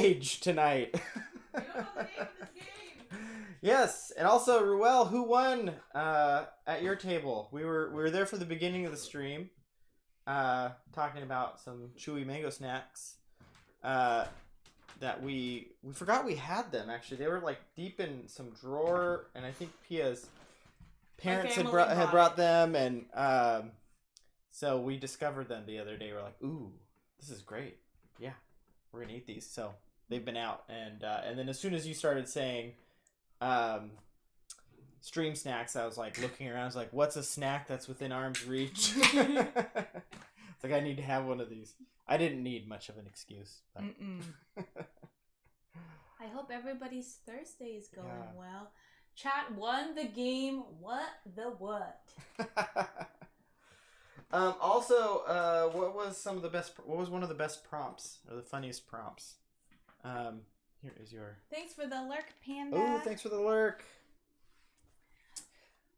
Age tonight. You don't know the name of this game. Yes, and also Ruel, who won at your table? We were there for the beginning of the stream, talking about some chewy mango snacks. That we forgot we had them. Actually, they were like deep in some drawer, and I think Pia's parents had brought them, and so we discovered them the other day. We're like, ooh, this is great. Yeah, we're gonna eat these. So they've been out, and then as soon as you started saying stream snacks, I was like looking around. I was like, what's a snack that's within arm's reach? It's like I need to have one of these. I didn't need much of an excuse. But... I hope everybody's Thursday is going well. Chat won the game. What the what? Also, what was one of the best prompts or the funniest prompts? Here is your. Thanks for the lurk, Panda. Oh, thanks for the lurk.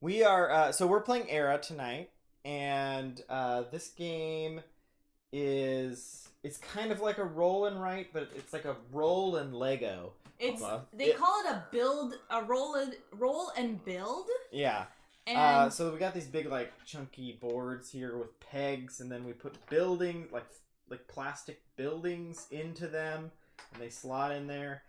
We are so we're playing Era tonight, and this game it's kind of like a roll and write, but it's like a roll and Lego. They call it a roll and build. Yeah. And so we got these big like chunky boards here with pegs, and then we put building like plastic buildings into them, and they slot in there.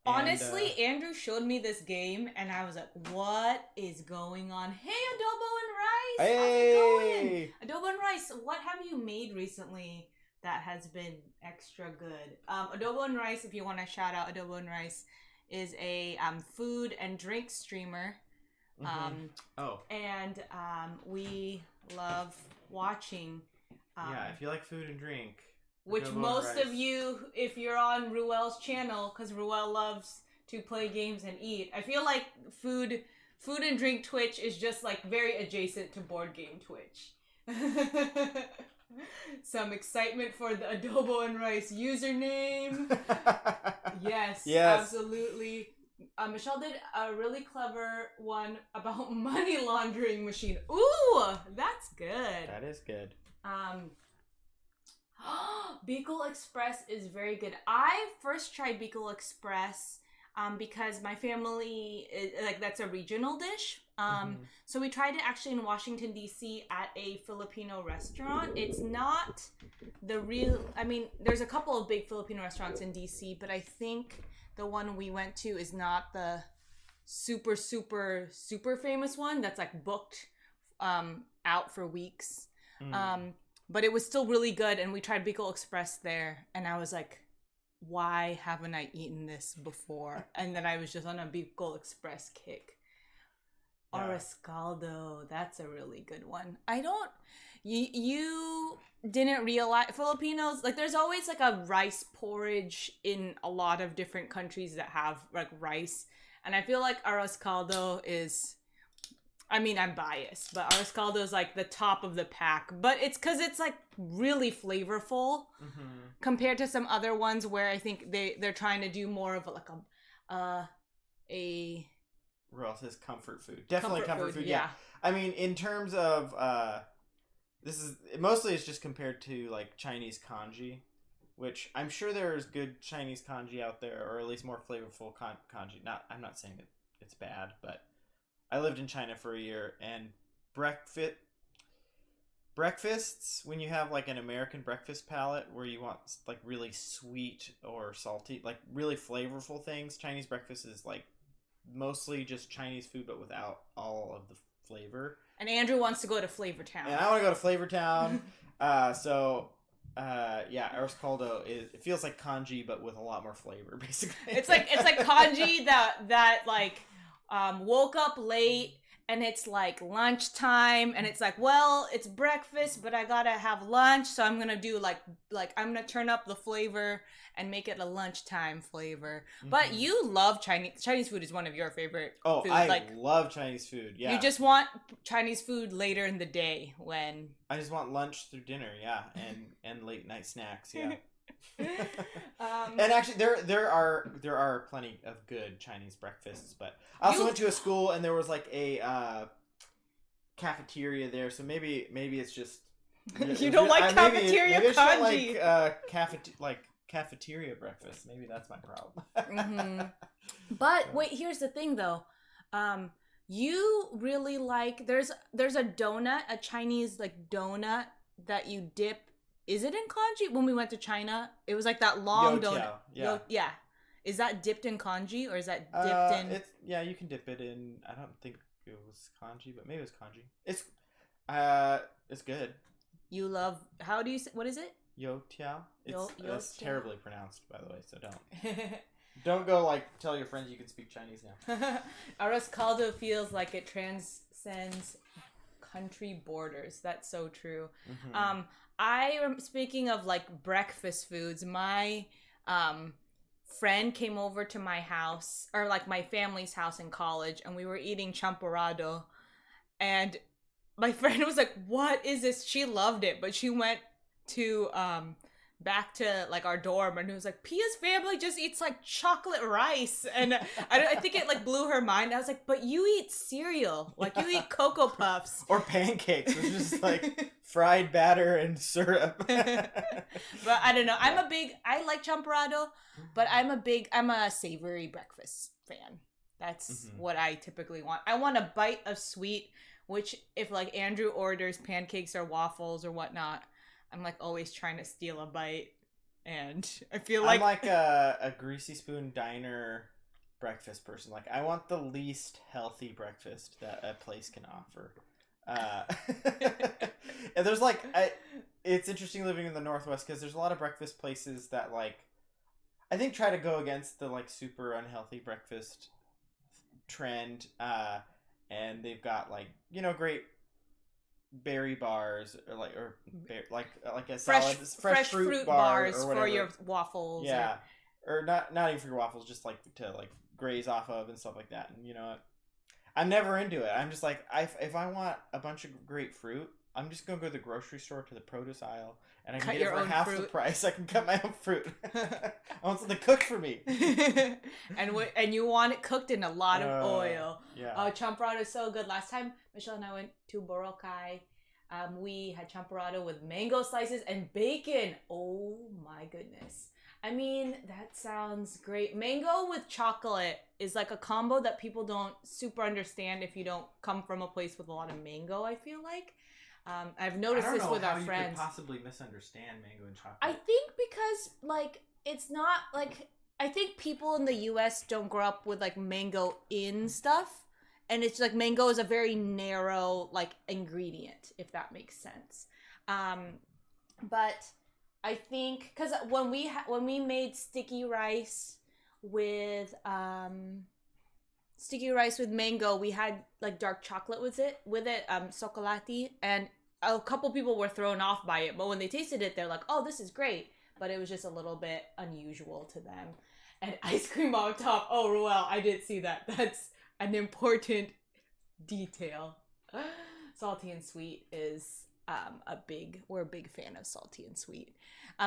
Honestly, Andrew showed me this game, and I was like, "What is going on?" Hey, Adobo and Rice, hey! How's it going? Adobo and Rice, what have you made recently that has been extra good? Adobo and Rice, if you want to shout out Adobo and Rice, is a food and drink streamer. And we love watching. Yeah, if you like food and drink. Which most of you, if you're on Ruel's channel, because Ruel loves to play games and eat, I feel like food and drink Twitch is just like very adjacent to board game Twitch. Some excitement for the Adobo and Rice username. Yes, absolutely. Michelle did a really clever one about money laundering machine. Ooh, that's good. That is good. Beagle Express is very good. I first tried Beagle Express because my family that's a regional dish. So we tried it actually in Washington D.C. at a Filipino restaurant. It's not the real. I mean, there's a couple of big Filipino restaurants in D.C., but I think the one we went to is not the super famous one that's like booked out for weeks. But it was still really good, and we tried Beagle Express there, and I was like, why haven't I eaten this before? And then I was just on a Beagle Express kick. Arroz caldo, that's a really good one. You didn't realize Filipinos, like there's always like a rice porridge in a lot of different countries that have like rice, and I feel like arroz caldo is, I mean, I'm biased, but arroz caldo is like the top of the pack, but it's because it's like really flavorful compared to some other ones where I think they're trying to do more of like a Ross's comfort food. Definitely comfort food. Yeah. I mean, in terms of it's just compared to like Chinese kanji, which I'm sure there's good Chinese kanji out there, or at least more flavorful kanji. I'm not saying that it's bad, but I lived in China for a year, and breakfasts, when you have like an American breakfast palate where you want like really sweet or salty, like really flavorful things, Chinese breakfast is like mostly just Chinese food but without all of the flavor. And Andrew wants to go to Flavor Town. And I want to go to Flavor Town. Arroz caldo it feels like kanji but with a lot more flavor, basically. It's like kanji that like woke up late and it's like lunchtime and it's like, well, it's breakfast but I gotta have lunch, so I'm gonna do like I'm gonna turn up the flavor and make it a lunchtime flavor. But you love Chinese food is one of your favorite foods. I love Chinese food. Yeah, you just want Chinese food later in the day when I just want lunch through dinner. Yeah, and late night snacks. Yeah. And actually there are plenty of good Chinese breakfasts, but I also went to a school and there was like a cafeteria there, so maybe it's just you don't like cafeteria kanji. like cafeteria breakfast. Maybe that's my problem. But wait, here's the thing though. You really like there's a donut, a Chinese like donut that you dip. Is it in congee? When we went to China, it was like that long donut. Yeah. Is that dipped in congee or is that dipped in? You can dip it in. I don't think it was congee, but maybe it was congee. It's good. You love. How do you say? What is it? Youtiao. It's terribly pronounced, by the way. So don't go like tell your friends you can speak Chinese now. Arroz caldo feels like it transcends country borders. That's so true. I am speaking of like breakfast foods. My friend came over to my house, or like my family's house in college, and we were eating champorado, and my friend was like, "What is this?" She loved it, but she went to back to like our dorm, and it was like, Pia's family just eats like chocolate rice, and I think it like blew her mind. I was like, but you eat cereal, like you eat Cocoa Puffs or pancakes, which is just like fried batter and syrup. But I don't know. I like champorado, but I'm a savory breakfast fan. That's what I typically want. I want a bite of sweet, which if like Andrew orders pancakes or waffles or whatnot, I'm like always trying to steal a bite, and I feel like I'm like a greasy spoon diner breakfast person. Like I want the least healthy breakfast that a place can offer. And there's like it's interesting living in the Northwest because there's a lot of breakfast places that like I think try to go against the like super unhealthy breakfast trend, and they've got like great berry bars or like a fresh fruit bars or for your waffles. Yeah, or not even for your waffles, just like to like graze off of and stuff like that. And you know what? I'm never into it. I'm just like if I want a bunch of great fruit, I'm just gonna go to the grocery store to the produce aisle and I can get it for half the price. I can cut my own fruit. I want something cooked for me. and you want it cooked in a lot of oil. Yeah. Oh, champorado is so good. Last time Michelle and I went to Boracay, we had champorado with mango slices and bacon. Oh my goodness. I mean, that sounds great. Mango with chocolate is like a combo that people don't super understand if you don't come from a place with a lot of mango, I feel like. I've noticed this with our friends. I don't know how you could possibly misunderstand mango and chocolate. I think because, like, it's not, like, I think people in the U.S. don't grow up with, like, mango in stuff. And it's, like, mango is a very narrow, like, ingredient, if that makes sense. But I think, because when we made sticky rice with mango, we had like dark chocolate with it, chocolati, and a couple people were thrown off by it, but when they tasted it, they're like, "Oh, this is great," but it was just a little bit unusual to them. And ice cream on top. Oh, Ruel, I did see that. That's an important detail. Salty and sweet is we're a big fan of salty and sweet.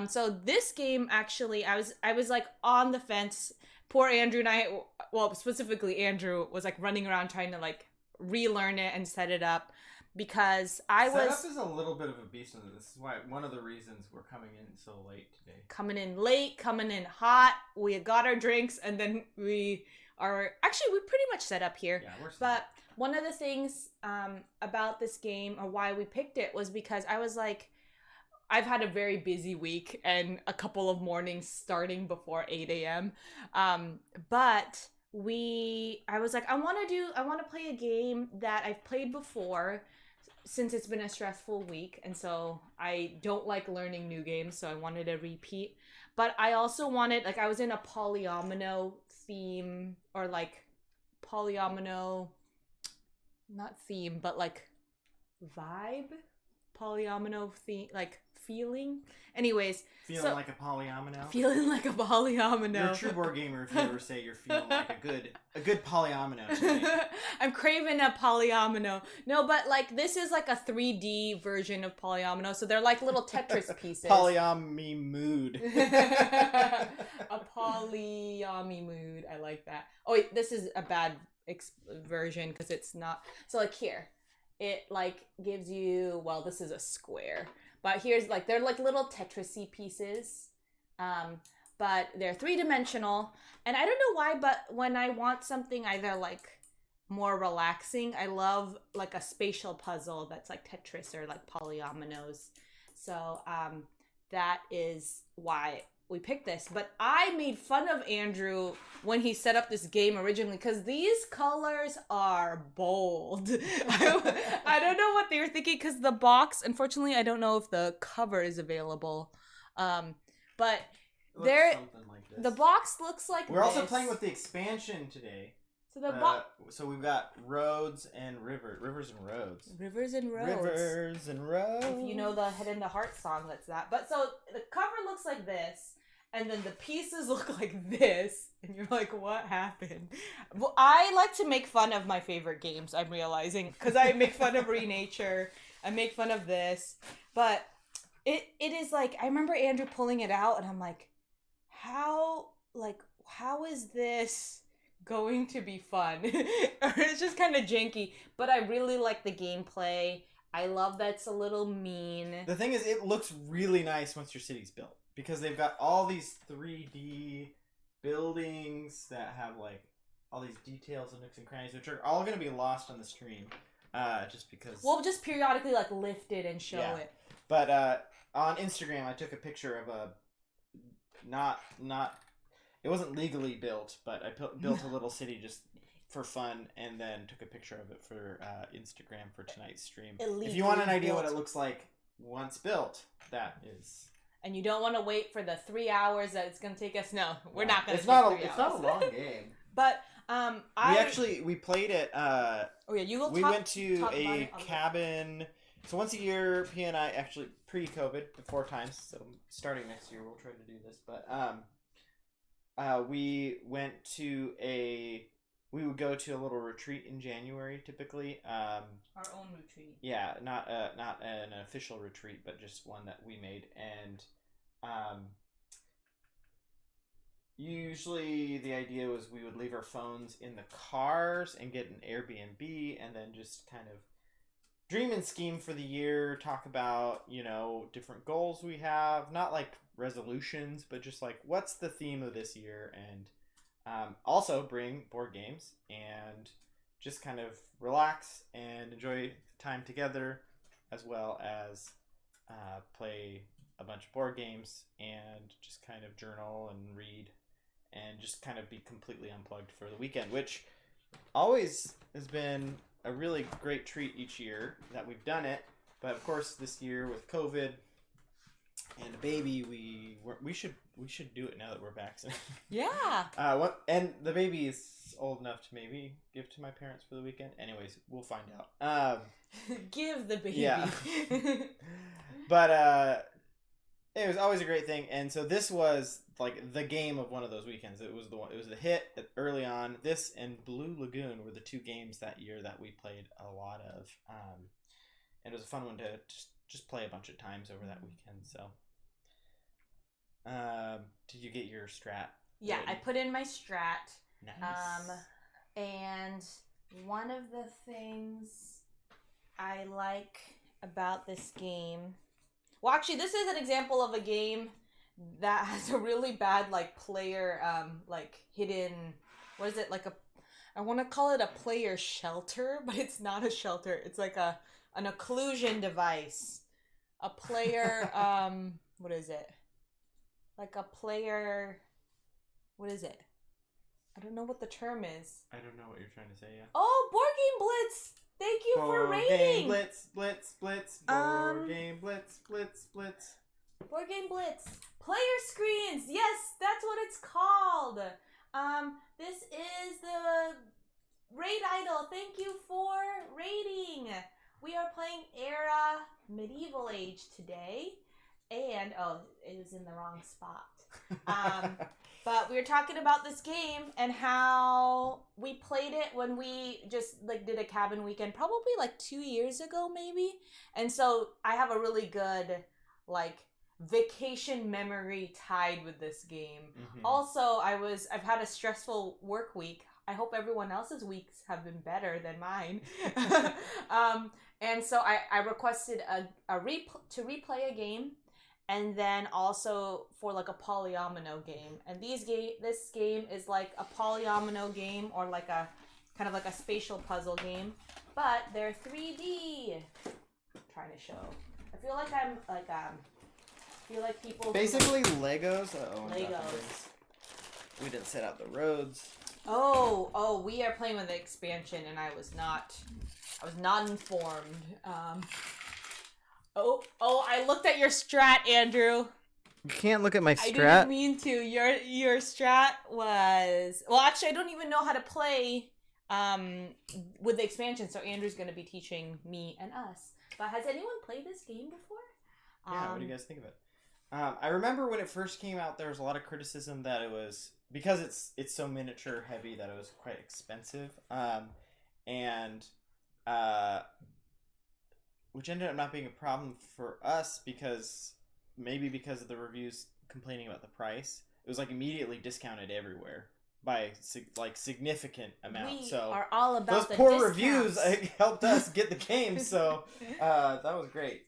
So this game actually, I was like on the fence. Poor Andrew and I, well, specifically Andrew was like running around trying to like relearn it and set it up because Setup is a little bit of a beast. This is why one of the reasons we're coming in so late today. Coming in late, coming in hot. We got our drinks and then we pretty much set up here. Yeah, we're set. But one of the things about this game or why we picked it was because I was like, I've had a very busy week and a couple of mornings starting before 8 a.m. But I was like, I want to play a game that I've played before since it's been a stressful week. And so I don't like learning new games. So I wanted to repeat. But I also wanted, like, I was in a polyomino theme or like polyomino, not theme, but like vibe. Polyomino theme, like feeling. Anyways, feeling like a polyomino. Feeling like a polyomino. You're a true board gamer if you ever say you're feeling like a good polyomino today. I'm craving a polyomino. No, but like this is like a 3D version of polyomino, so they're like little Tetris pieces. Polyomy mood. A polyomy mood. I like that. Oh wait, this is a bad version because it's not. So like here. It like gives you, well, this is a square, but here's like they're like little Tetris-y pieces But they're 3-dimensional, and I don't know why, but when I want something either like more relaxing, I love like a spatial puzzle that's like Tetris or like polyominoes. So that is why we picked this. But I made fun of Andrew when he set up this game originally because these colors are bold. I don't know what they were thinking because the box, unfortunately, I don't know if the cover is available. But there, like the box looks like We're also playing with the expansion today. So the box. So we've got rivers and roads. Rivers and roads. Rivers and roads. If you know the Head in the Heart song, that's that. But so the cover looks like this, and then the pieces look like this, and you're like, what happened? Well, I like to make fun of my favorite games, I'm realizing, because I make fun of Renature, I make fun of this, but it is like, I remember Andrew pulling it out, and I'm like, how is this going to be fun? Or it's just kind of janky, but I really like the gameplay. I love that it's a little mean. The thing is, it looks really nice once your city's built because they've got all these 3D buildings that have like all these details and nooks and crannies, which are all going to be lost on the stream, just because we'll just periodically like lift it and show it. But on Instagram, I took a picture of a not it wasn't legally built, but I built a little city just for fun, and then took a picture of it for Instagram for tonight's stream. If you want an idea what it looks like once built, that is. And you don't want to wait for the 3 hours that it's going to take us. No, we're not going to. It's not a long game. But we played it. We went to a cabin. So once a year, Pia and I actually pre-COVID 4 times. So starting next year, we'll try to do this. But we would go to a little retreat in January, typically. Our own retreat. Yeah, not an official retreat, but just one that we made. And usually the idea was we would leave our phones in the cars and get an Airbnb, and then just kind of dream and scheme for the year, talk about, different goals we have, not like resolutions, but just like what's the theme of this year, and also bring board games and just kind of relax and enjoy time together, as well as play a bunch of board games and just kind of journal and read and just kind of be completely unplugged for the weekend, which always has been a really great treat each year that we've done it. But of course, this year with COVID and a baby, we should do it now that we're vaccinated. Yeah. And the baby is old enough to maybe give to my parents for the weekend. Anyways, we'll find out. Give the baby. Yeah. But it was always a great thing, and so this was like the game of one of those weekends. It was the hit early on. This and Blue Lagoon were the 2 games that year that we played a lot of, and it was a fun one to just play a bunch of times over that weekend. So, did you get your strat? Yeah, ready? I put in my strat. Nice. And one of the things I like about this game. Well, actually, this is an example of a game that has a really bad, player, hidden, what is it, I want to call it a player shelter, but it's not a shelter. It's like an occlusion device. A player, what is it? Like a player, what is it? I don't know what the term is. I don't know what you're trying to say, yeah. Oh, Board Game Blitz! Thank you for rating. Board Game Blitz. Board Game Blitz. Board Game Blitz. Player screens. Yes, that's what it's called. This is the raid idol. Thank you for rating. We are playing Era Medieval Age today, and it was in the wrong spot. But we were talking about this game and how we played it when we just did a cabin weekend, probably 2 years ago maybe. And so I have a really good vacation memory tied with this game. Mm-hmm. Also, I've had a stressful work week. I hope everyone else's weeks have been better than mine. And so I requested to replay a game. and then also for like a polyomino game. And this game is like a polyomino game, or like a kind of like a spatial puzzle game, but they're 3D. I'm trying to show. I feel like I'm like people basically Legos. Legos. We didn't set out the roads. Oh, we are playing with the expansion, and I was not informed. I looked at your strat, Andrew. You can't look at my strat. I didn't mean to. Your strat was... Well, actually, I don't even know how to play with the expansion, so Andrew's going to be teaching me and us. But has anyone played this game before? Yeah, what do you guys think of it? I remember when it first came out, there was a lot of criticism that it was... Because it's so miniature heavy that it was quite expensive. Which ended up not being a problem for us because of the reviews complaining about the price. It was like immediately discounted everywhere by significant amount. We so are all about those the poor discounts. reviews helped us get the game. So that was great.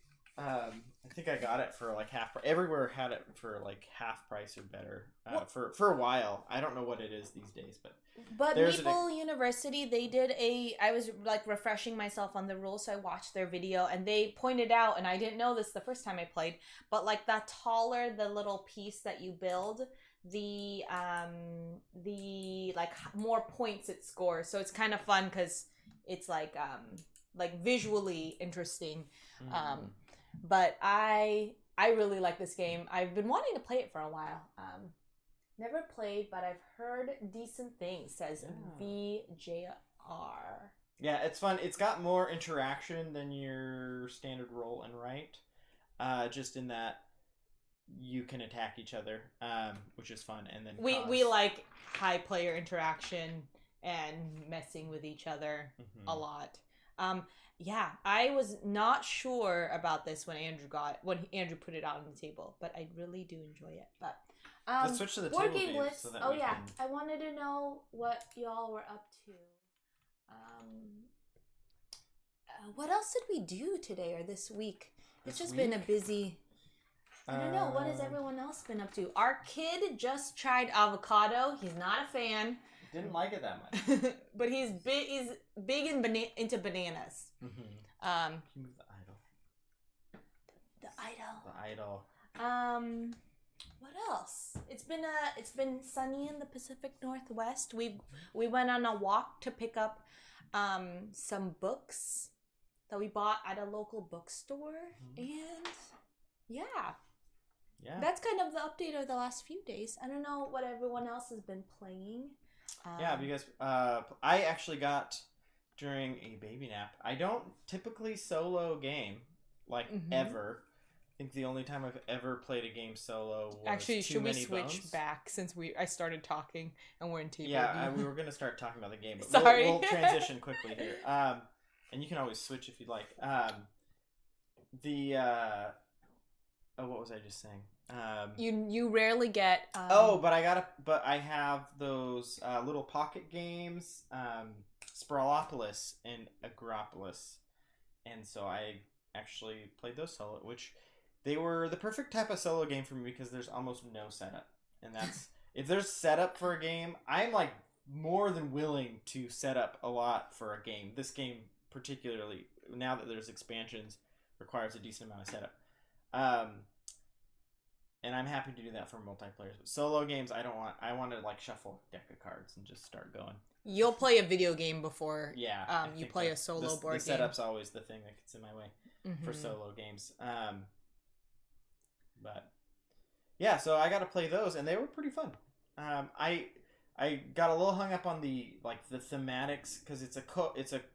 I think I got it for like half. Everywhere had it for like half price or better for a while. I don't know what it is these days, but Midieval University, they did I was like refreshing myself on the rules, so I watched their video, and they pointed out, and I didn't know this the first time I played, but like the taller the little piece that you build, the like more points it scores. So it's kind of fun because it's like visually interesting. But I really like this game. I've been wanting to play it for a while. Never played, but I've heard decent things, says VJR. Yeah, it's fun. It's got more interaction than your standard roll and write. Just in that you can attack each other, which is fun. And then we like high player interaction and messing with each other a lot. Yeah, I was not sure about this when Andrew put it out on the table, but I really do enjoy it. But let's switch to the Board table Game games Blitz. so that I wanted to know what y'all were up to. What else did we do today or this week? It's just been a busy... I don't know. What has everyone else been up to? Our kid just tried avocado. He's not a fan. Didn't like it that much. But he's big. He's big into bananas. Can you move the idol? The idol. What else? It's been sunny in the Pacific Northwest. We went on a walk to pick up some books that we bought at a local bookstore, and yeah. That's kind of the update of the last few days. I don't know what everyone else has been playing. Because I actually got during a baby nap. I don't typically solo game ever. I think the only time I've ever played a game solo was actually. Should we switch bones. back since I started talking and we're in table? Yeah, we were gonna start talking about the game, but Sorry. we'll transition quickly here. And you can always switch if you'd like. What was I just saying? You rarely get. But I have those little pocket games, Sprawlopolis and Agropolis, and so I actually played those solo, which they were the perfect type of solo game for me because there's almost no setup, and that's if there's setup for a game, I'm like more than willing to set up a lot for a game. This game particularly, now that there's expansions, requires a decent amount of setup. And I'm happy to do that for multiplayer. Solo games, I don't want. I want to like shuffle a deck of cards and just start going. You'll play a video game before you play a solo board game. The setup's always the thing that gets in my way for solo games. But yeah, so I got to play those, and they were pretty fun. I got a little hung up on the thematics because it's a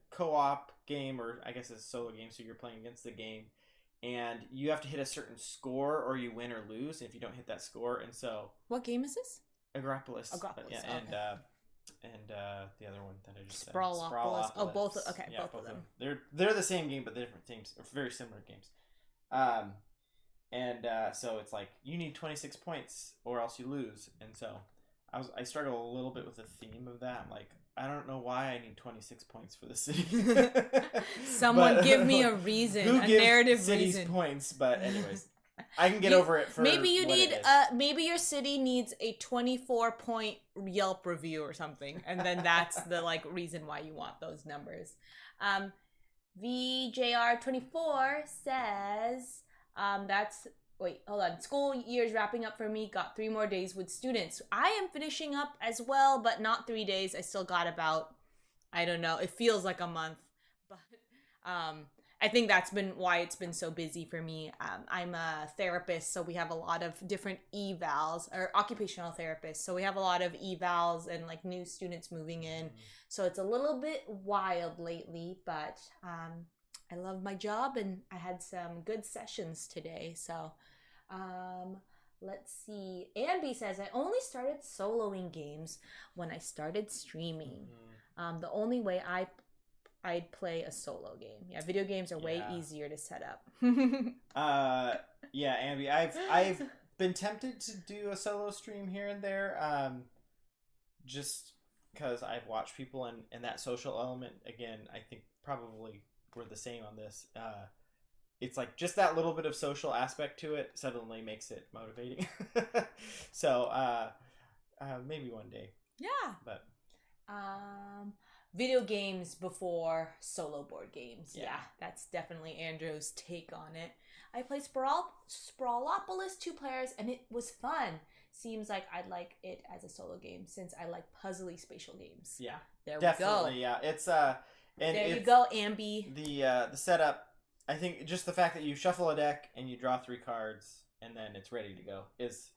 co-op game, or I guess it's a solo game, so you're playing against the game. And you have to hit a certain score or you win or lose if you don't hit that score. And so... What game is this? Agropolis. Agropolis, yeah, okay. And the other one that I just said. Sprawlopolis. Oh, both. Okay, yeah, both of them. They're the same game, but they're different teams. Very similar games. So it's like, you need 26 points or else you lose. And so I struggle a little bit with the theme of that. I'm like, I don't know why I need 26 points for the city. Someone give me a reason, a narrative cities reason. Points, but anyways. I can get over it for maybe you what need it is. maybe your city needs a 24-point Yelp review or something, and then that's the like reason why you want those numbers. VJR24 says that's wait, hold on. School year's wrapping up for me. Got 3 more days with students. I am finishing up as well, but not 3 days. I still got about, I don't know, it feels like a month. But I think that's been why it's been so busy for me. I'm a therapist, so we have a lot of different evals, or occupational therapist. So we have a lot of evals and like new students moving in. So it's a little bit wild lately, but I love my job and I had some good sessions today. So let's see. Ambi says, I only started soloing games when I started streaming. The only way I'd play a solo game. Yeah, video games are way easier to set up. Yeah, Ambi, I've been tempted to do a solo stream here and there, just because I've watched people and that social element, again, I think probably we're the same on this. It's like just that little bit of social aspect to it suddenly makes it motivating. So maybe one day. Yeah. But video games before solo board games. Yeah, that's definitely Andrew's take on it. I played Sprawlopolis 2 players and it was fun. Seems like I'd like it as a solo game since I like puzzly spatial games. Yeah, there definitely, we go. Yeah, it's and there you go, Ambi. The setup. I think just the fact that you shuffle a deck and you draw 3 cards and then it's ready to go is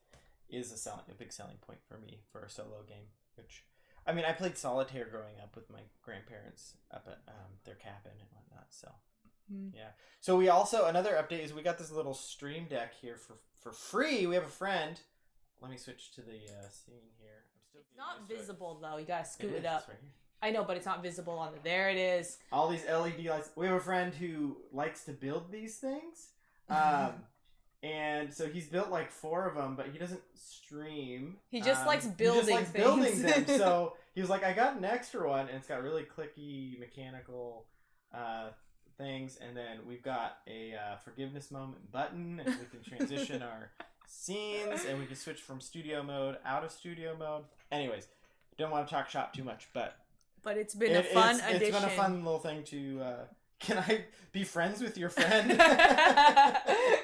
a big selling point for me for a solo game. Which, I mean, I played solitaire growing up with my grandparents up at their cabin and whatnot. So yeah. So we also, another update is we got this little stream deck here for free. We have a friend. Let me switch to the scene here. It's not visible though. You gotta scoot it up. Right here. I know, but it's not visible on the. There it is. All these LED lights. We have a friend who likes to build these things, and so he's built like 4 of them, but he doesn't stream. He just likes building things. Building them. So he was like, "I got an extra one, and it's got really clicky mechanical things, and then we've got a forgiveness moment button, and we can transition our scenes, and we can switch from studio mode out of studio mode." Anyways, don't want to talk shop too much, but it's been a fun addition. It's been a fun little thing to. Can I be friends with your friend?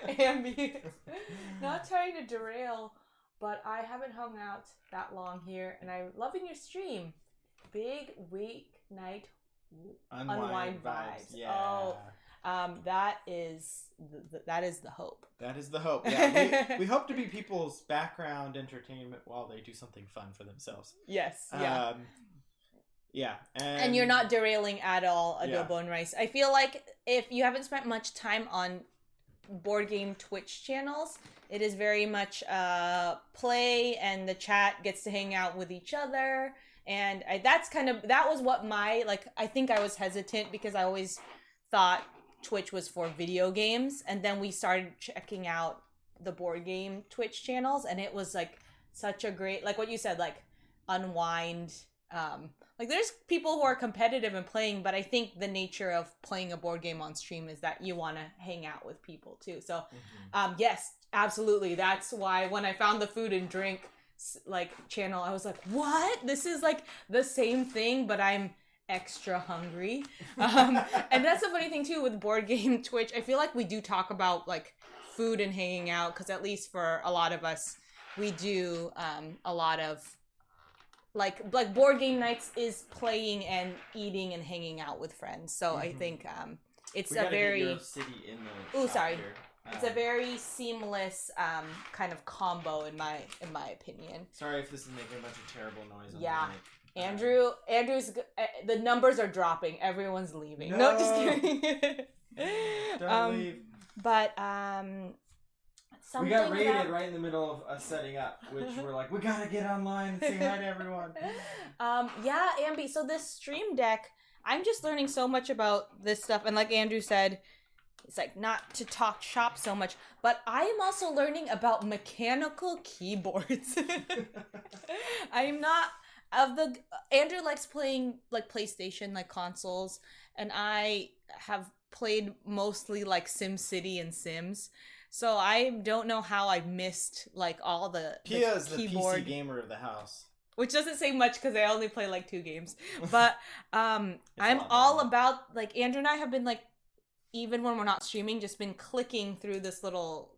Ambi, not trying to derail, but I haven't hung out that long here, and I'm loving your stream. Big weeknight unwind vibes. Yeah. Oh, that is the hope. That is the hope. Yeah, we hope to be people's background entertainment while they do something fun for themselves. Yes. Yeah. Yeah. And you're not derailing at all, Adobo and Rice. I feel like if you haven't spent much time on board game Twitch channels, it is very much play, and the chat gets to hang out with each other. And that was what I think I was hesitant because I always thought Twitch was for video games, and then we started checking out the board game Twitch channels, and it was like such a great, like what you said, like unwind. Like there's people who are competitive and playing, but I think the nature of playing a board game on stream is that you want to hang out with people too. So yes, absolutely. That's why when I found the food and drink like channel, I was like, what? This is like the same thing, but I'm extra hungry. And that's the funny thing too with board game Twitch. I feel like we do talk about like food and hanging out, because at least for a lot of us, we do a lot of like board game nights is playing and eating and hanging out with friends. So I think it's a very it's a very seamless kind of combo in my opinion. Sorry if this is making a bunch of terrible noise. Yeah. Andrew's the numbers are dropping. Everyone's leaving. No, just kidding. Don't leave. But we got raided right in the middle of us setting up, which we're like, we gotta get online and say hi to everyone. Yeah, Ambi. So this stream deck, I'm just learning so much about this stuff, and like Andrew said, it's like not to talk shop so much, but I am also learning about mechanical keyboards. I'm not. Andrew likes playing like PlayStation, like consoles, and I have played mostly like SimCity and Sims. So I don't know how I missed like all the Pia is the keyboard PC gamer of the house. which doesn't say much because I only play like 2 games. But I'm all longer. about like Andrew and I have been like even when we're not streaming, just been clicking through this little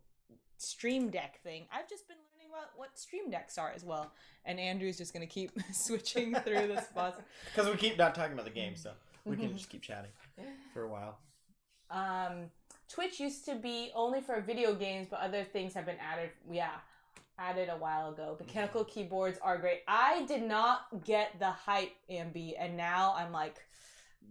Stream Deck thing. I've just been learning about what Stream Decks are as well, and Andrew's just gonna keep switching through this buzz because we keep not talking about the game, so we can just keep chatting for a while. Twitch used to be only for video games, but other things have been added. Yeah, added a while ago. Mechanical keyboards are great. I did not get the hype, Ambi, and now I'm like,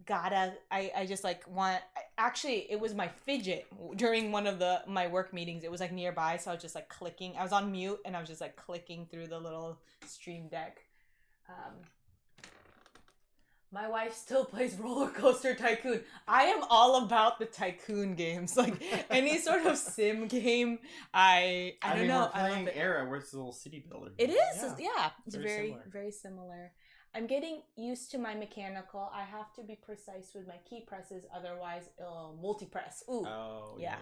I just like want. Actually, it was my fidget during one of my work meetings. It was like nearby, so I was just like clicking. I was on mute, and I was just like clicking through the little Stream Deck. My wife still plays Roller Coaster Tycoon. I am all about the tycoon games, like any sort of sim game. I don't know. We're playing Era, where it's a little city builder. It is, yeah. It's very very similar. I'm getting used to my mechanical. I have to be precise with my key presses, otherwise it'll multi-press. Ooh. Oh, yeah.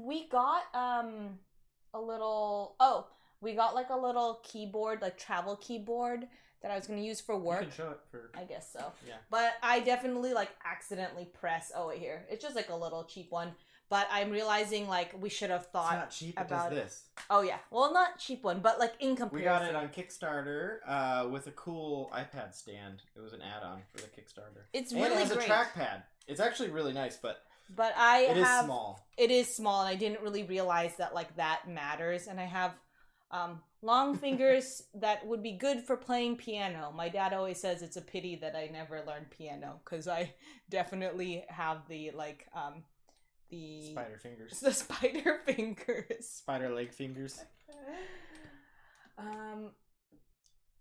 We got we got like a little keyboard, like travel keyboard that I was going to use for work. You can show it for... I guess so. Yeah. But I definitely like accidentally press. Oh, wait, here. It's just like a little cheap one. But I'm realizing like we should have thought it's not cheap, about it does this. Oh yeah, well not cheap one, but like in comparison. We got it on Kickstarter with a cool iPad stand. It was an add-on for the Kickstarter. It's really great. And it has a trackpad. It's actually really nice, but it is small. It is small, and I didn't really realize that like that matters. And I have long fingers that would be good for playing piano. My dad always says it's a pity that I never learned piano because I definitely have the like the spider fingers. The spider fingers. Spider leg fingers.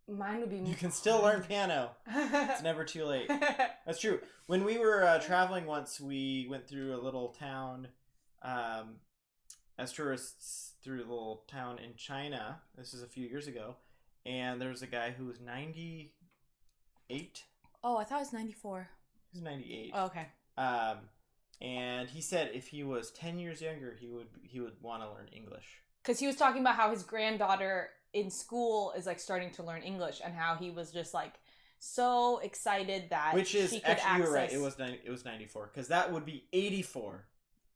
Mine would be... You can still learn piano. It's never too late. That's true. When we were traveling once, we went through a little town as tourists through a little town in China. This is a few years ago. And there was a guy who was 98. Oh, I thought it was 94. He was 98. Oh, okay. And he said if he was 10 years younger, he would want to learn English. Because he was talking about how his granddaughter in school is like starting to learn English, and how he was just like so excited that which is he could actually access... you're right. It was 94 because that would be 84.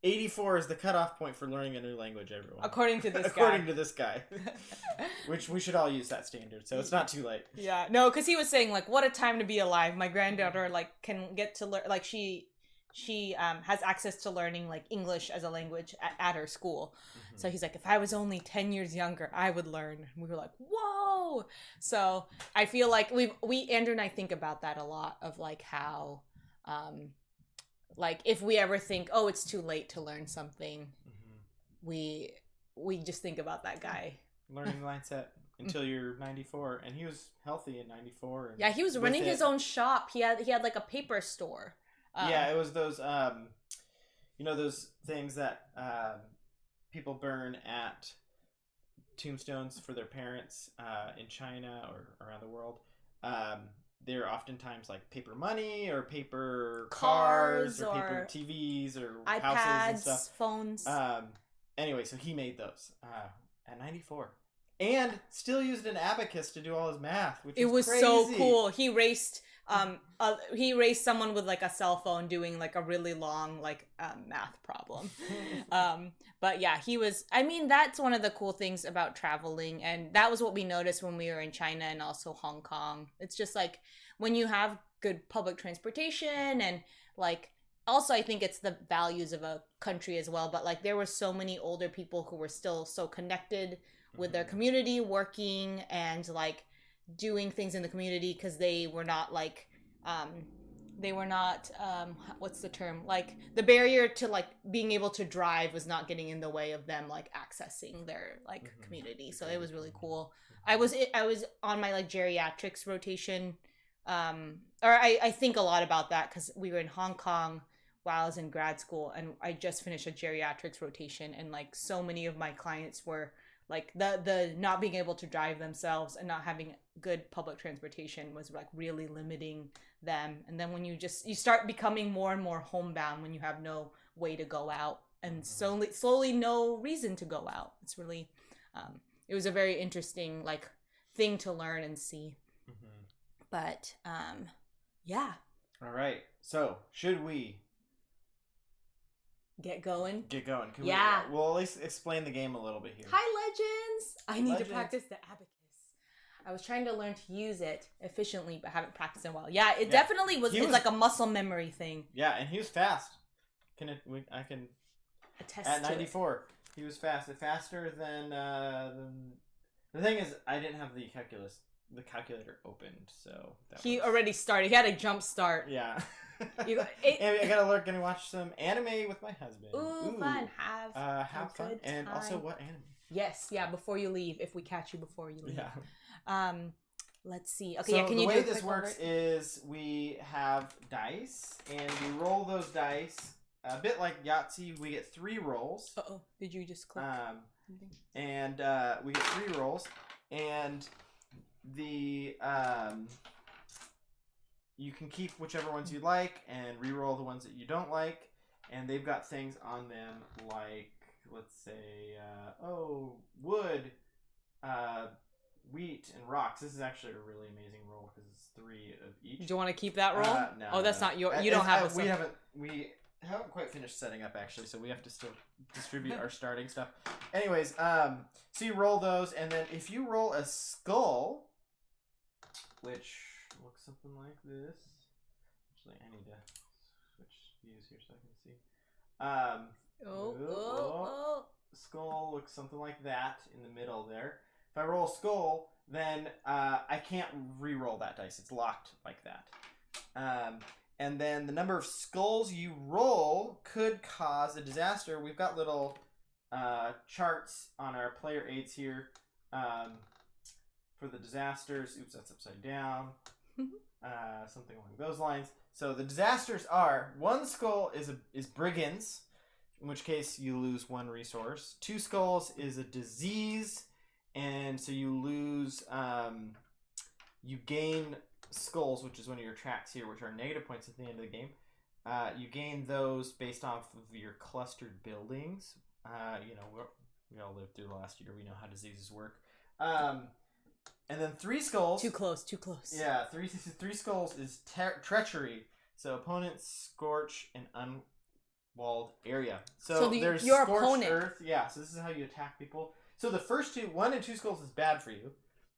84 is the cutoff point for learning a new language. Everyone, according to this guy. According to this guy, which we should all use that standard. So it's not too late. Yeah, no, because he was saying like, what a time to be alive. My granddaughter like can get to learn like she has access to learning like English as a language at her school. Mm-hmm. So he's like, if I was only 10 years younger, I would learn. And we were like, whoa. So I feel like Andrew and I think about that a lot of like how, like if we ever think, oh, it's too late to learn something, we just think about that guy. Learning mindset until you're 94. And he was healthy at 94. And yeah, he was running his own shop. He had like a paper store. Yeah, it was those, those things that people burn at tombstones for their parents in China or around the world. They're oftentimes like paper money or paper cars or paper TVs or iPads, houses and stuff. Phones. Anyway, so he made those at 94. And still used an abacus to do all his math, which was crazy. So cool. He raced someone with like a cell phone doing like a really long like math problem. But yeah, that's one of the cool things about traveling, and that was what we noticed when we were in China and also Hong Kong. It's just like when you have good public transportation, and like also I think it's the values of a country as well, but like there were so many older people who were still so connected with their community, working and like doing things in the community because they were not like what's the term, like the barrier to like being able to drive was not getting in the way of them like accessing their like community. So it was really cool. I was on my like geriatrics rotation, or I think a lot about that because we were in Hong Kong while I was in grad school, and I just finished a geriatrics rotation, and like so many of my clients were like the not being able to drive themselves and not having good public transportation was like really limiting them. And then when you start becoming more and more homebound when you have no way to go out, and slowly no reason to go out. It's really, it was a very interesting like thing to learn and see. But yeah. All right. So should we get going? Can yeah. We'll at least explain the game a little bit here. Hi, Legends. I need to practice the abacus. I was trying to learn to use it efficiently, but haven't practiced in a while. Yeah, it definitely was. It's like a muscle memory thing. Yeah, and he was fast. I can attest at to 94. It. He was faster than. The thing is, I didn't have the calculator opened, so he already started. He had a jump start. Yeah. I gotta learn. Gonna watch some anime with my husband. Ooh, fun. Have fun. And also, what anime? Yes, yeah. Before you leave, if we catch you before you leave. Yeah. Let's see. Okay, so yeah. Can you the do way this works is we have dice, and we roll those dice a bit like Yahtzee. We get 3 rolls. Uh-oh. Did you just click? And we get 3 rolls, and the you can keep whichever ones you like and re-roll the ones that you don't like, and they've got things on them like, let's say, wood, wheat, and rocks. This is actually a really amazing roll because it's 3 of each. Do you want to keep that roll? No. Oh, that's not your. You don't have. We haven't quite finished setting up actually, so we have to still distribute our starting stuff. Anyways, so you roll those, and then if you roll a skull, which looks something like this. Actually, I need to switch views here so I can see. Skull looks something like that in the middle there. If I roll a skull, then I can't re-roll that dice. It's locked like that. And then the number of skulls you roll could cause a disaster. We've got little charts on our player aids here for the disasters. Oops, that's upside down. Something along those lines. So the disasters are: 1 skull is brigands, in which case you lose 1 resource. 2 skulls is a disease, and so you lose. You gain skulls, which is one of your tracks here, which are negative points at the end of the game. You gain those based off of your clustered buildings. We all lived through the last year. We know how diseases work. And then 3 skulls. Too close. Yeah, 3 skulls is treachery. So opponents scorch an unwalled area. So there's your scorched opponent. earth. Yeah, so this is how you attack people. So the first 2, 1 and 2 skulls is bad for you.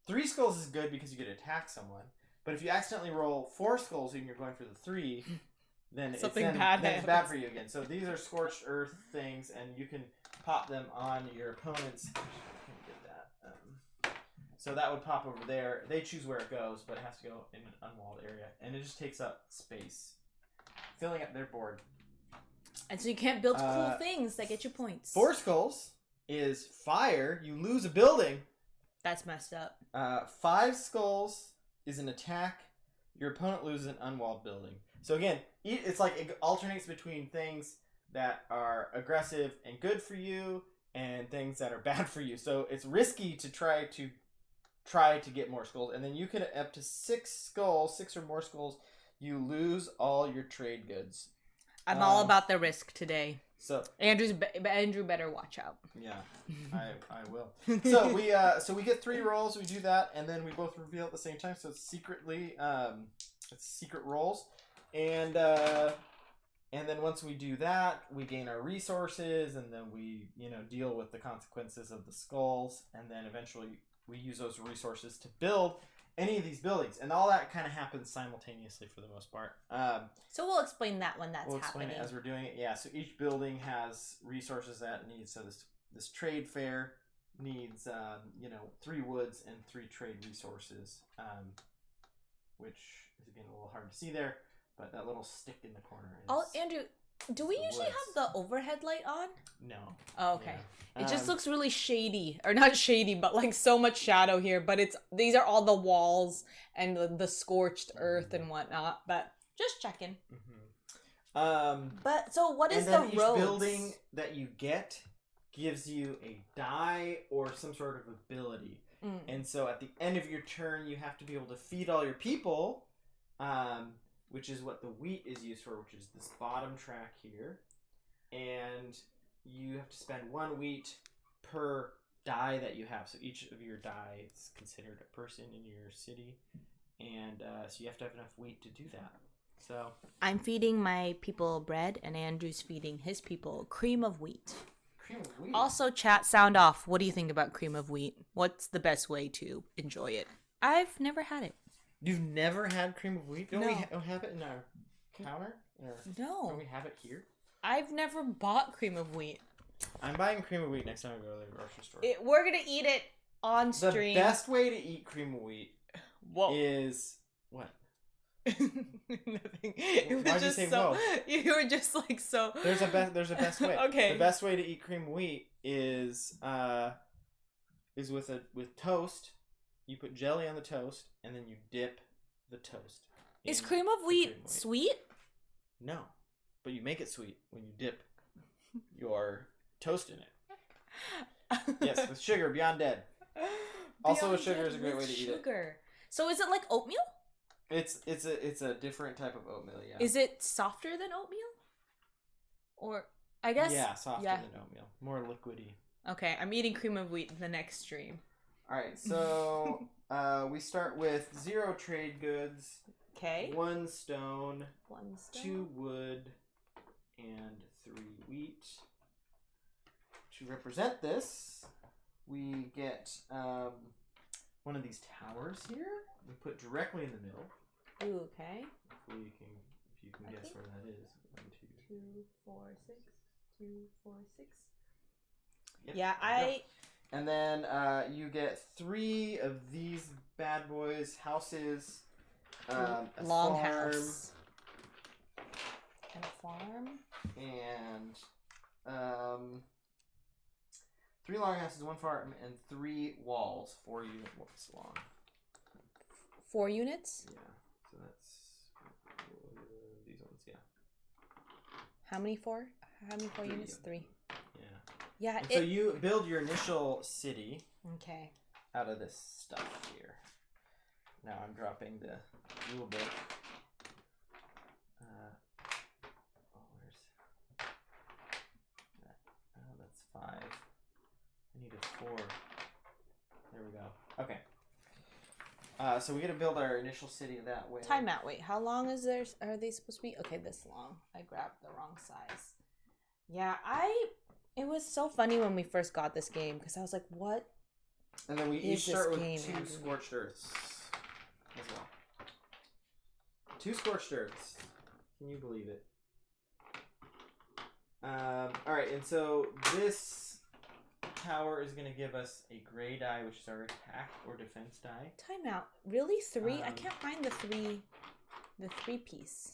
3 skulls is good because you get to attack someone. But if you accidentally roll 4 skulls and you're going for the 3, then it's bad for you again. So these are scorched earth things, and you can pop them on your opponents. So that would pop over there. They choose where it goes, but it has to go in an unwalled area, and it just takes up space, filling up their board. And so you can't build cool things that get you points. 4 skulls is fire. You lose a building. That's messed up. 5 skulls is an attack. Your opponent loses an unwalled building. So again, it's like it alternates between things that are aggressive and good for you, and things that are bad for you. So it's risky to try to get more skulls, and then you can up to 6 or more skulls. You lose all your trade goods. I'm all about the risk today. So Andrew better watch out. Yeah, I will. So we get 3 rolls. We do that, and then we both reveal at the same time. So it's secretly it's secret rolls, and then once we do that, we gain our resources, and then we deal with the consequences of the skulls, and then eventually we use those resources to build any of these buildings, and all that kind of happens simultaneously for the most part. So we'll explain that when that's happening. We'll explain it as we're doing it. Yeah. So each building has resources that it needs. So this trade fair needs 3 woods and 3 trade resources, which is again a little hard to see there, but that little stick in the corner is. Andrew, do we usually have the overhead light on? No. Oh, okay. Yeah. It just looks really shady, or not shady, but like so much shadow here. But these are all the walls and the scorched earth and whatnot. But just checking. But so what is the roads? Each building that you get gives you a die or some sort of ability, and so at the end of your turn, you have to be able to feed all your people. Which is what the wheat is used for, which is this bottom track here. and you have to spend 1 wheat per die that you have. So each of your die is considered a person in your city, and so you have to have enough wheat to do that. So I'm feeding my people bread, and Andrew's feeding his people cream of wheat. Cream of wheat. Also, chat, sound off. What do you think about cream of wheat? What's the best way to enjoy it? I've never had it. You've never had cream of wheat? Don't No. we have it in our counter? No. Don't we have it here? I've never bought cream of wheat. I'm buying cream of wheat next time I go to the grocery store. We're gonna eat it on stream. The best way to eat cream of wheat is what? Nothing. Why'd you say whoa? You were just like so. There's a best way. Okay. The best way to eat cream of wheat is with toast. You put jelly on the toast, and then you dip the toast. Is cream of wheat sweet? No, but you make it sweet when you dip your toast in it. Yes, with sugar, beyond dead. Also, with sugar is a great way to eat it. So is it like oatmeal? It's a different type of oatmeal. Yeah. Is it softer than oatmeal? Or I guess. Yeah, softer than oatmeal, more liquidy. Okay, I'm eating cream of wheat the next stream. All right, so we start with 0 trade goods. Okay. 1 stone. 2 wood, and 3 wheat. To represent this, we get one of these towers here. We put directly in the middle. Ooh, okay. Hopefully if you can guess where that is. 1, 2, 4, 6. 2, 4, 6. Yep, Yeah, And then you get 3 of these bad boys, houses, a long farm, house, and a farm, and 3 long houses, 1 farm, and 3 walls, 4 units long. 4 units? Yeah, so that's these ones. Yeah. How many 4? How many 4 units? 3. Yeah. Yeah. So you build your initial city. Okay. Out of this stuff here. Now I'm dropping the rule book. Where's that? Oh, that's 5. I need a 4. There we go. Okay. So we got to build our initial city that way. Time out. Wait, how long is there? Are they supposed to be? Okay, this long. I grabbed the wrong size. Yeah, It was so funny when we first got this game because I was like, "What?" And then we each start with 2 scorched earths as well. 2 scorched earths. Can you believe it? All right, and so this tower is going to give us a gray die, which is our attack or defense die. Time out. Really? 3? I can't find the 3 piece.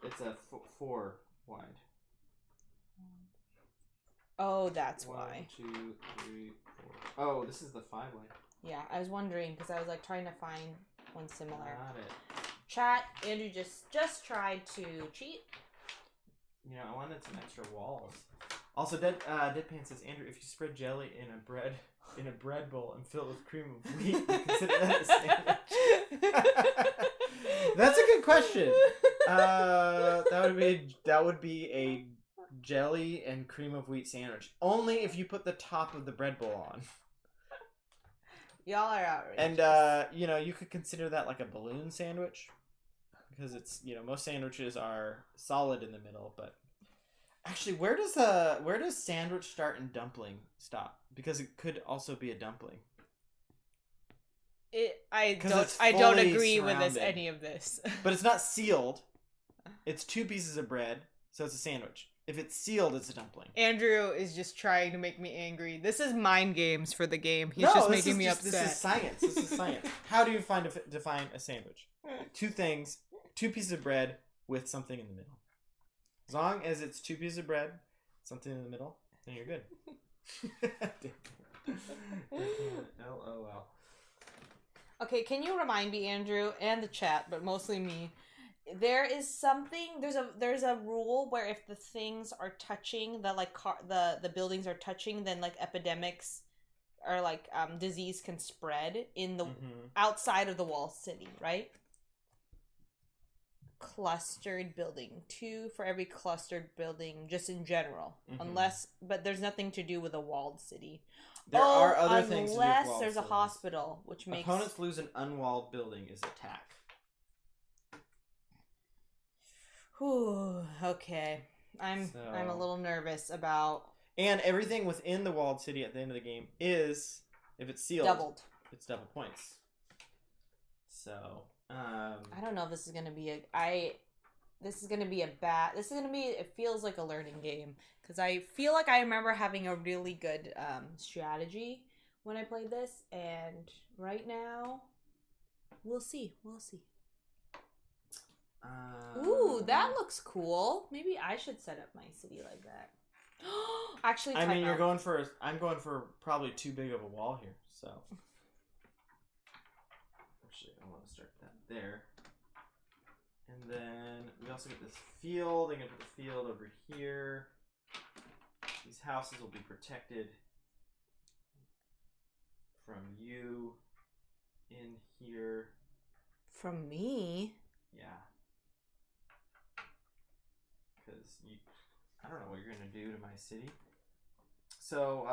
It's a 4 wide. Oh, that's 1, why. 2, 3, 4. Oh, this is the 5 wide. Yeah, I was wondering because I was like trying to find one similar. Got it. Chat, Andrew just tried to cheat. You know, I wanted some extra walls. Also, Deadpan says, Andrew, if you spread jelly in a bread bowl and fill it with cream of wheat, you consider that a sandwich? That's a good question. That would be a jelly and cream of wheat sandwich. Only if you put the top of the bread bowl on. Y'all are outrageous. And you could consider that like a balloon sandwich, because it's most sandwiches are solid in the middle. But actually, where does sandwich start and dumpling stop? Because it could also be a dumpling. I don't agree with any of this. But it's not sealed. It's 2 pieces of bread, so it's a sandwich. If it's sealed, it's a dumpling. Andrew is just trying to make me angry. This is mind games for the game. He's just making me upset. This is science. How do you define a sandwich? 2 things, 2 pieces of bread with something in the middle. As long as it's 2 pieces of bread, something in the middle, then you're good. LOL. Okay, can you remind me, Andrew, and the chat, but mostly me, there is something, there's a rule where if the things are touching, the buildings are touching, then like epidemics or like disease can spread in the outside of the wall city, right? clustered building. 2 for every clustered building, just in general. Mm-hmm. But there's nothing to do with a walled city. There are other things to do with unless walled there's a cities. hospital, which makes... Opponents lose an unwalled building is attack. Whew, okay. I'm a little nervous about... And everything within the walled city at the end of the game is, if it's sealed, doubled. It's double points. So, I don't know if this is gonna be it feels like a learning game. Because I feel like I remember having a really good strategy when I played this. And right now, we'll see. Ooh, that looks cool. Maybe I should set up my city like that. Actually, I mean, I'm going for probably too big of a wall here, so. Actually, I want to start that there. And then we also get this field. I'm going to put the field over here. These houses will be protected from you in here. From me? Yeah. Because I don't know what you're going to do to my city. So,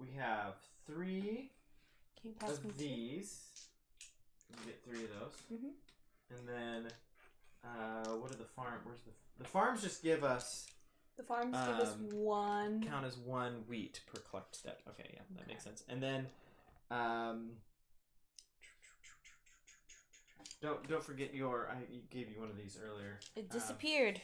we have 3 of these. You get 3 of those. Mm-hmm. And then, what are the farms? The farms just give us... The farms give us 1. Count as 1 wheat per collect step. Okay, yeah, that makes sense. And then, don't forget I gave you one of these earlier. It disappeared.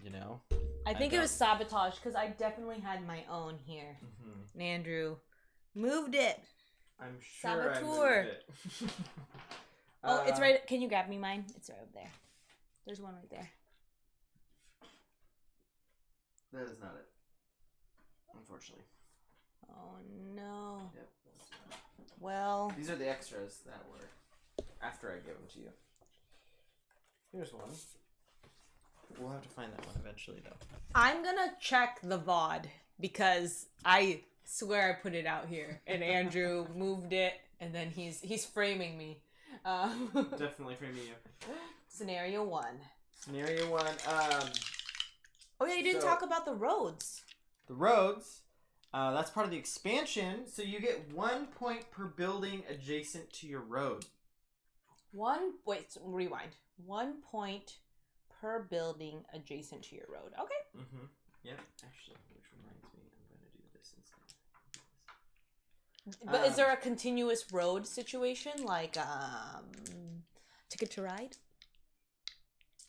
You know? I think it was sabotage, because I definitely had my own here. Mm-hmm. And Andrew moved it. I'm sure Saboteur. I moved it. Oh, it's right. Can you grab me mine? It's right over there. There's one right there. That is not it. Unfortunately. Oh, no. Yep. Well. These are the extras that were after I give them to you. Here's one. We'll have to find that one eventually, though. I'm going to check the VOD because I swear I put it out here and Andrew moved it and then he's framing me. Definitely framing you. Scenario 1. Scenario 1. Oh yeah, you didn't talk about the roads. The roads. That's part of the expansion. So you get 1 point per building adjacent to your road. Rewind. 1 point per building adjacent to your road. Okay. Mm-hmm. Yep. Actually, which reminds me, I'm going to do this instead. But is there a continuous road situation, like Ticket to Ride?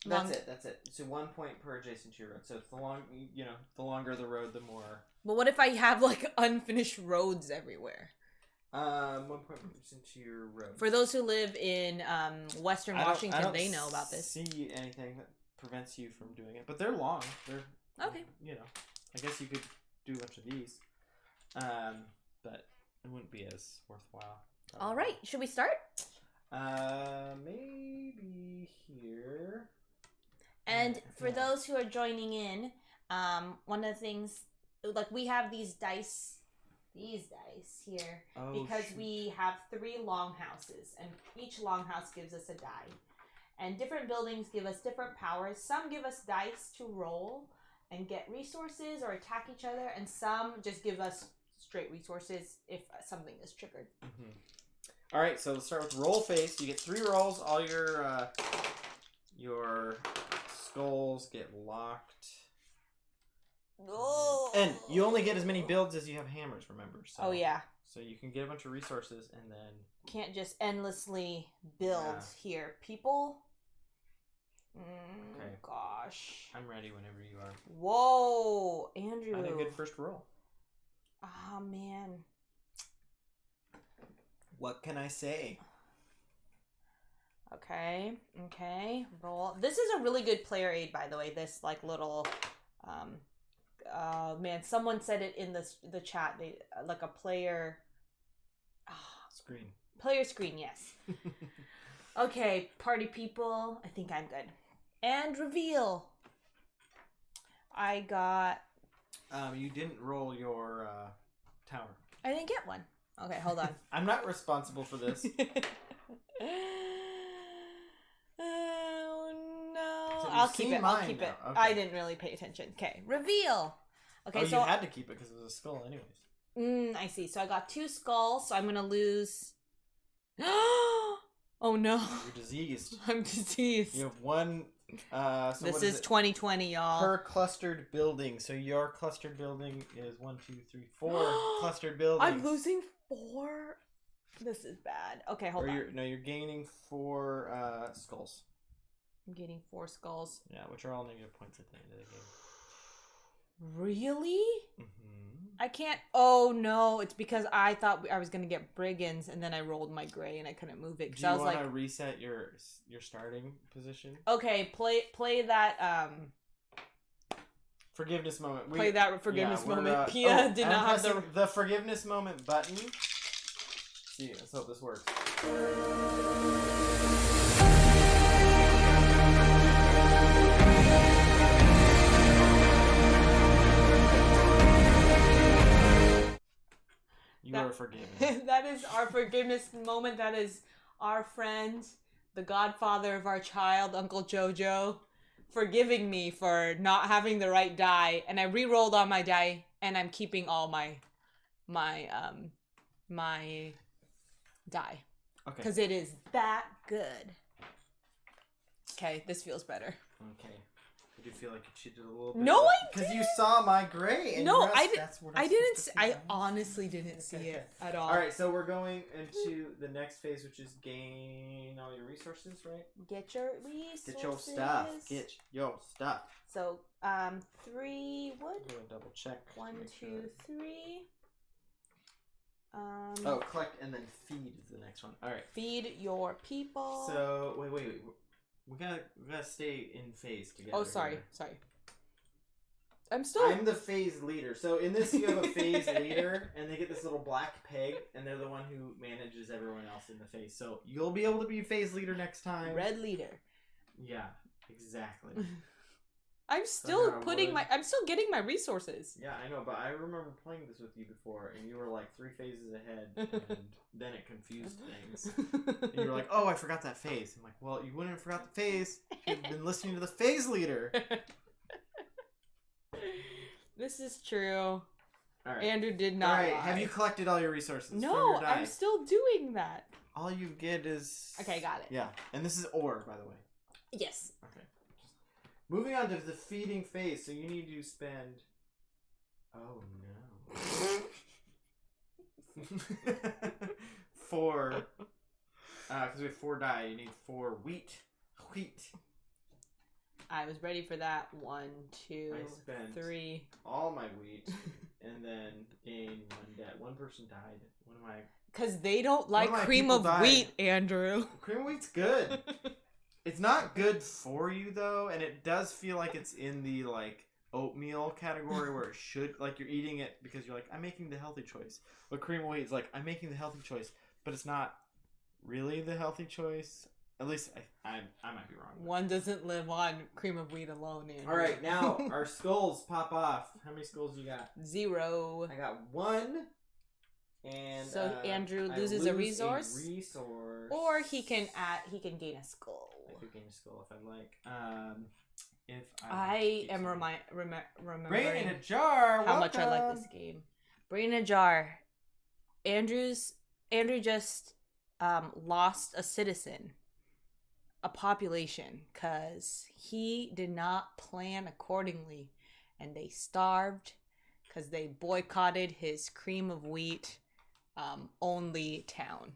That's it. So 1 point per adjacent to your road. So it's the longer the road, the more. But what if I have like unfinished roads everywhere? 1 point per adjacent to your road. For those who live in Western Washington, they know about this. See anything that prevents you from doing it, but they're long. They're okay. I guess you could do a bunch of these, but it wouldn't be as worthwhile. Probably. All right, should we start? Maybe here. And for those who are joining in, one of the things, like we have these dice here, because we have 3 longhouses, and each longhouse gives us a die. And different buildings give us different powers. Some give us dice to roll and get resources or attack each other, and some just give us straight resources if something is triggered. Mm-hmm. All right, so let's start with roll face. You get 3 rolls. All your skulls get locked. Oh. And you only get as many builds as you have hammers, remember? So, yeah. So you can get a bunch of resources and then... Can't just endlessly build here. People? Okay. Gosh. I'm ready whenever you are. Whoa, Andrew. I had a good first roll. Oh, man. What can I say? Okay. Roll. This is a really good player aid, by the way. This like little, man. Someone said it in the chat. They like a player screen. Player screen, yes. Okay, party people. I think I'm good. And reveal. I got. You didn't roll your tower. I didn't get one. Okay, hold on. I'm not responsible for this. I'll keep it. Mine I'll keep it. now. Okay. I didn't really pay attention. Okay, reveal. Okay, so you had to keep it because it was a skull, anyways. I see. So I got 2 skulls. So I'm gonna lose. Oh no! You're diseased. I'm diseased. You have 1. So this is 2020, y'all. Per clustered building. So your clustered building is 1, 2, 3, 4 clustered buildings. I'm losing 4. This is bad. Okay, hold on. You're gaining 4 skulls. I'm getting 4 skulls. Yeah, which are all negative points at the end of the game. Really? Mm-hmm. I can't. Oh no! It's because I thought I was gonna get brigands, and then I rolled my gray, and I couldn't move it. Do you want to reset your starting position? Okay, play that. Forgiveness moment. Play that forgiveness moment. Pia did not have the forgiveness moment button. See, let's hope this works. You are forgiven. That is our forgiveness moment. That is our friend, the godfather of our child, Uncle Jojo, forgiving me for not having the right die. And I re-rolled on my die, and I'm keeping all my die. Okay. Because it is that good. Okay, this feels better. Okay. I do feel like you cheated a little bit. No, I didn't. Because you saw my gray. And no, I didn't. I didn't. I honestly didn't see it at all. All right, so we're going into the next phase, which is gain all your resources, right? Get your resources. Get your stuff. Get your stuff. So, 3 wood. I'm gonna double check. 1, 2, 3. Collect and then feed is the next one. All right. Feed your people. So wait. We gotta stay in phase together. Oh, sorry. I'm the phase leader. So in this, you have a phase leader, and they get this little black peg, and they're the one who manages everyone else in the phase. So you'll be able to be phase leader next time. Red leader. Yeah, exactly. I'm still I'm still getting my resources. Yeah, I know, but I remember playing this with you before, and you were like 3 phases ahead, and then it confused things. And you were like, "Oh, I forgot that phase." I'm like, "Well, you wouldn't have forgot the phase. You've been listening to the phase leader." This is true. All right. Andrew did not. All right, lie. have you collected all your resources? No, I'm still doing that. All you get is. Okay, got it. Yeah, and this is ore, by the way. Yes. Okay. Moving on to the feeding phase, so you need to spend. Oh no. 4. Because we have 4 die, you need 4 wheat. I was ready for that. 1, 2, I spent 3. all my wheat, and then gained 1 debt. One person died. One of my. Because they don't like cream of wheat, Andrew. Cream of wheat's good. It's not good for you though, and it does feel like it's in the like oatmeal category where it should you're eating it because you're like, I'm making the healthy choice. But cream of wheat is like, I'm making the healthy choice, but it's not really the healthy choice. At least I might be wrong. One doesn't live on cream of wheat alone, Andrew. All right, now our skulls pop off. How many skulls you got? 0. I got 1. And so Andrew loses a resource, or he can gain a skull. I could gain a skull if I like. If I am remembering Brain in a jar. How much I like this game. Brain in a jar. Andrew just lost a citizen, a population, because he did not plan accordingly, and they starved because they boycotted his cream of wheat only town.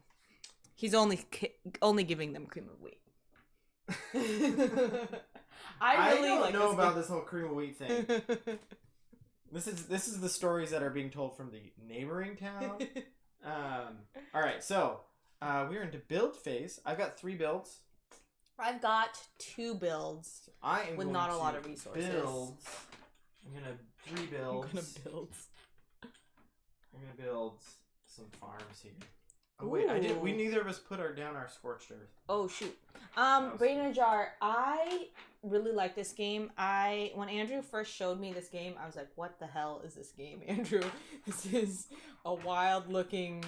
He's only giving them cream of wheat. I don't know about this whole cream of wheat thing. This is the stories that are being told from the neighboring town. All right, so we're into build phase. I've got 3 builds. I've got 2 builds. So I am with not a lot of resources. I'm gonna 3 builds. I'm gonna build some farms here. Oh wait, we neither of us put down our scorched earth. Oh shoot. Brain in a jar. I really like this game. When Andrew first showed me this game, I was like, what the hell is this game, Andrew? This is a wild looking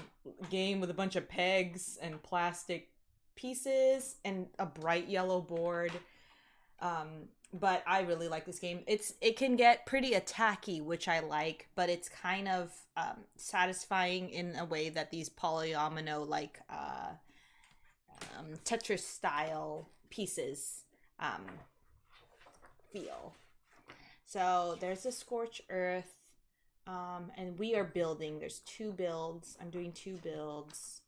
game with a bunch of pegs and plastic pieces and a bright yellow board. But I really like this game. It can get pretty attacky, which I like, but it's kind of satisfying in a way that these polyomino like Tetris style pieces feel. So there's the Scorch Earth, and we are building. There's 2 builds. I'm doing 2 builds.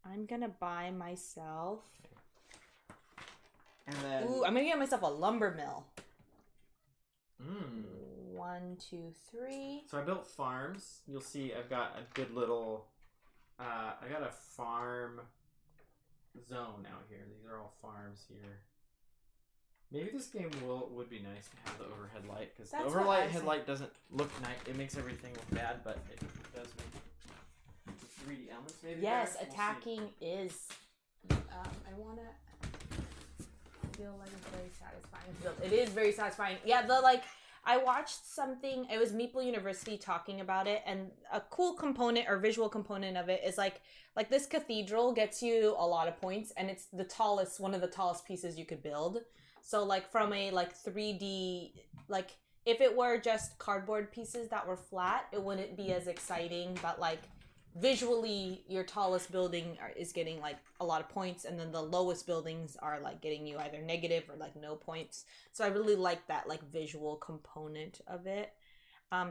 I'm gonna buy myself. And then... Ooh, I'm gonna get myself a lumber mill. 1, 2, 3. So I built farms. You'll see I've got a good little... I got a farm zone out here. These are all farms here. Maybe this game would be nice to have the overhead light, because the overhead headlight doesn't look nice. It makes everything look bad, but it does make the 3D elements maybe Yes, better. attacking is... I want to feel like it's very satisfying. It is very satisfying. Yeah, I watched something, it was Meeple University talking about it, and a cool component or visual component of it is like this cathedral gets you a lot of points, and it's one of the tallest pieces you could build. So like from a 3D, like if it were just cardboard pieces that were flat, it wouldn't be as exciting, but like visually your tallest building is getting like a lot of points, and then the lowest buildings are like getting you either negative or like no points. So I really like that like visual component of it.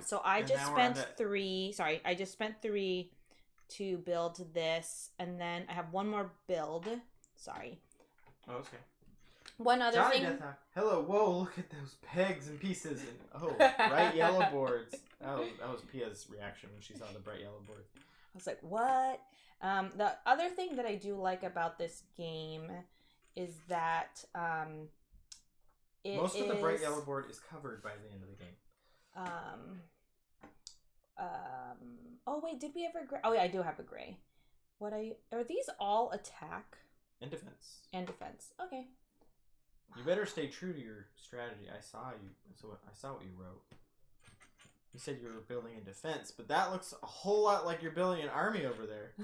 So I just spent 3 to build this, and then I have one more build. Sorry. Oh, okay. One other Johnny thing. Hello, whoa, look at those pegs and pieces and bright yellow boards. That was Pia's reaction when she saw the bright yellow boards. I was like, what? The other thing that I do like about this game is that most of the bright yellow board is covered by the end of the game. Oh wait, did we ever gray? Oh yeah, I do have a gray. Are these all attack? And defense. And defense. Okay. You better stay true to your strategy. I saw what you wrote. You said you were building a defense, but that looks a whole lot like you're building an army over there.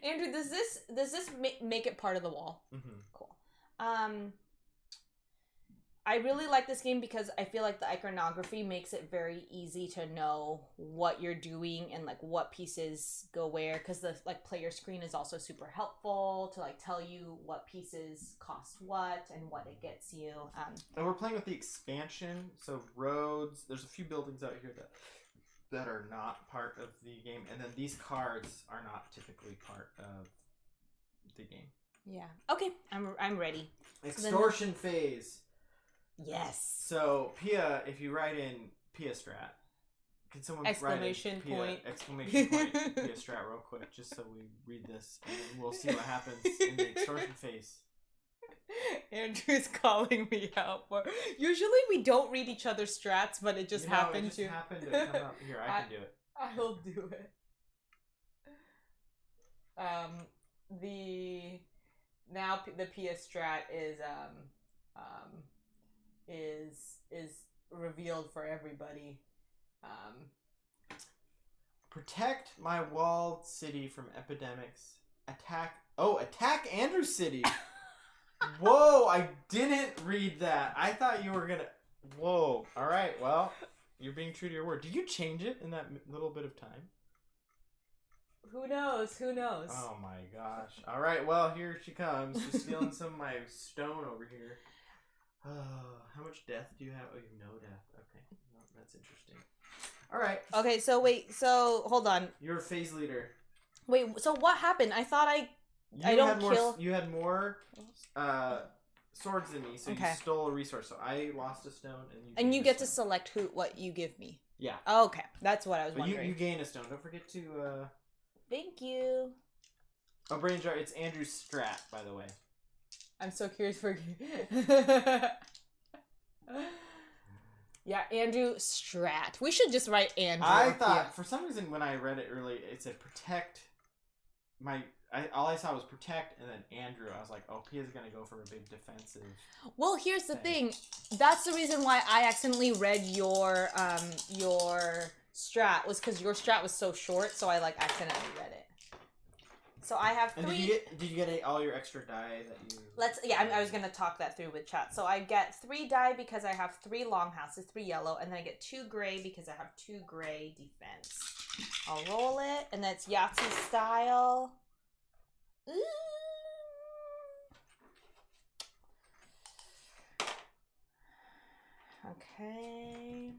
Andrew, does this make it part of the wall? Mm-hmm. Cool. I really like this game because I feel like the iconography makes it very easy to know what you're doing and like what pieces go where, because the like player screen is also super helpful to like tell you what pieces cost what and what it gets you. And we're playing with the expansion, so roads. There's a few buildings out here that are not part of the game, and then these cards are not typically part of the game. Yeah. Okay, I'm ready. Extortion phase. Yes. So Pia, if you write in Pia Strat, can someone exclamation write in point Pia Strat real quick, just so we read this and we'll see what happens in the extortion phase. Andrew's calling me out for. Usually we don't read each other's strats, but it just happened to. Happened to come up here. I can do it. I'll do it. The Pia Strat is revealed for everybody. Protect my walled city from epidemics. Attack Andrew City. Whoa, I didn't read that. I thought you were gonna. Whoa. All right. Well, you're being true to your word. Did you change it in that little bit of time? Who knows? Oh my gosh. All right. Well, here she comes. She's stealing some of my stone over here. How much death do you have? Oh, you have no death. Okay. Well, that's interesting. All right. Okay, so hold on. You're a phase leader. Wait, so what happened? I thought I don't kill. You had more swords than me, so you stole a resource. So I lost a stone, and you get to select what you give me. Yeah. Oh, okay, that's what I was wondering. You gain a stone. Don't forget to. Thank you. Oh, brain jar. It's Andrew's strat, by the way. I'm so curious for. Yeah, Andrew Strat. We should just write Andrew. I thought for some reason when I read it early, it said protect. All I saw was protect and then Andrew. I was like, oh, Pia's gonna go for a big defensive. Well, here's the thing. That's the reason why I accidentally read your strat was because your strat was so short, so I like accidentally read it. So I have 3. And did you get all your extra die that you... I was going to talk that through with chat. So I get 3 die because I have 3 longhouses, 3 yellow, and then I get 2 gray because I have 2 gray defense. I'll roll it, and that's Yahtzee style. Ooh. Okay.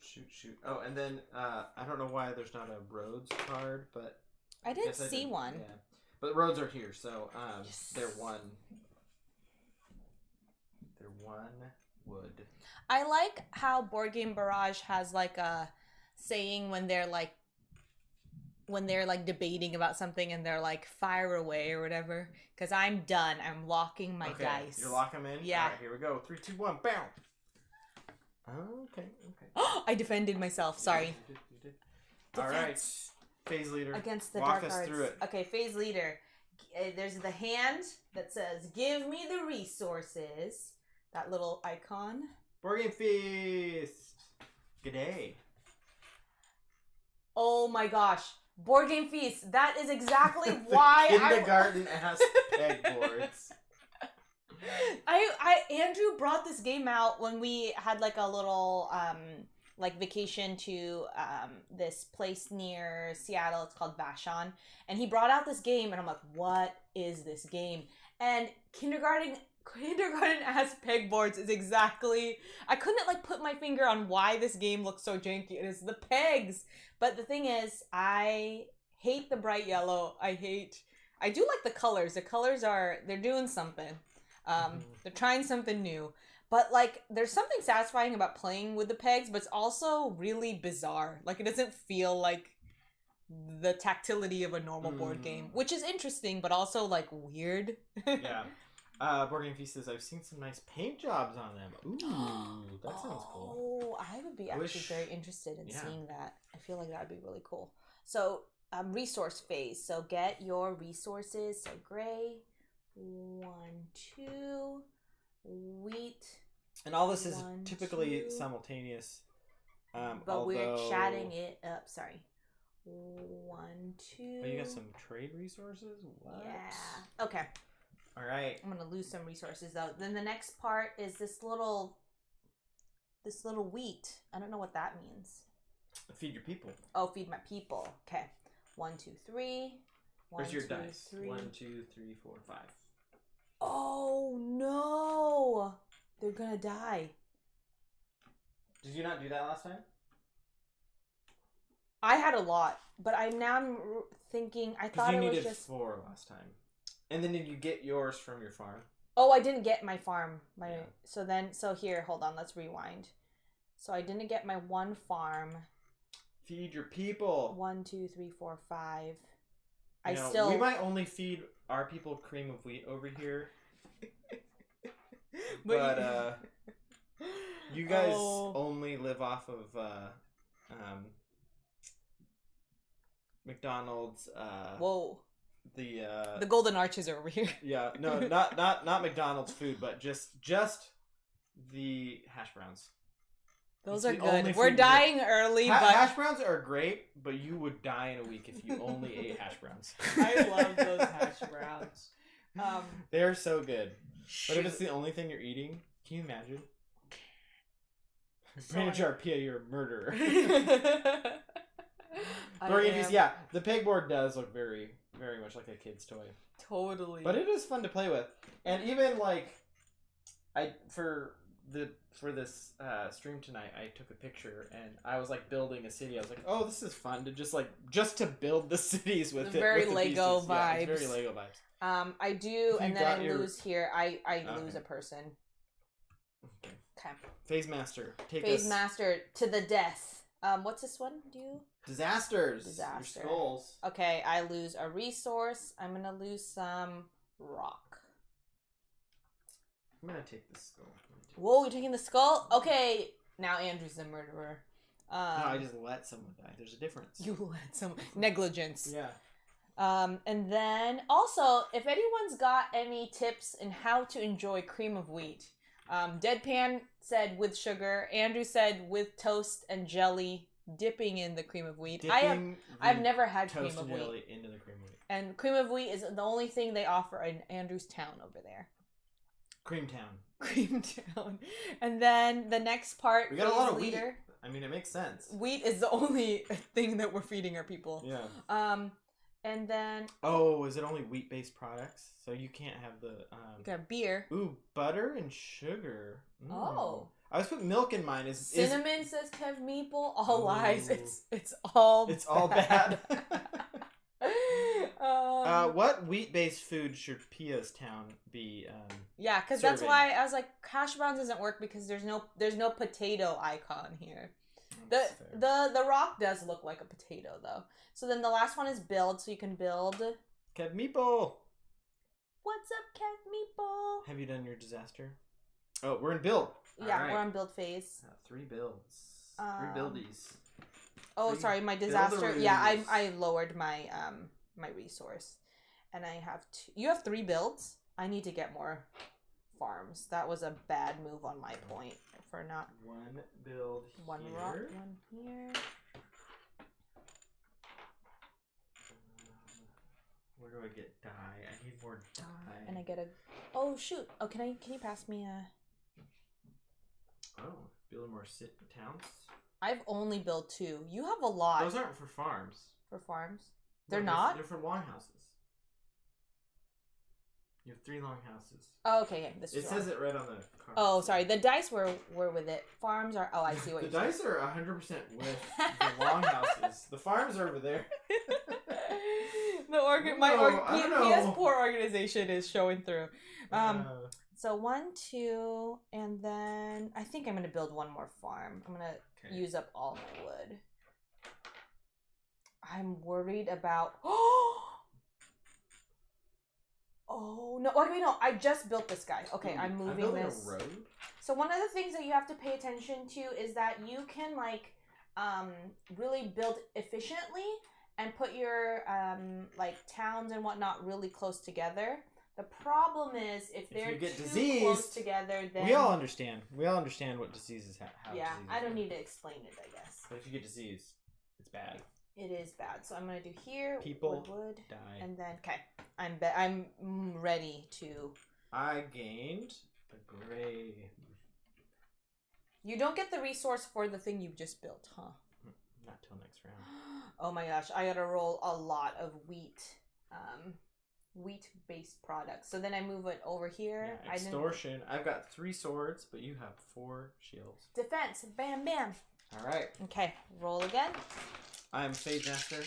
Shoot. Oh, and then I don't know why there's not a roads card, but I didn't see one. Yeah, but roads are here, so Yes. they're one wood. I like how Board Game Barrage has like a saying when they're like debating about something and they're like fire away or whatever. Because I'm done. I'm locking my dice. You're locking them in. Yeah. All right, here we go. 3, 2, 1. Bam. Okay. I defended myself. Sorry. You did. All right. Phase leader. Against the Walk dark us arts. through it. Okay, phase leader. There's the hand that says, "Give me the resources." That little icon. Board Game Feast. G'day. Oh my gosh. Board Game Feast. That is exactly why kindergarten-ass pegboards. Andrew brought this game out when we had like a little like vacation to this place near Seattle. It's called Vashon, and he brought out this game, and I'm like, what is this game? And kindergarten ass pegboards is exactly, I couldn't like put my finger on why this game looks so janky. It is the pegs. But the thing is, I hate the bright yellow. I do like the colors. The colors they're doing something. They're trying something new. But like, there's something satisfying about playing with the pegs, but it's also really bizarre. Like, it doesn't feel like the tactility of a normal board game, which is interesting, but also like weird. Yeah. Board Game Feast says, I've seen some nice paint jobs on them. Ooh, that sounds cool. Oh, I would be actually very interested in seeing that. I feel like that would be really cool. So, resource phase. So, get your resources. So, gray, 1, 2, wheat. And all this is 1, typically 2. simultaneous. But we're chatting it up. Sorry. 1, 2. Oh, you got some trade resources? What? Yeah. Okay. All right. I'm gonna lose some resources though. Then the next part is this little wheat. I don't know what that means. Feed your people. Oh, feed my people. Okay. 1, 2, 3. Where's your dice? 3. 1, 2, 3, 4, 5. Oh no! They're gonna die. Did you not do that last time? I had a lot, but I'm thinking. I thought it was needed just 4 last time. And then did you get yours from your farm? Oh, I didn't get my farm. So here, hold on, let's rewind. So I didn't get my 1 farm. Feed your people. 1, 2, 3, 4, 5. We might only feed our people cream of wheat over here. but you guys only live off of McDonald's. Whoa. The golden arches are over here. Yeah, no, not McDonald's food, but just the hash browns. Those are good. We're dying early, but hash browns are great, but you would die in a week if you only ate hash browns. I love those hash browns. They're so good. But if it's the only thing you're eating, can you imagine? Manager Pia, you're a murderer. Yeah, the pegboard does look very, very much like a kid's toy. Totally. But it is fun to play with. And even like for this stream tonight, I took a picture and I was like building a city. I was like, oh, this is fun to just to build the cities with it. Very with Lego vibes. Yeah, it's very Lego vibes. I do, and then I lose here. I lose a person. Okay. Okay. Phase Master. Phase Master to the death. What's this one do? Disasters. Your skulls. Okay, I lose a resource. I'm gonna lose some rock. I'm gonna take the skull. Whoa, you're taking the skull? Okay, now Andrew's the murderer. No, I just let someone die. There's a difference. You let someone... Negligence. Yeah. And then, also, if anyone's got any tips in how to enjoy cream of wheat, Deadpan said with sugar. Andrew said with toast and jelly. dipping in the cream of wheat. Dipping I've never had cream toasted of wheat. jelly into the cream of wheat. And cream of wheat is the only thing they offer in Andrewstown over there. Creamtown. Creamtown. And then the next part. We got a lot of wheat. I mean, it makes sense. Wheat is the only thing that we're feeding our people. Yeah. And then. Oh, is it only wheat-based products? So you can't have the. Got beer. Ooh, butter and sugar. Mm. Oh. I always put milk in mine. Cinnamon says Kev Meeple. All lies. It's all bad. What wheat-based food should Pia's town be? Yeah, because that's why I was like, hash browns doesn't work because there's no potato icon here. The rock does look like a potato though. So then the last one is build, so you can build. Kev Meeple. What's up, Kev Meeple? Have you done your disaster? Oh, we're in build. Yeah, right. We're on build phase. 3 builds. 3 buildies. Oh, sorry, my disaster. Yeah, I lowered my my resource, and I have you have 3 builds. I need to get more farms. That was a bad move on my point for not 1 build. One here. rock, 1 here. Where do I get dye? I need more dye. And I get a. Oh shoot! Oh, can you pass me a? Oh, building more towns. I've only built 2. You have a lot. Those aren't for farms. For farms? They're not? They're for longhouses. You have 3 longhouses. Oh, okay. Yeah, this it says it right on the card. Oh, sorry. The dice were with it. Farms are... Oh, I see what you're saying. The dice are 100% with the longhouses. The farms are over there. PS poor organization is showing through. So 1, 2, and then I think I'm going to build 1 more farm. I'm going to use up all my wood. I'm worried about... Oh, no. Okay, no. I just built this guy. Okay, I'm moving this. A road? So one of the things that you have to pay attention to is that you can, like, really build efficiently and put your, like, towns and whatnot really close together. The problem is if they're too close together, then... We all understand. We all understand what diseases have. Yeah, I don't need to explain it, I guess. But if you get disease, it's bad. It is bad. So I'm going to do here, people wood, die. And then, okay, I'm ready to... I gained a gray... You don't get the resource for the thing you just built, huh? Not till next round. Oh my gosh, I gotta roll a lot of wheat-based products. So then I move it over here. Yeah, extortion. I've got 3 swords, but you have 4 shields. Defense. Bam, bam. All right. Okay, roll again. I'm Phase Master.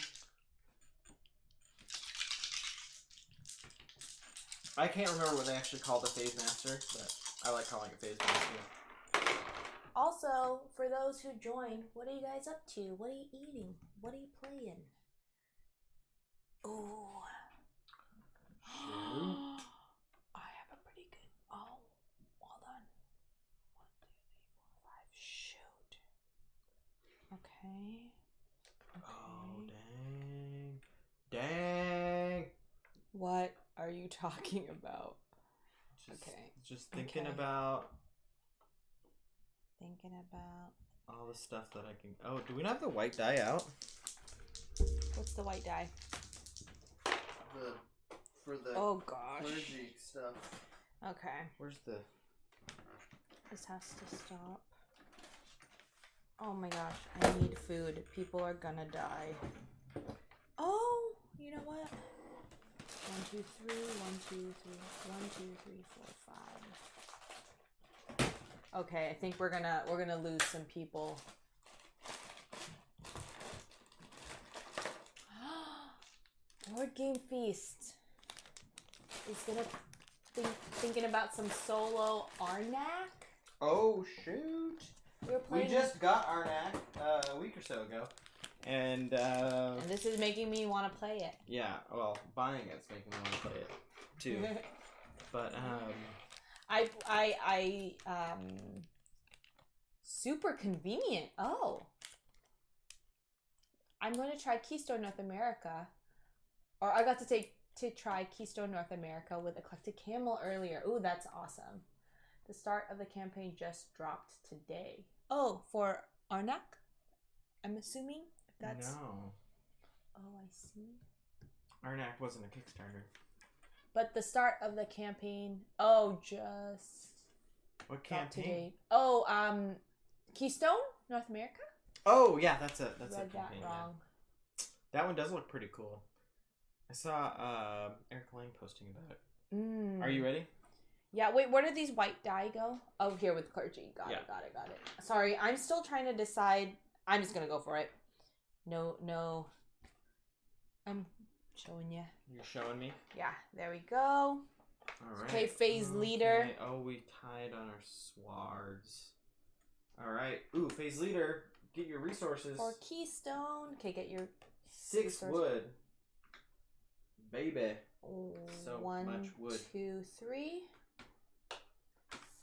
I can't remember what they actually call the Phase Master, but I like calling it Phase Master. Also, for those who join, what are you guys up to? What are you eating? What are you playing? Oh. Shoot. I have a pretty good... Oh, hold on. 1, 2, 3, 4, 5. Shoot. Okay. Oh, dang. What are you talking about? Just thinking about... Thinking about... all the stuff that I can... Oh, do we not have the white die out? What's the white die? For the oh gosh clergy stuff. Okay. Where's the... This has to stop. Oh my gosh, I need food. People are gonna die. Oh, you know what? 1, 2, 3, 1, 2, 3, 1, 2, 3, 4, 5. Okay, I think we're gonna lose some people. Board Game Feast is gonna thinking about some solo Arnak. Oh shoot! We just got Arnak a week or so ago, and this is making me want to play it. Yeah, well, buying it's making me want to play it too. But I super convenient. Oh, I'm going to try Keystone North America, or I got to try Keystone North America with Eclectic Camel earlier. Ooh, that's awesome. The start of the campaign just dropped today. Oh, for Arnak? I'm assuming. If that's... No. Oh, I see. Arnak wasn't a Kickstarter. But the start of the campaign. Oh, just. What campaign? Oh, Keystone, North America. Oh yeah, that's a Read campaign. that wrong. Yeah. That one does look pretty cool. I saw Eric Lang posting about it. Mm. Are you ready? Yeah. Wait, where did these white die go? Oh, here with clergy. Got Yeah. it. Sorry, I'm still trying to decide. I'm just gonna go for it. No. I'm showing you. You're showing me. Yeah. There we go. All right. Okay, phase leader. Oh, we tied on our swords. All right. Ooh, phase leader. Get your resources. For Keystone. Okay, get your 6 wood. Baby. So one, much wood. 2, 3.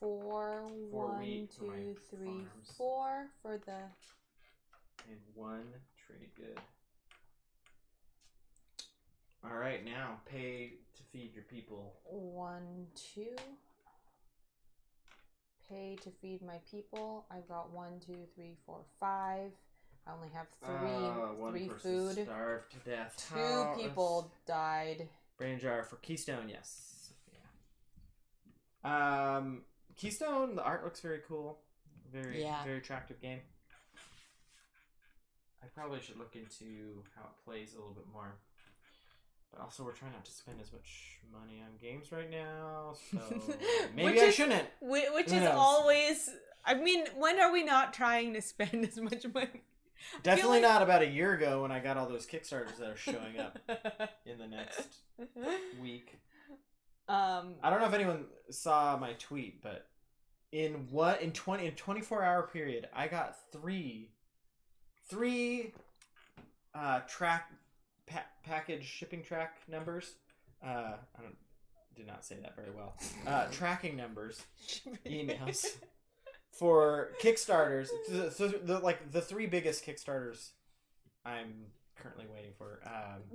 4. 1, wheat for my 2, 3, farms. 4 for the. And 1 trade good. All right, now pay to feed your people. 1, 2. Pay to feed my people. I've got 1, 2, 3, 4, 5. I only have 3 one person food. Starved to death. 2 people died. Brain jar for Keystone, yes. Yeah. Keystone, the art looks very cool. Very attractive game. I probably should look into how it plays a little bit more. But also, we're trying not to spend as much money on games right now, so maybe I shouldn't. Which is always... I mean, when are we not trying to spend as much money? Definitely not about a year ago when I got all those Kickstarters that are showing up in the next week. I don't know if anyone saw my tweet, but in 24-hour period, I got three package shipping track numbers. Did not say that very well. Tracking numbers, emails for Kickstarters. So the 3 biggest Kickstarters I'm currently waiting for.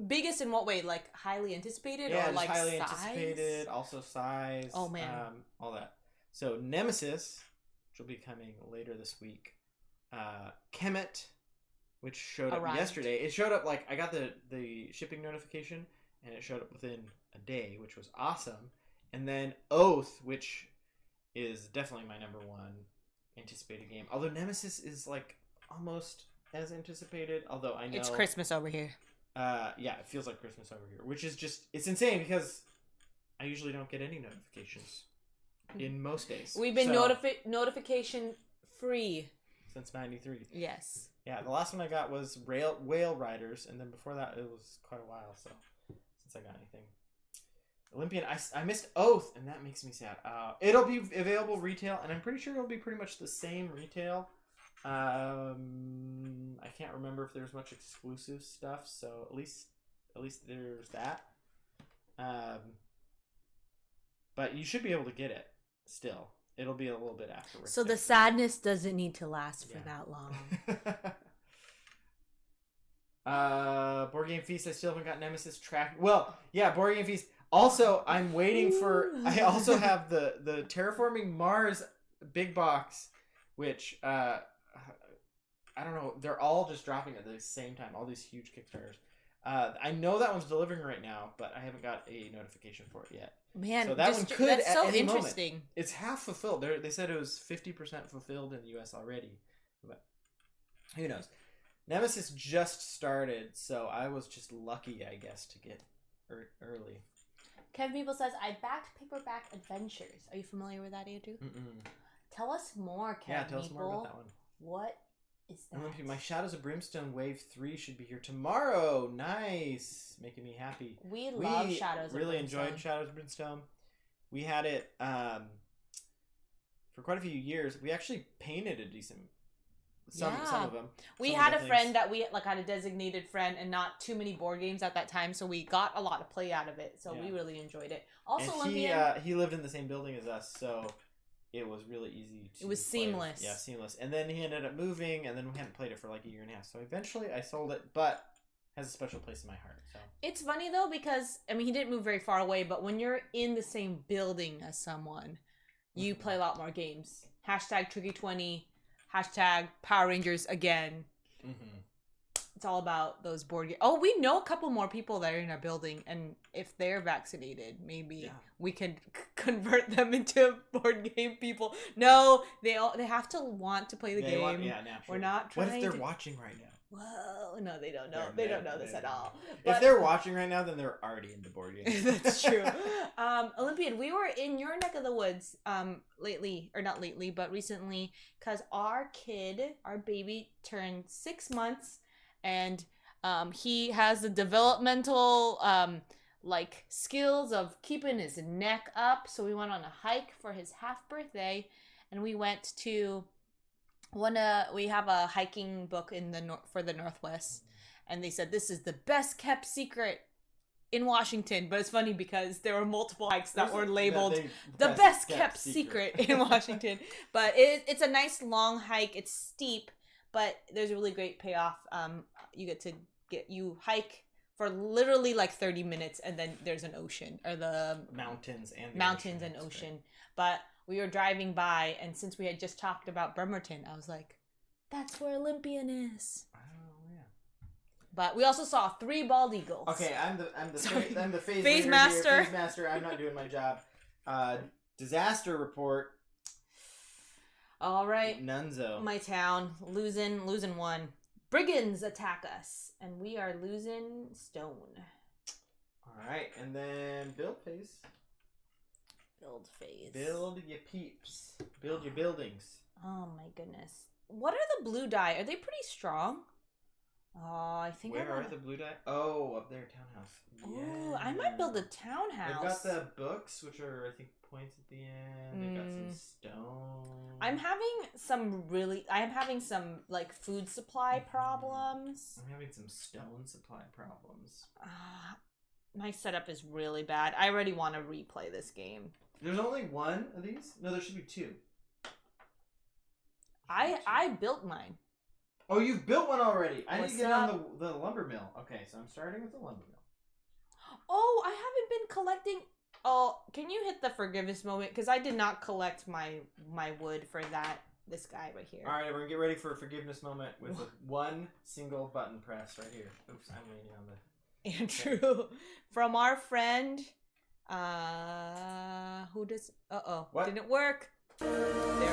Biggest in what way? Like highly anticipated, yeah, or like highly size? anticipated, also size. Oh man, all that. So Nemesis, which will be coming later this week. Kemet, which showed up yesterday. It showed up I got the shipping notification, and it showed up within a day, which was awesome. And then Oath, which is definitely my number 1 anticipated game. Although Nemesis is almost as anticipated. Although I know it's Christmas over here. Yeah, it feels like Christmas over here, which is it's insane because I usually don't get any notifications in most days. We've been notification free since '93. Yes. Yeah, the last one I got was Whale Riders, and then before that it was quite a while. So since I got anything, Olympian, I missed Oath, and that makes me sad. It'll be available retail, and I'm pretty sure it'll be pretty much the same retail. I can't remember if there's much exclusive stuff, so at least there's that. But you should be able to get it still. It'll be a little bit afterwards. So the sadness doesn't need to last for that long. Board Game Feast, I still haven't got Nemesis track. Well, yeah, Board Game Feast. Also, I'm waiting for... I also have the Terraforming Mars big box, which... I don't know. They're all just dropping at the same time. All these huge Kickstarters. I know that one's delivering right now, but I haven't got a notification for it yet. Man, so that one could that's at so any interesting. Moment. It's half fulfilled. They said it was 50% fulfilled in the US already, but who knows? Nemesis just started, so I was just lucky, I guess, to get early. Kevin People says, I backed Paperback Adventures. Are you familiar with that, Andrew? Mm-mm. Tell us more, Kevin. Yeah, tell us more about that one. What is that? Olympia, my Shadows of Brimstone Wave 3 should be here tomorrow. Nice. Making me happy. We love Shadows of Brimstone. Really enjoyed Shadows of Brimstone. We had it for quite a few years. We actually painted a decent... Some of them. We had a friend that we had a designated friend, and not too many board games at that time, so we got a lot of play out of it. So we really enjoyed it. Also, he lived in the same building as us, so it was really easy to... It was seamless. Yeah, seamless. And then he ended up moving, and then we hadn't played it for a year and a half. So eventually I sold it, but has a special place in my heart. So it's funny though, because he didn't move very far away, but when you're in the same building as someone, you play a lot more games. #Tricky20. # Power Rangers again. Mm-hmm. it's all about those board games. Oh, we know a couple more people that are in our building, and if they're vaccinated, maybe we can convert them into board game people. No, they have to want to play the game. Naturally. We're not trying. What if they're watching right now? Whoa, no, they don't know. They don't know this at all. If they're watching right now, then they're already into board games. That's true. Olympian, we were in your neck of the woods lately, or not lately, but recently, because our baby, turned 6 months, and he has the developmental skills of keeping his neck up. So we went on a hike for his half birthday, and we went to we have a hiking book in for the Northwest, and they said this is the best kept secret in Washington. But it's funny because there were multiple hikes that were labeled the best kept secret in Washington. But it's a nice long hike. It's steep, but there's a really great payoff. You hike for literally like 30 minutes, and then there's an ocean, or the mountains and ocean. Right. But we were driving by, and since we had just talked about Bremerton, I was like, that's where Olympian is. Oh, yeah. But we also saw 3 bald eagles. Okay, I'm the phase master. Phase master. I'm not doing my job. Disaster report. All right. Nunzo. My town losing 1. Brigands attack us, and we are losing stone. All right, and then build phase. Build your peeps. Build your buildings. Oh my goodness. What are the blue die? Are they pretty strong? Oh, I think. Where are the blue die? Oh, up there, townhouse. Oh, I might build a townhouse. They've got the books, which are, I think, points at the end. They've got some stone. I'm having some like food supply problems. I'm having some stone supply problems. My setup is really bad. I already want to replay this game. There's only 1 of these? No, there should be 2. I built mine. Oh, you've built one already. I need to get on the lumber mill. Okay, so I'm starting with the lumber mill. Oh, I haven't been collecting. Oh, can you hit the forgiveness moment? Because I did not collect my wood for this guy right here. All right, we're going to get ready for a forgiveness moment with one single button press right here. Oops, I'm leaning on the... Andrew, from our friend, who does... What? Didn't work. There we go.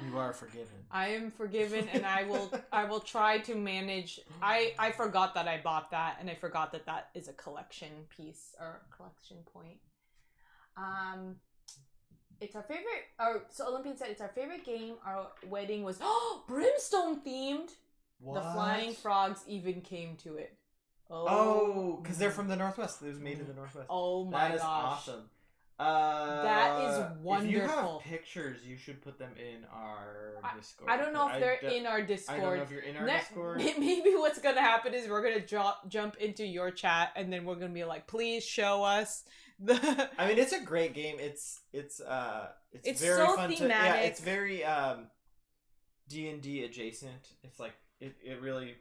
You are forgiven. I am forgiven, and I will try to manage. I forgot that I bought that, and I forgot that is a collection piece or collection point. It's our favorite. So Olympian said it's our favorite game. Our wedding was brimstone themed. What? The flying frogs even came to it. Oh, because they're from the Northwest. It was made in the Northwest. Oh my gosh, that is awesome. That is wonderful. If you have pictures, you should put them in our Discord. I don't know if they're in our Discord. I don't know if you're in our Discord. Maybe what's gonna happen is we're gonna jump into your chat, and then we're gonna be like, please show us. I mean, it's a great game. It's very so fun thematic. it's very D&D adjacent. It's like it really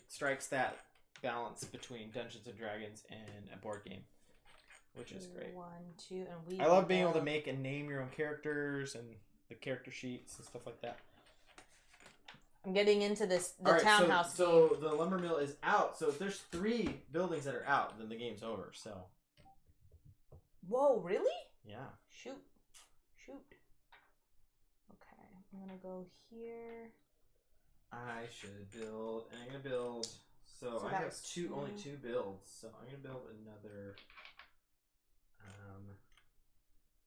strikes that balance between Dungeons and Dragons and a board game, which is great. 1, 2, and I love being able to make and name your own characters and the character sheets and stuff like that. I'm getting into the All right, townhouse. So the lumber mill is out. So if there's 3 buildings that are out, then the game's over. So. Whoa, really? Yeah. Shoot. Okay, I'm gonna go here. I should build, and I'm gonna build. So I have only 2 builds. So I'm gonna build another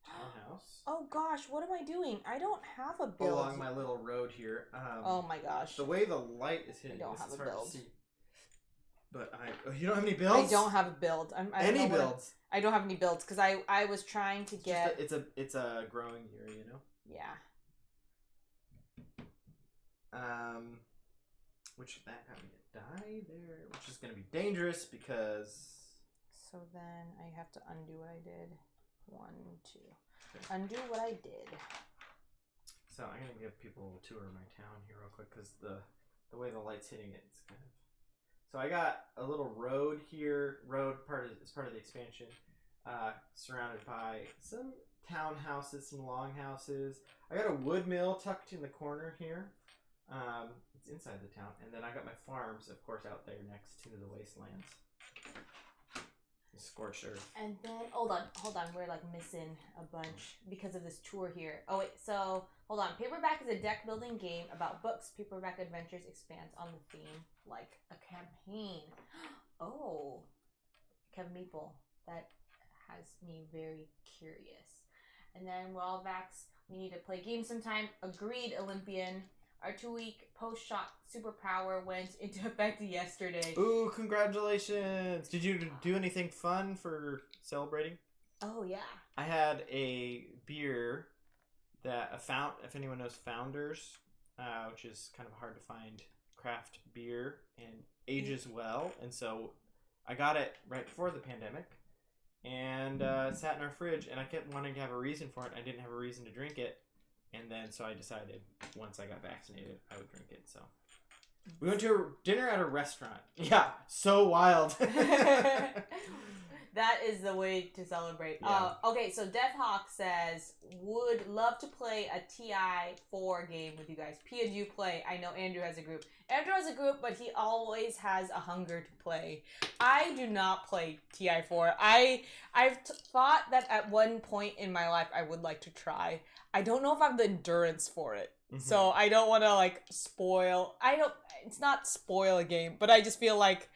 townhouse. Oh gosh, what am I doing? I don't have a build along my little road here. Oh my gosh. The way the light is hitting, I don't have a build. To see. But you don't have any builds? I don't have a build. Any builds? I don't have any builds because I was trying to get. It's a growing year, you know. Yeah. Which that got me to die there, which is gonna be dangerous because. So then I have to undo what I did. 1, 2. Okay. Undo what I did. So I'm gonna give people a tour of my town here real quick because the way the light's hitting it, it's kind of. So I got a little road here. Is part of the expansion. surrounded by some townhouses, some longhouses. I got a wood mill tucked in the corner here. It's inside the town. And then I got my farms, of course, out there next to the wastelands. Scorched earth. And then, hold on. We're like missing a bunch because of this tour here. Oh, wait. So, hold on. Paperback is a deck building game about books. Paperback Adventures expands on the theme like a campaign. Oh, Kevin Meeple. That has me very curious. And then Wallbacks, we need to play games sometime. Agreed, Olympian. Our 2-week post-shot superpower went into effect yesterday. Ooh, congratulations! Did you do anything fun for celebrating? Oh, yeah. I had a beer that if anyone knows Founders, which is kind of hard to find craft beer and ages well. And so I got it right before the pandemic and it sat in our fridge, and I kept wanting to have a reason for it. I didn't have a reason to drink it. And then, so I decided once I got vaccinated, I would drink it. So we went to a dinner at a restaurant. Yeah, so wild. That is the way to celebrate. Yeah. Okay, so DevHawk says, would love to play a TI4 game with you guys. Pia, do you play? I know Andrew has a group. Andrew has a group, but he always has a hunger to play. I do not play TI4. I've thought that at one point in my life I would like to try. I don't know if I have the endurance for it. Mm-hmm. So I don't want to like spoil. It's not spoil a game, but I just feel like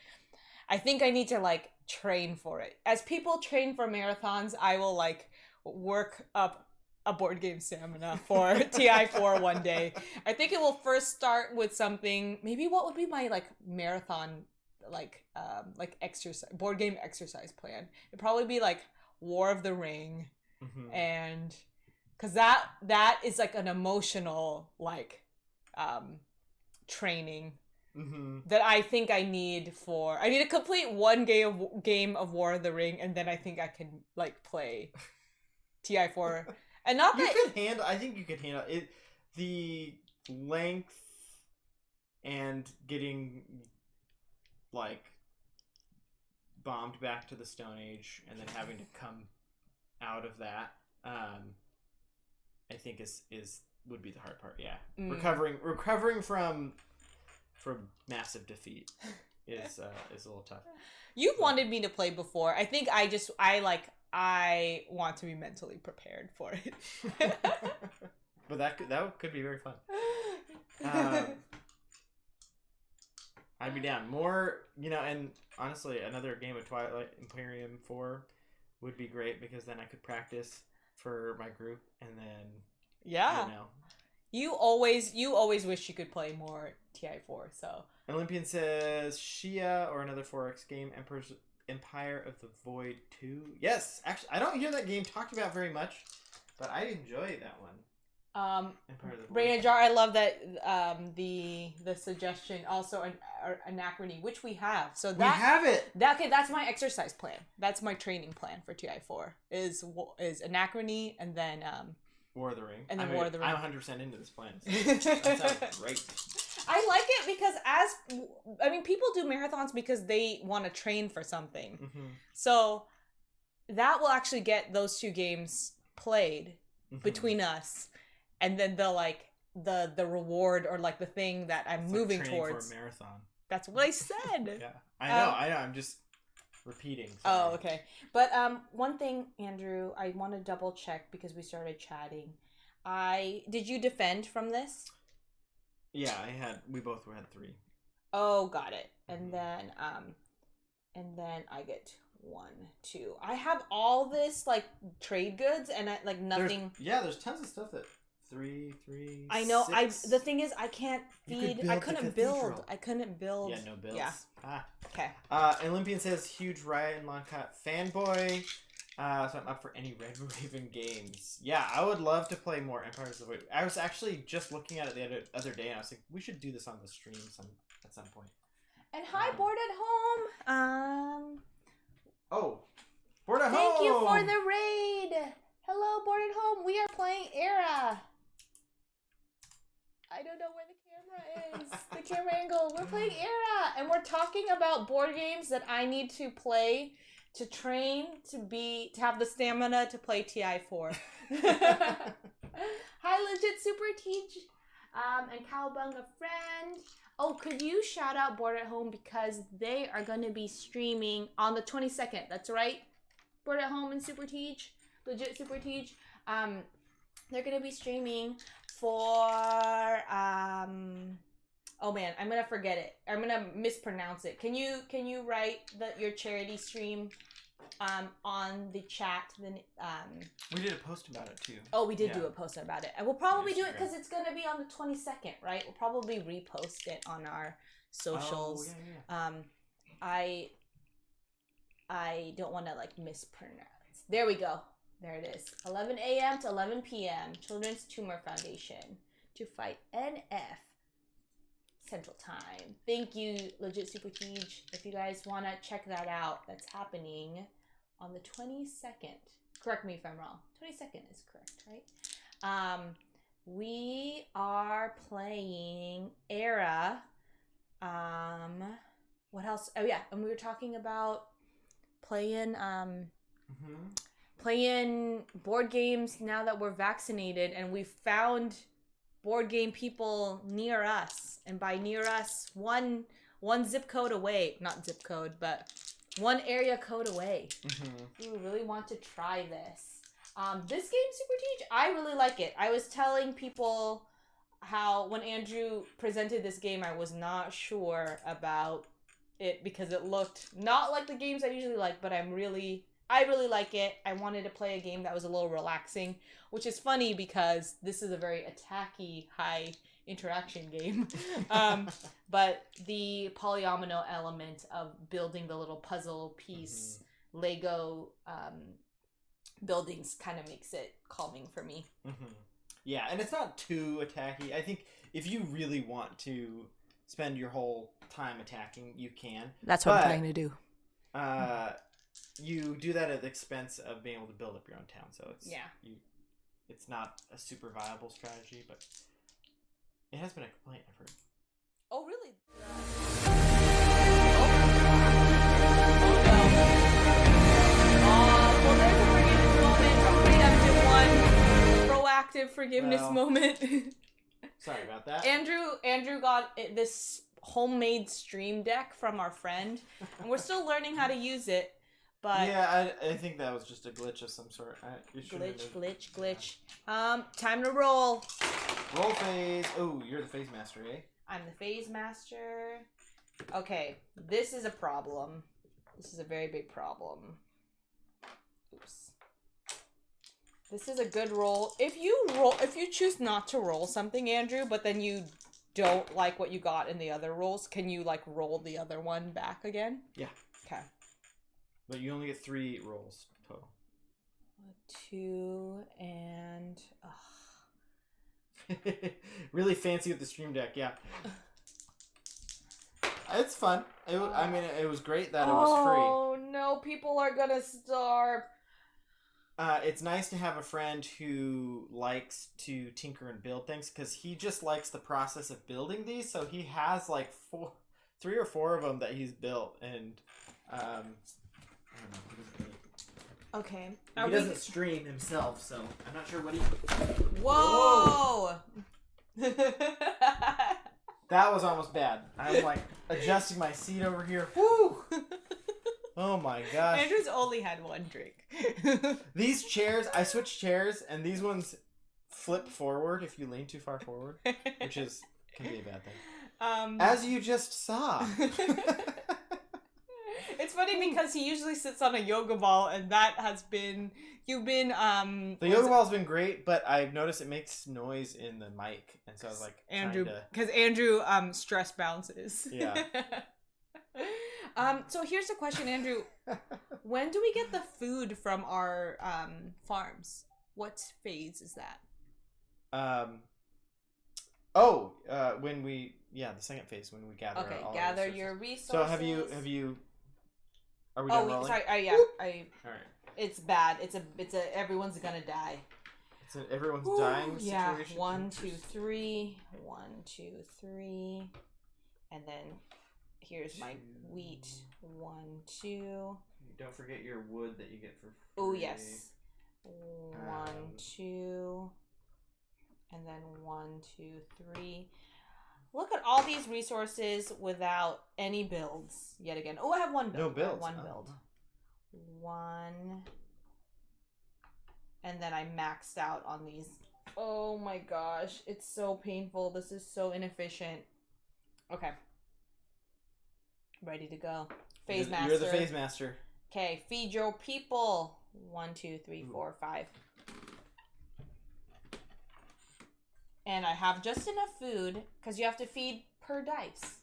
I think I need to like train for it. As people train for marathons, I will like work up a board game stamina for TI4 one day. I think it will first start with something, maybe what would be my like marathon like exercise, board game exercise plan. It'd probably be like War of the Ring. Mm-hmm. And because that is like an emotional like training. Mm-hmm. That I think I need to complete one game of War of the Ring, and then I think I can like play TI4. And not that I think you could handle it. The length and getting like bombed back to the Stone Age and then having to come out of that, I think is would be the hard part. Yeah, recovering from massive defeat is a little tough. You've wanted me to play before. I think I want to be mentally prepared for it. But that could be very fun. I'd be down. More, and honestly, another game of Twilight Imperium 4 would be great because then I could practice for my group and then You always wish you could play more TI4, so. Olympian says Shia or another 4X game, Empire of the Void 2. Yes, actually, I don't hear that game talked about very much, but I enjoy that one. Empire of the Void. Brain Jar, I love that the suggestion, also an Anachrony, which we have. So that, we have it! That's my exercise plan. That's my training plan for TI4, is Anachrony and then... War of the Ring. And then War of the Ring. I'm 100% into this plan. So that sounds great. I like it because people do marathons because they want to train for something. Mm-hmm. So that will actually get those two games played between us, and then the reward or like the thing that I'm moving towards. For a marathon. That's what I said. Yeah, I know. I'm just repeating. Sorry. Oh, okay. But one thing, Andrew, I want to double check because we started chatting. Did you defend from this? Yeah, we both had 3. Oh, got it. And then I get 1, 2. I have all this like trade goods and nothing. There's tons of stuff that 3. I know. 6. The thing is, I can't feed. I couldn't build. Yeah, no builds. Yeah. Okay. Olympian says huge Riot and Longcut fanboy. So I'm up for any Red Raven games. Yeah, I would love to play more Empires of the Void. I was actually just looking at it the other day, and I was like, we should do this on the stream at some point. And hi, Board at Home. Oh, Board at Home. Thank you for the raid. Hello, Board at Home. We are playing Era. I don't know where the camera is. The camera angle. We're playing Era, and we're talking about board games that I need to play to train to have the stamina to play TI4. Hi, Legit Super Teach, and Cowabunga friend. Oh, could you shout out Board at Home because they are going to be streaming on the 22nd. That's right. Board at Home and Super Teach, Legit Super Teach. They're going to be streaming for oh man, I'm gonna forget it. I'm gonna mispronounce it. Can you write your charity stream on the chat? Then we did a post about it too. Oh, we did do a post about it, and we'll probably do it because it's gonna be on the 22nd, right? We'll probably repost it on our socials. Oh, yeah. I don't want to like mispronounce. There we go. There it is. 11 a.m. to 11 p.m. Children's Tumor Foundation to fight NF. Central Time. Thank you, Legit Super Teach. If you guys want to check that out, that's happening on the 22nd. Correct me if I'm wrong. 22nd is correct, right? We are playing Era. What else? Oh yeah, and we were talking about playing playing board games now that we're vaccinated, and we found board game people near us, and by near us, one zip code away, not zip code, but one area code away. We really want to try this. This game, Super Teach, I really like it. I was telling people how when Andrew presented this game, I was not sure about it because it looked not like the games I usually like, but I really like it. I wanted to play a game that was a little relaxing, which is funny because this is a very attacky, high interaction game. But the polyomino element of building the little puzzle piece, Lego buildings kind of makes it calming for me. Yeah, and it's not too attacky. I think if you really want to spend your whole time attacking, you can. That's what I'm trying to do. You do that at the expense of being able to build up your own town, so it's it's not a super viable strategy, but it has been a complaint I've heard. Oh, really? Well, there's a forgiveness moment, a preemptive one, proactive forgiveness moment. Sorry about that. Andrew got this homemade stream deck from our friend, and we're still learning how to use it. But yeah, I think that was just a glitch of some sort. Glitch. Time to roll. Roll phase. Oh, you're the phase master, eh? I'm the phase master. Okay, this is a problem. This is a very big problem. Oops. This is a good roll. If you choose not to roll something, Andrew, but then you don't like what you got in the other rolls, can you like roll the other one back again? Yeah. Okay. But you only get 3 rolls total. 2 and... Really fancy with the stream deck, yeah. It's fun. It was great that it was free. Oh no, people are gonna starve. It's nice to have a friend who likes to tinker and build things, because he just likes the process of building these, so he has like 3 or 4 of them that he's built, and... Okay. He doesn't stream himself, so I'm not sure what he... Whoa! That was almost bad. I'm like adjusting my seat over here. Woo! Oh my gosh. Andrew's only had 1 drink. These chairs, I switched chairs, and these ones flip forward if you lean too far forward, which can be a bad thing. As you just saw. It's funny because he usually sits on a yoga ball, and that has been... The yoga ball's been great, but I've noticed it makes noise in the mic, and so I was like... Because Andrew stress bounces. Yeah. So here's the question, Andrew. When do we get the food from our farms? What phase is that? When we... Yeah, the second phase, when we gather all gather resources. Your resources. So have you... Are we done rolling? Sorry. All right. It's bad. It's a everyone's gonna die. Everyone's dying situation. 1, 2, 3. 1, 2, 3. And then here's my wheat. 1, 2. don't forget your wood that you get for free. Oh, yes. 1, 2, and then 1, 2, 3. Look at all these resources without any builds yet again. Oh, I have one build. No builds. One build. One. And then I maxed out on these. Oh my gosh. It's so painful. This is so inefficient. Okay. Ready to go. Phase master. You're the phase master. Okay, feed your people. 1, 2, 3, 4, 5. And I have just enough food because you have to feed per dice.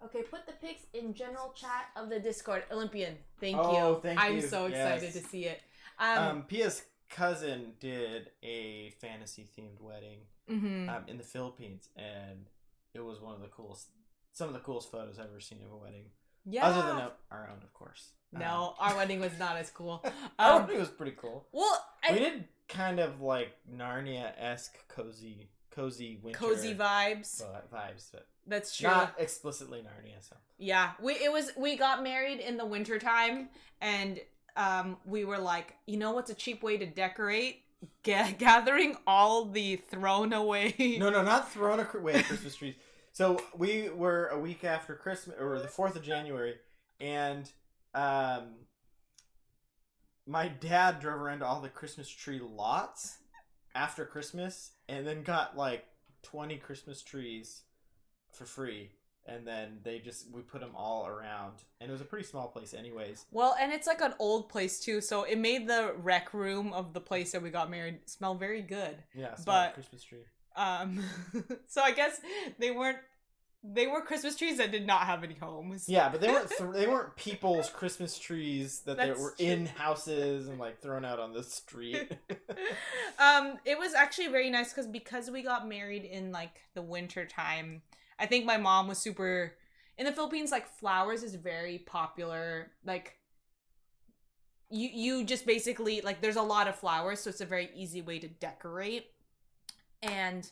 Okay, put the pics in general chat of the Discord. Olympian, thank you. Thank I'm you. so excited to see it. Pia's cousin did a fantasy themed wedding in the Philippines, and it was some of the coolest photos I've ever seen of a wedding. Yeah. Other than our own, of course. No, our wedding was not as cool. Our wedding was pretty cool. Well, we did kind of like Narnia-esque cozy winter. Cozy vibes. Vibes, but that's true. not explicitly Narnia, so. Yeah, we got married in the winter time, and we were like, you know what's a cheap way to decorate? Gathering all the thrown away. No, not thrown away Christmas trees. So we were a week after Christmas, or the 4th of January, and my dad drove around to all the Christmas tree lots after Christmas, and then got like 20 Christmas trees for free. And then we put them all around, and it was a pretty small place anyways. Well, and it's like an old place too, so it made the rec room of the place that we got married smell very good. Yeah, but Christmas tree. So I guess they were Christmas trees that did not have any homes. Yeah, but they weren't people's Christmas trees that they were true. in houses and like thrown out on the street. It was actually very nice because we got married in like the winter time. I think my mom was super in the Philippines. Like flowers is very popular. Like you just basically like there's a lot of flowers, so it's a very easy way to decorate. And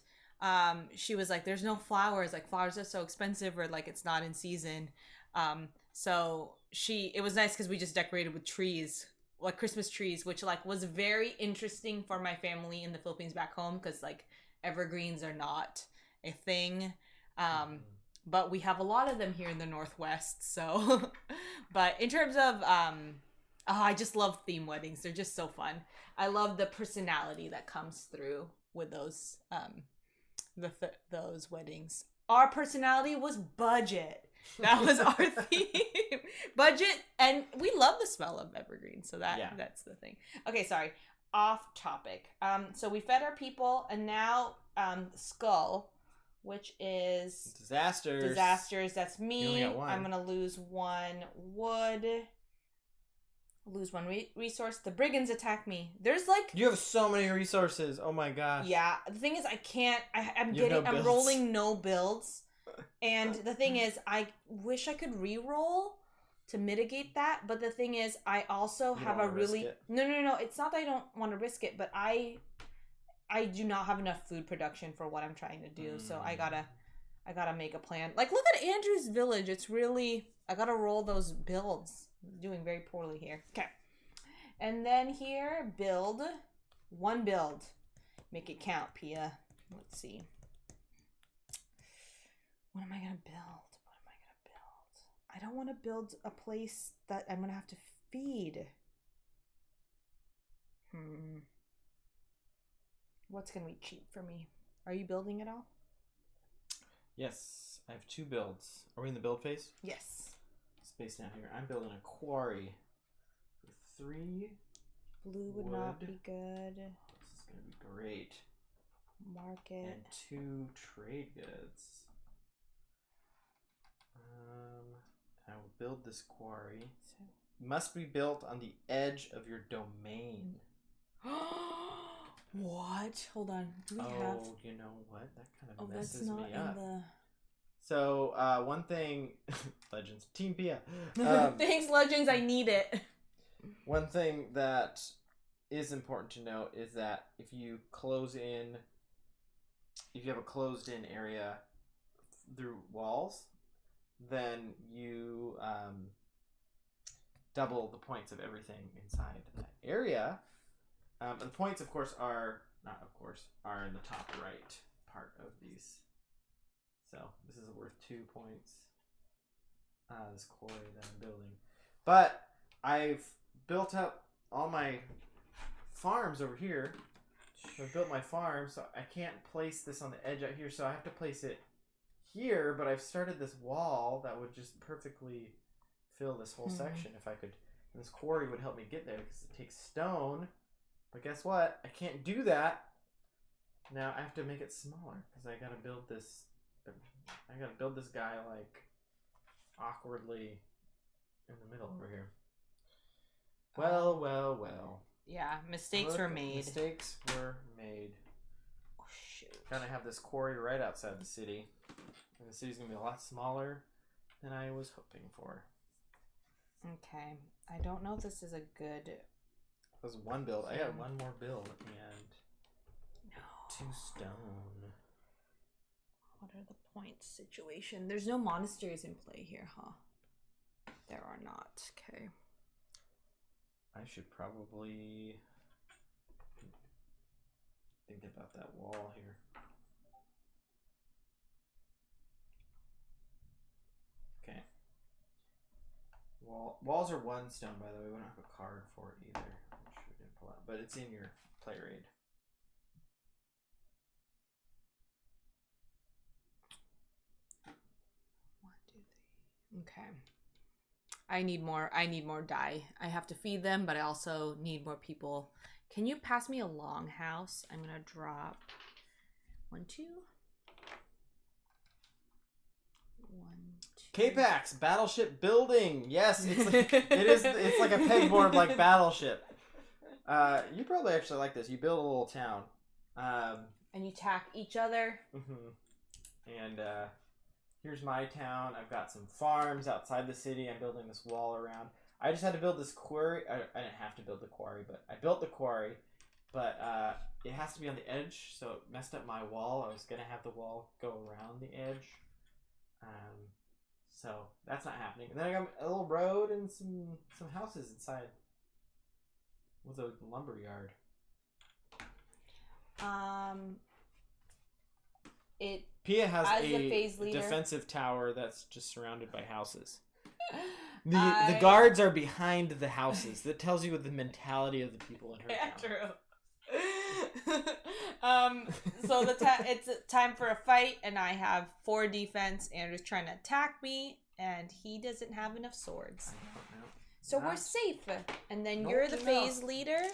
she was like, there's no flowers, like flowers are so expensive, or like it's not in season. So it was nice because we just decorated with trees, like Christmas trees, which like was very interesting for my family in the Philippines back home because like evergreens are not a thing. But we have a lot of them here in the Northwest. So, but in terms of, I just love theme weddings. They're just so fun. I love the personality that comes through with those, those weddings. Our personality was budget. That was our theme. Budget, and we love the smell of evergreen. So that's the thing. Okay, sorry. Off topic. So we fed our people, and now Skull, which is disasters. That's me. You only got one. I'm gonna lose 1 wood. Lose 1 resource. The brigands attack me. There's like you have so many resources. Oh my gosh. Yeah. The thing is, I can't. I'm builds. rolling no builds, and the thing is, I wish I could re-roll to mitigate that. But the thing is, I also have a really no. It's not that I don't want to risk it, but I do not have enough food production for what I'm trying to do. So I gotta make a plan. Like, look at Andrew's village. It's really, I gotta roll those builds. I'm doing very poorly here. Okay. And then here, build. 1 build. Make it count, Pia. Let's see. What am I gonna build? I don't want to build a place that I'm gonna have to feed. What's going to be cheap for me? Are you building at all? Yes, I have 2 builds. Are we in the build phase? Yes. Space down here. I'm building a quarry for 3. Blue would not be good. This is going to be great. Market. And 2 trade goods. I will build this quarry. Must be built on the edge of your domain. What? Hold on. Do we have? Oh, you know what? That kind of messes that's not me up. in the. So, one thing, Legends, Team Pia. Thanks, Legends. I need it. One thing that is important to note is that if you have a closed-in area through walls, then you double the points of everything inside that area. The points, of course, are in the top right part of these. So this is worth 2 points. This quarry that I'm building, but I've built up all my farms over here. I've built my farm, so I can't place this on the edge out here, so I have to place it here, but I've started this wall that would just perfectly fill this whole section if I could. And this quarry would help me get there because it takes stone. But guess what? I can't do that. Now I have to make it smaller because I gotta build this. I gotta build this guy like awkwardly in the middle over here. Well. Yeah, mistakes were made. Mistakes were made. Oh, shoot. Gonna have this quarry right outside the city. And the city's gonna be a lot smaller than I was hoping for. Okay. I don't know if this is a good... That was one build. I got one more build and No. 2 stone. What are the points situation? There's no monasteries in play here, huh? There are not. Okay. I should probably think about that wall here. Okay. Walls are 1 stone, by the way. We don't have a card for it either, which we didn't pull out, but it's in your player aid. Okay. I need more dye. I have to feed them, but I also need more people. Can you pass me a longhouse? I'm gonna drop 1, 2. 1, 2. K-Pax, Battleship Building. Yes, it's like a pegboard like Battleship. You probably actually like this. You build a little town. And you tack each other. And here's my town. I've got some farms outside the city. I'm building this wall around. I just had to build this quarry. I didn't have to build the quarry, but I built the quarry. But it has to be on the edge, so it messed up my wall. I was going to have the wall go around the edge. So that's not happening. And then I got a little road and some houses inside with a lumber yard. Pia has a defensive tower that's just surrounded by houses. The guards are behind the houses. That tells you the mentality of the people in her town. True. So it's time for a fight, and I have 4 defense. Andrew's trying to attack me, and he doesn't have enough swords. So we're safe. And then you're the phase leader.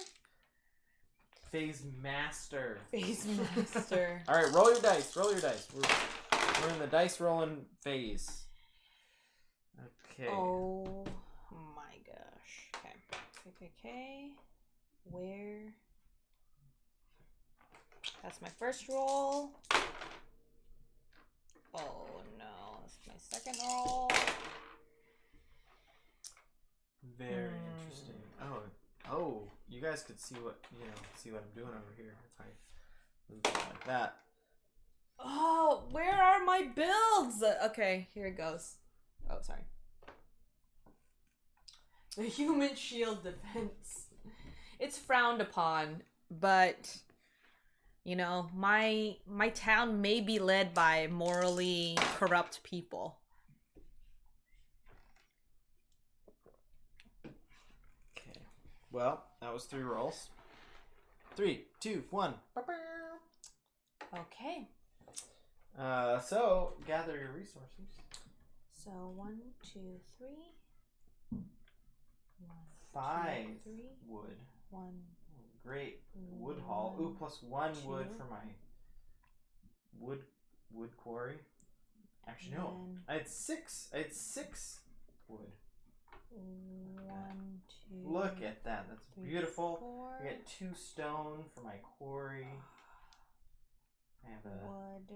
Phase master. Phase master. All right, roll your dice. Roll your dice. We're in the dice rolling phase. Okay. Oh my gosh. Okay. Where? That's my first roll. Oh no, that's my second roll. Very interesting. Oh, you guys could see what I'm doing over here if I move it like that. Oh, where are my builds? Okay, here it goes. Oh, sorry. The human shield defense. It's frowned upon, but you know, my town may be led by morally corrupt people. Okay. Well, that was 3 rolls. 3, 2, 1. Okay. So gather your resources. So 1, 2, 3. 5 2, 3. wood. 1. Great wood haul. Ooh, plus 1 wood for my wood quarry. Actually, no. I had 6 wood. 1, 2. Look at that. That's 3, beautiful. 4. I get 2 stone for my quarry. I have a wood.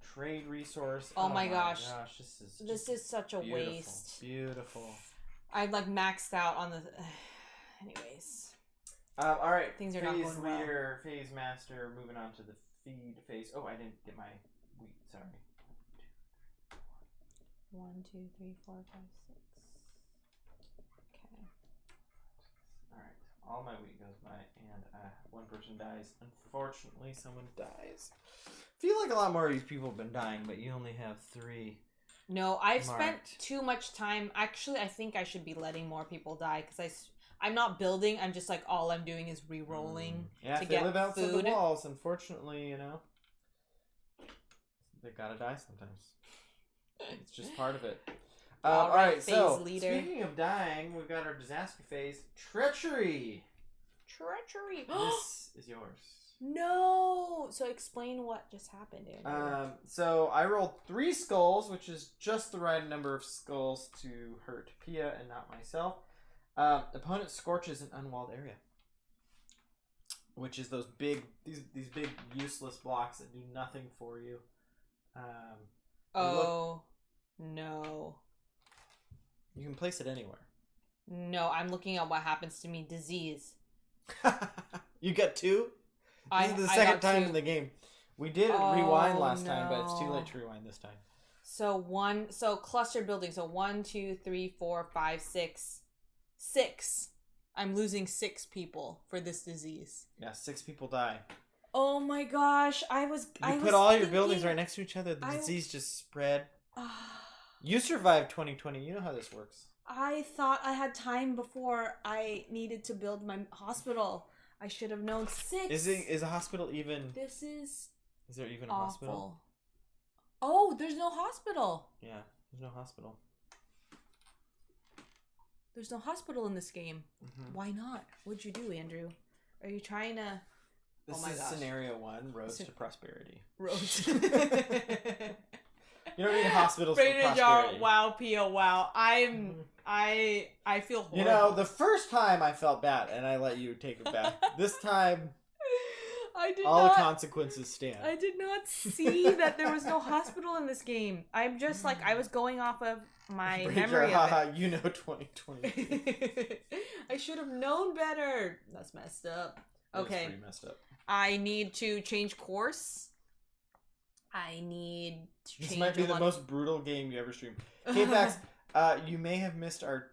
Trade resource. Oh my gosh. This is such a beautiful. waste. Beautiful. I've like maxed out on the. Anyways. All right. Things are not phase going well. leader, phase master. Moving on to the feed phase. Oh, I didn't get my wheat. Sorry. 1, 2, 3, 4, 5, 6. Okay. all my week goes by and one person dies. Unfortunately, someone dies. I feel like a lot more of these people have been dying, but you only have 3. No, I've marked. spent too much time. Actually, I think I should be letting more people die because I'm not building. I'm just like all I'm doing is re-rolling Yeah, to if get they live outside food. the walls, unfortunately, you know, they gotta die sometimes. It's just part of it. All right, so speaking of dying, we've got our disaster phase. Treachery. Treachery. This is yours. No. So explain what just happened, Andrew. So I rolled 3 skulls, which is just the right number of skulls to hurt Pia and not myself. Opponent scorches an unwalled area, which is those big these big useless blocks that do nothing for you. No. You can place it anywhere. No, I'm looking at what happens to me. Disease. You got 2? This is the second time in the game. We did rewind last time, but it's too late to rewind this time. So cluster building. So 1, 2, 3, 4, 5, 6. 6. I'm losing 6 people for this disease. Yeah, 6 people die. Oh my gosh! You put all your buildings right next to each other. The disease just spread. You survived 2020. You know how this works. I thought I had time before I needed to build my hospital. I should have known 6. Is a hospital even? This is. Is there even a awful. hospital? Oh, there's no hospital. Yeah, there's no hospital. There's no hospital in this game. Mm-hmm. Why not? What'd you do, Andrew? Are you trying to... This is scenario 1, Roads to Prosperity. Roads. You don't need hospitals for prosperity. Wow, Pia, wow. I feel horrible. You know, the first time I felt bad and I let you take it back. This time, the consequences stand. I did not see that there was no hospital in this game. I'm just like, I was going off of my memory of it. You know 2020. I should have known better. That's messed up. Okay. That's pretty messed up. I need to change course. I need to change. This might be the most brutal game you ever streamed. K-Pax, you may have missed our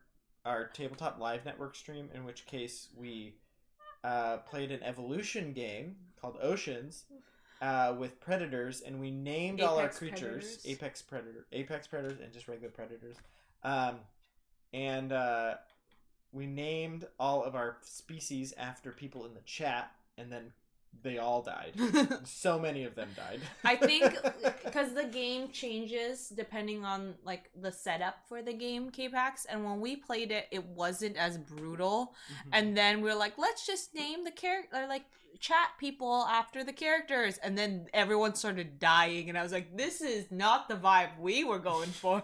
Tabletop Live Network stream, in which case we played an evolution game called Oceans with predators, and we named all our creatures apex predators, and just regular predators. And we named all of our species after people in the chat, and then they all died. So many of them died. I think because the game changes depending on like the setup for the game, K-Pax, and when we played it, it wasn't as brutal. Mm-hmm. And then we were like, let's just name the character, like chat people after the characters, and then everyone started dying, and I was like, this is not the vibe we were going for.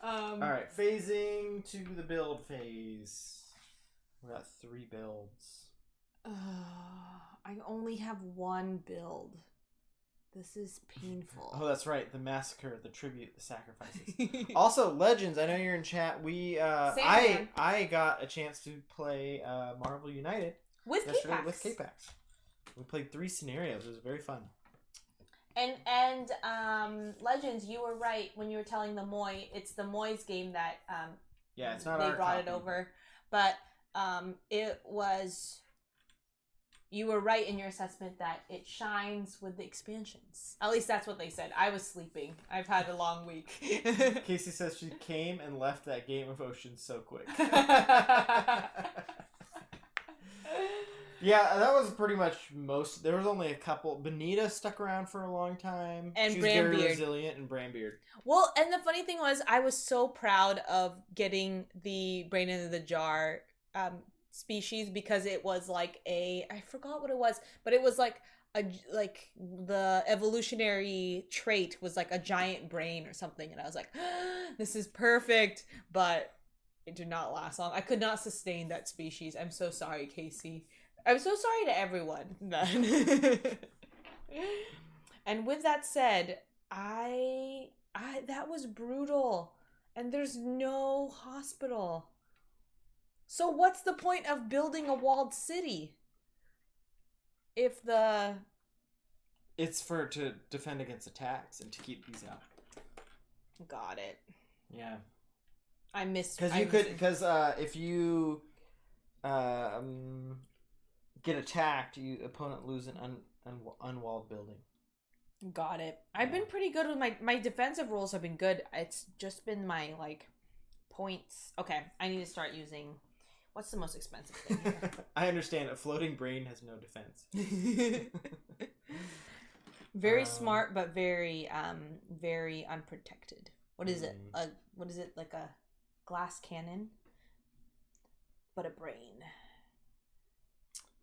All right, phasing to the build phase. We got 3 builds. I only have 1 build. This is painful. Oh, that's right. The massacre, the tribute, the sacrifices. Also, Legends, I know you're in chat. I got a chance to play Marvel United with K-Pax. With K-Pax. We played 3 scenarios. It was very fun. And Legends, you were right when you were telling the Moy. It's the Moy's game that yeah, it's not they our brought copy. It over, but it was. You were right in your assessment that it shines with the expansions. At least that's what they said. I was sleeping. I've had a long week. Casey says she came and left that game of Oceans so quick. Yeah, that was pretty much most. There was only a couple. Benita stuck around for a long time. And she was very resilient, and Brambeard. Well, and the funny thing was, I was so proud of getting the Brain in the Jar species, because it was like I forgot what it was, but it was like the evolutionary trait was like a giant brain or something, and I was like, this is perfect, but it did not last long. I could not sustain that species. I'm so sorry, Casey. I'm so sorry to everyone. And with that said, I that was brutal, and there's no hospital. So what's the point of building a walled city? It's to defend against attacks and to keep these out. Got it. Yeah. I missed because if you get attacked, opponent lose an unwalled building. Got it. I've been pretty good with my defensive rolls have been good. It's just been my like points. Okay, I need to start using. What's the most expensive thing here? I understand. A floating brain has no defense. Very smart, but very unprotected. What is it? What is it, like a glass cannon? But a brain.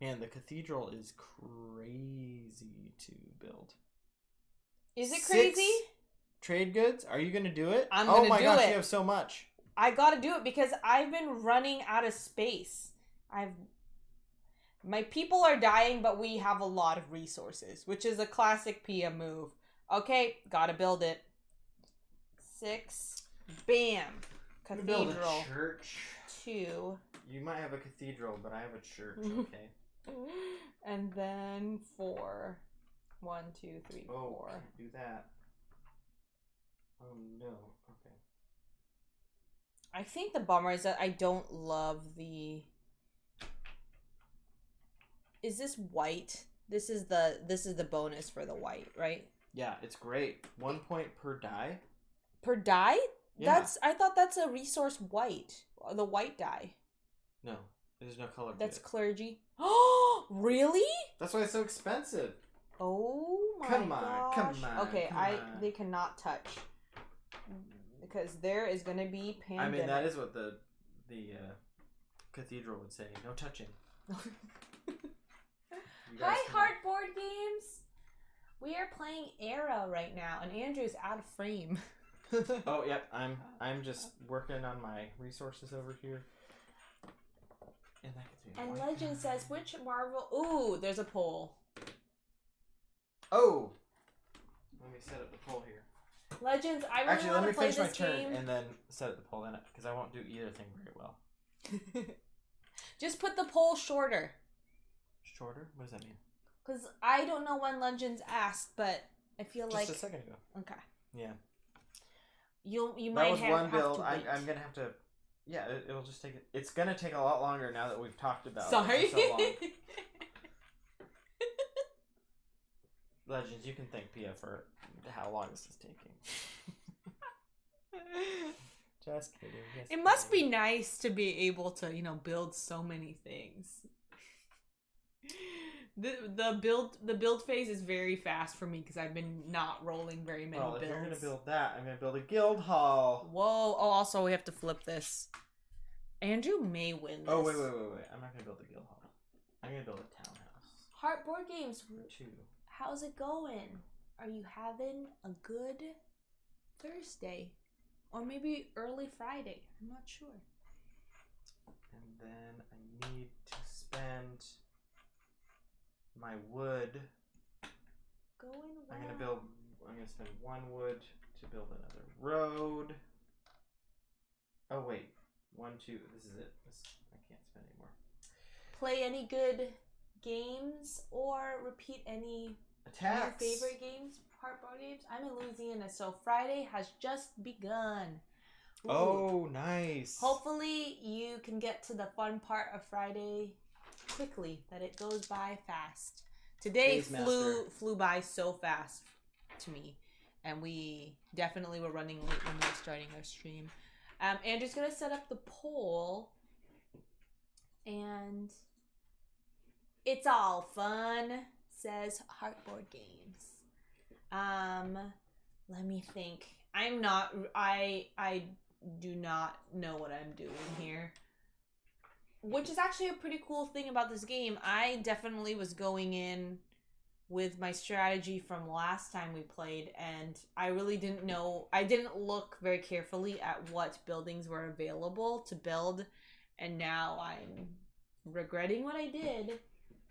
Man, the cathedral is crazy to build. Is it crazy? 6 trade goods? Are you gonna do it? I'm gonna do it. Oh my gosh, you have so much. I gotta do it because I've been running out of space. My people are dying, but we have a lot of resources, which is a classic Pia move. Okay, gotta build it. 6. Bam. Cathedral. Build a church. 2. You might have a cathedral, but I have a church, okay? And then 4. 1, 2, 3, 4. Oh, can't do that. Oh no. Okay. I think the bummer is that I don't love the... Is this white? This is the bonus for the white, right? Yeah, it's great. 1 point per die. Per die? Yeah. I thought that's a resource white. The white die. No, there's no color. That's to it. clergy. Oh, really? That's why it's so expensive. Oh my gosh. Come on. Okay, come on. they cannot touch. Because there is going to be pandemic. I mean, that is what the cathedral would say. No touching. Hi, Heartboard Games. We are playing Era right now, and Andrew's out of frame. Oh, yep. I'm just working on my resources over here. And that gets me And white. Legend says, which Marvel... Ooh, there's a poll. Oh! Let me set up the poll here. Legends, I really Actually, want let me to play finish my this turn game. and then set up the poll in it, because I won't do either thing very well. Just put the poll shorter. Shorter? What does that mean? Because I don't know when Legends asked, but I feel like... Just a second ago. Okay. Yeah. You That might was have, one have build. to wait. I'm gonna have to. Yeah, it'll just take. It's gonna take a lot longer now that we've talked about Sorry. it for so long. Legends, you can thank Pia for how long this is taking. Just kidding. It must be nice to be able to, build so many things. The build phase is very fast for me because I've been not rolling very many builds. If you're gonna build that, I'm gonna build a guild hall. Whoa! Oh, also we have to flip this. Andrew may win this. Oh wait! I'm not gonna build a guild hall. I'm gonna build a townhouse. Heartboard Games. Two. How's it going? Are you having a good Thursday, or maybe early Friday? I'm not sure. And then I need to spend my wood. Going well. I'm gonna spend 1 wood to build another road. Oh wait, 1, 2. This is it. I can't spend anymore. Play any good games or repeat any Attacks. your favorite games? Heartboard Games. I'm in Louisiana, so Friday has just begun. Ooh. Oh, nice. Hopefully you can get to the fun part of Friday quickly, that it goes by fast. Today flew by so fast to me, and we definitely were running late when we were starting our stream. Andrew's gonna set up the poll, and it's all fun, says Heartboard Games. Let me think. I do not know what I'm doing here. Which is actually a pretty cool thing about this game. I definitely was going in with my strategy from last time we played, and I really didn't know. I didn't look very carefully at what buildings were available to build, and now I'm regretting what I did,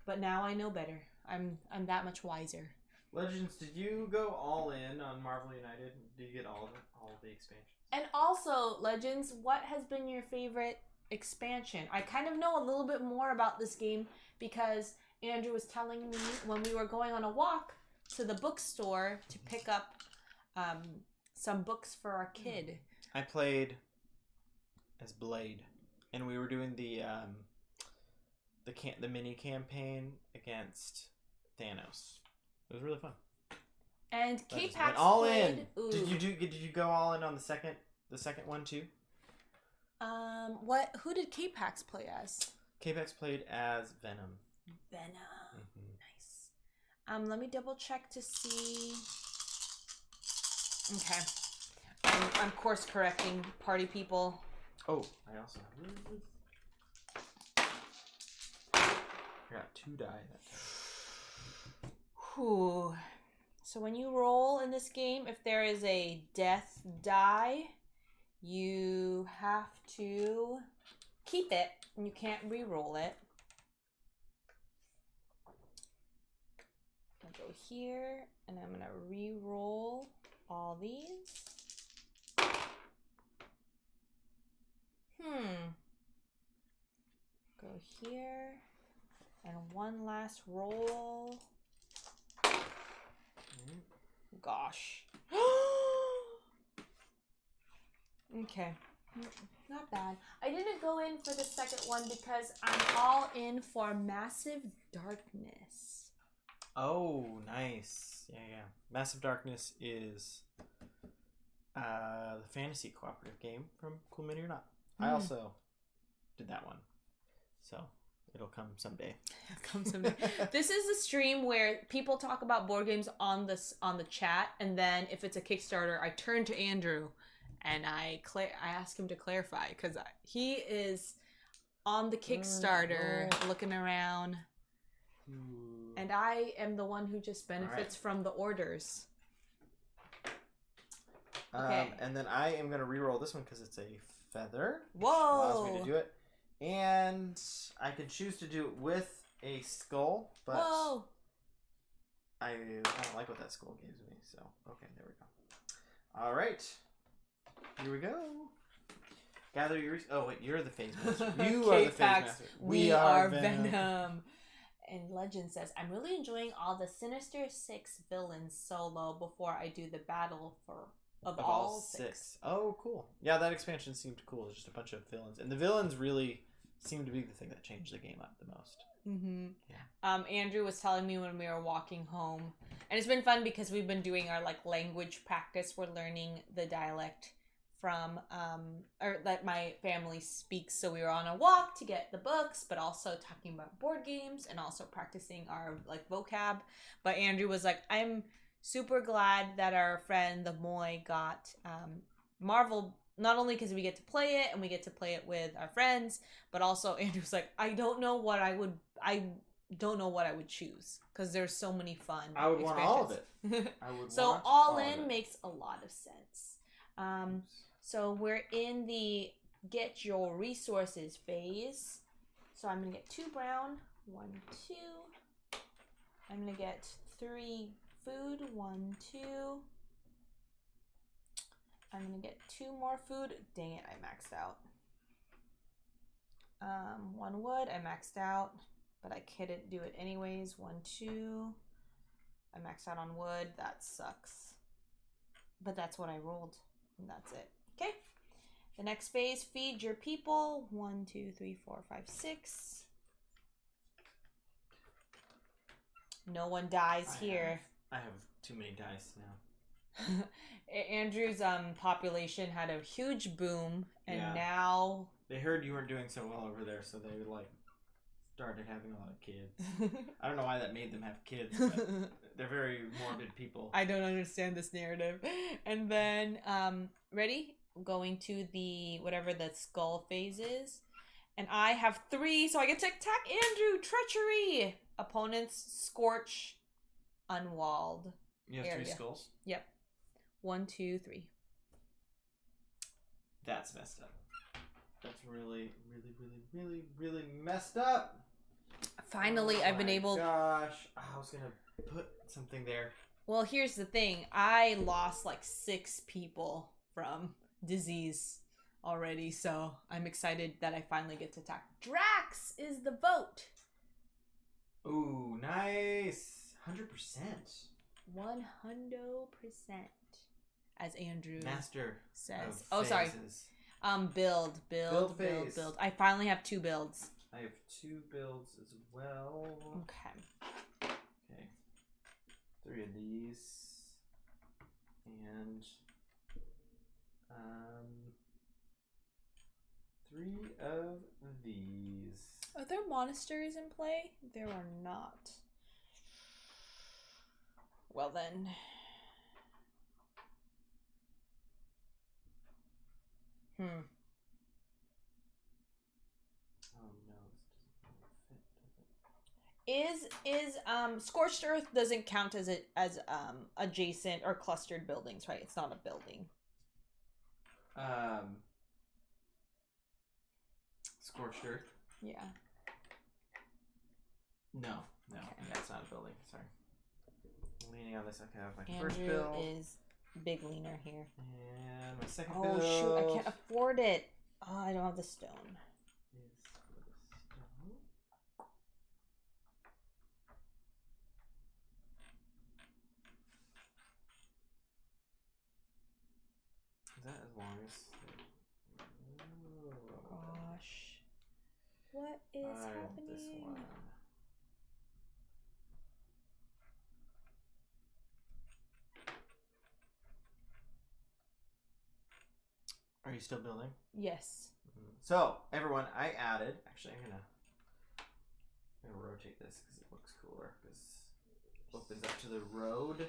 but now I know better. I'm that much wiser. Legends, did you go all in on Marvel United? Did you get all the expansions? And also, Legends, what has been your favorite expansion? I kind of know a little bit more about this game because Andrew was telling me when we were going on a walk to the bookstore to pick up some books for our kid. I played as Blade, and we were doing the the mini campaign against Thanos. It was really fun. And K-Pax all played... in. Ooh. Did you go all in on the second one too? Who did K-Pax play as? K-Pax played as Venom. Venom. Mm-hmm. Nice. Let me double check to see. Okay. I'm course correcting party people. Oh, I also got 2 die that time. Whew. So when you roll in this game, if there is a death die, you have to keep it, and you can't re-roll it. I'll go here, and I'm gonna re-roll all these. Go here, and one last roll. Gosh. Okay. Not bad. I didn't go in for the second one because I'm all in for Massive Darkness. Oh, nice. Yeah. Massive Darkness is the fantasy cooperative game from Cool Mini or Not. I also did that one. So it'll come someday. This is a stream where people talk about board games on the chat, and then if it's a Kickstarter, I turn to Andrew and I ask him to clarify because he is on the Kickstarter looking around, and I am the one who just benefits from the orders. Okay. And then I am going to re-roll this one because it's a feather. Whoa! Which allows me to do it. And I can choose to do it with a skull, but Whoa! I don't like what that skull gives me. So, okay, there we go. All right. Here we go. Gather your... Oh, wait, you're the phase master. You are the phase master. We are Venom. And Legend says, I'm really enjoying all the Sinister Six villains solo before I do the battle of all six. Oh, cool. Yeah, that expansion seemed cool. It's just a bunch of villains. And the villains really seem to be the thing that changed the game up the most. Mm-hmm. Yeah. Andrew was telling me when we were walking home, and it's been fun because we've been doing our language practice. We're learning the dialect from or that my family speaks. So we were on a walk to get the books, but also talking about board games and also practicing our vocab. But Andrew was like, I'm super glad that our friend the Moy got Marvel, not only because we get to play it and we get to play it with our friends, but also Andrew's like, I don't know what I would choose because there's so many fun. I would want all of it. So all in makes a lot of sense. So we're in the get your resources phase. So I'm gonna get 2 brown, 1, 2. I'm gonna get 3 food, 1, 2. I'm gonna get 2 more food. Dang it, I maxed out. 1 wood, I maxed out, but I couldn't do it anyways. 1, 2. I maxed out on wood. That sucks. But that's what I rolled, and that's it. Okay. The next phase, feed your people. 1, 2, 3, 4, 5, 6. No one dies here. I have too many dice now. Andrew's population had a huge boom, and now they heard you weren't doing so well over there, so they started having a lot of kids. I don't know why that made them have kids, but they're very morbid people. I don't understand this narrative. And then ready? Going to the whatever the skull phase is, and I have 3, so I get to attack Andrew. Treachery. Opponents scorch, unwalled. You have 3 skulls? Yep. 1, 2, 3. That's messed up. That's really, really, really, really, really messed up. Finally, I've been able... Gosh. I was going to put something there. Well, here's the thing. I lost 6 people from disease already, so I'm excited that I finally get to attack. Drax is the vote. Ooh, nice. 100%. 100%. As Andrew says. Oh, sorry. Build. I finally have 2 builds. I have 2 builds as well. Okay. Okay. 3 of these. And 3 of these. Are there monasteries in play? There are not. Well then. Oh no, this doesn't really fit, does it? Scorched Earth doesn't count as adjacent or clustered buildings, right? It's not a building. Scorched Earth? Yeah. No, Okay. that's not a building. Sorry. I'm leaning on this. Okay, I have my Andrew first build. is big leaner here. And my second Oh build. shoot! I can't afford it. Oh, I don't have the stone. Is that as long as? Gosh, what is happening? This one. Are you still building? Yes. So, everyone, I added. Actually, I'm gonna rotate this because it looks cooler. Because it opens up to the road.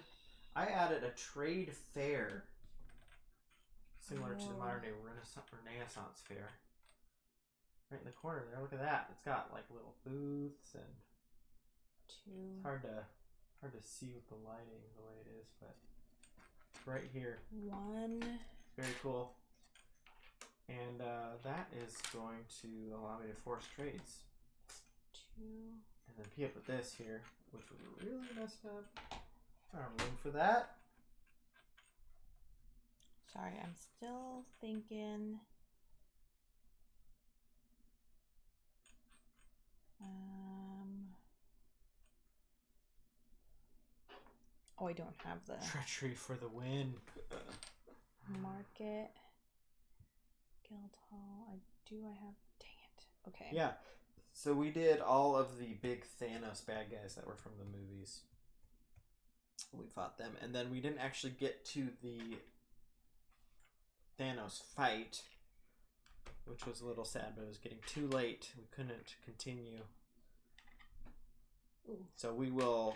I added a trade fair, similar to the modern day Renaissance fair. Right in the corner there. Look at that. It's got like little booths and it's hard to see with the lighting the way it is, but it's right here. One. It's very cool. And that is going to allow me to force trades. 2. And then Pia put this here, which was really messed up. I don't have room for that. Sorry, I'm still thinking. Oh, I don't have the Treachery for the win. market. Guildhall. I have. Dang it. Okay. Yeah. So we did all of the big Thanos bad guys that were from the movies. We fought them, and then we didn't actually get to the Thanos fight, which was a little sad, but it was getting too late. We couldn't continue. Ooh. So we will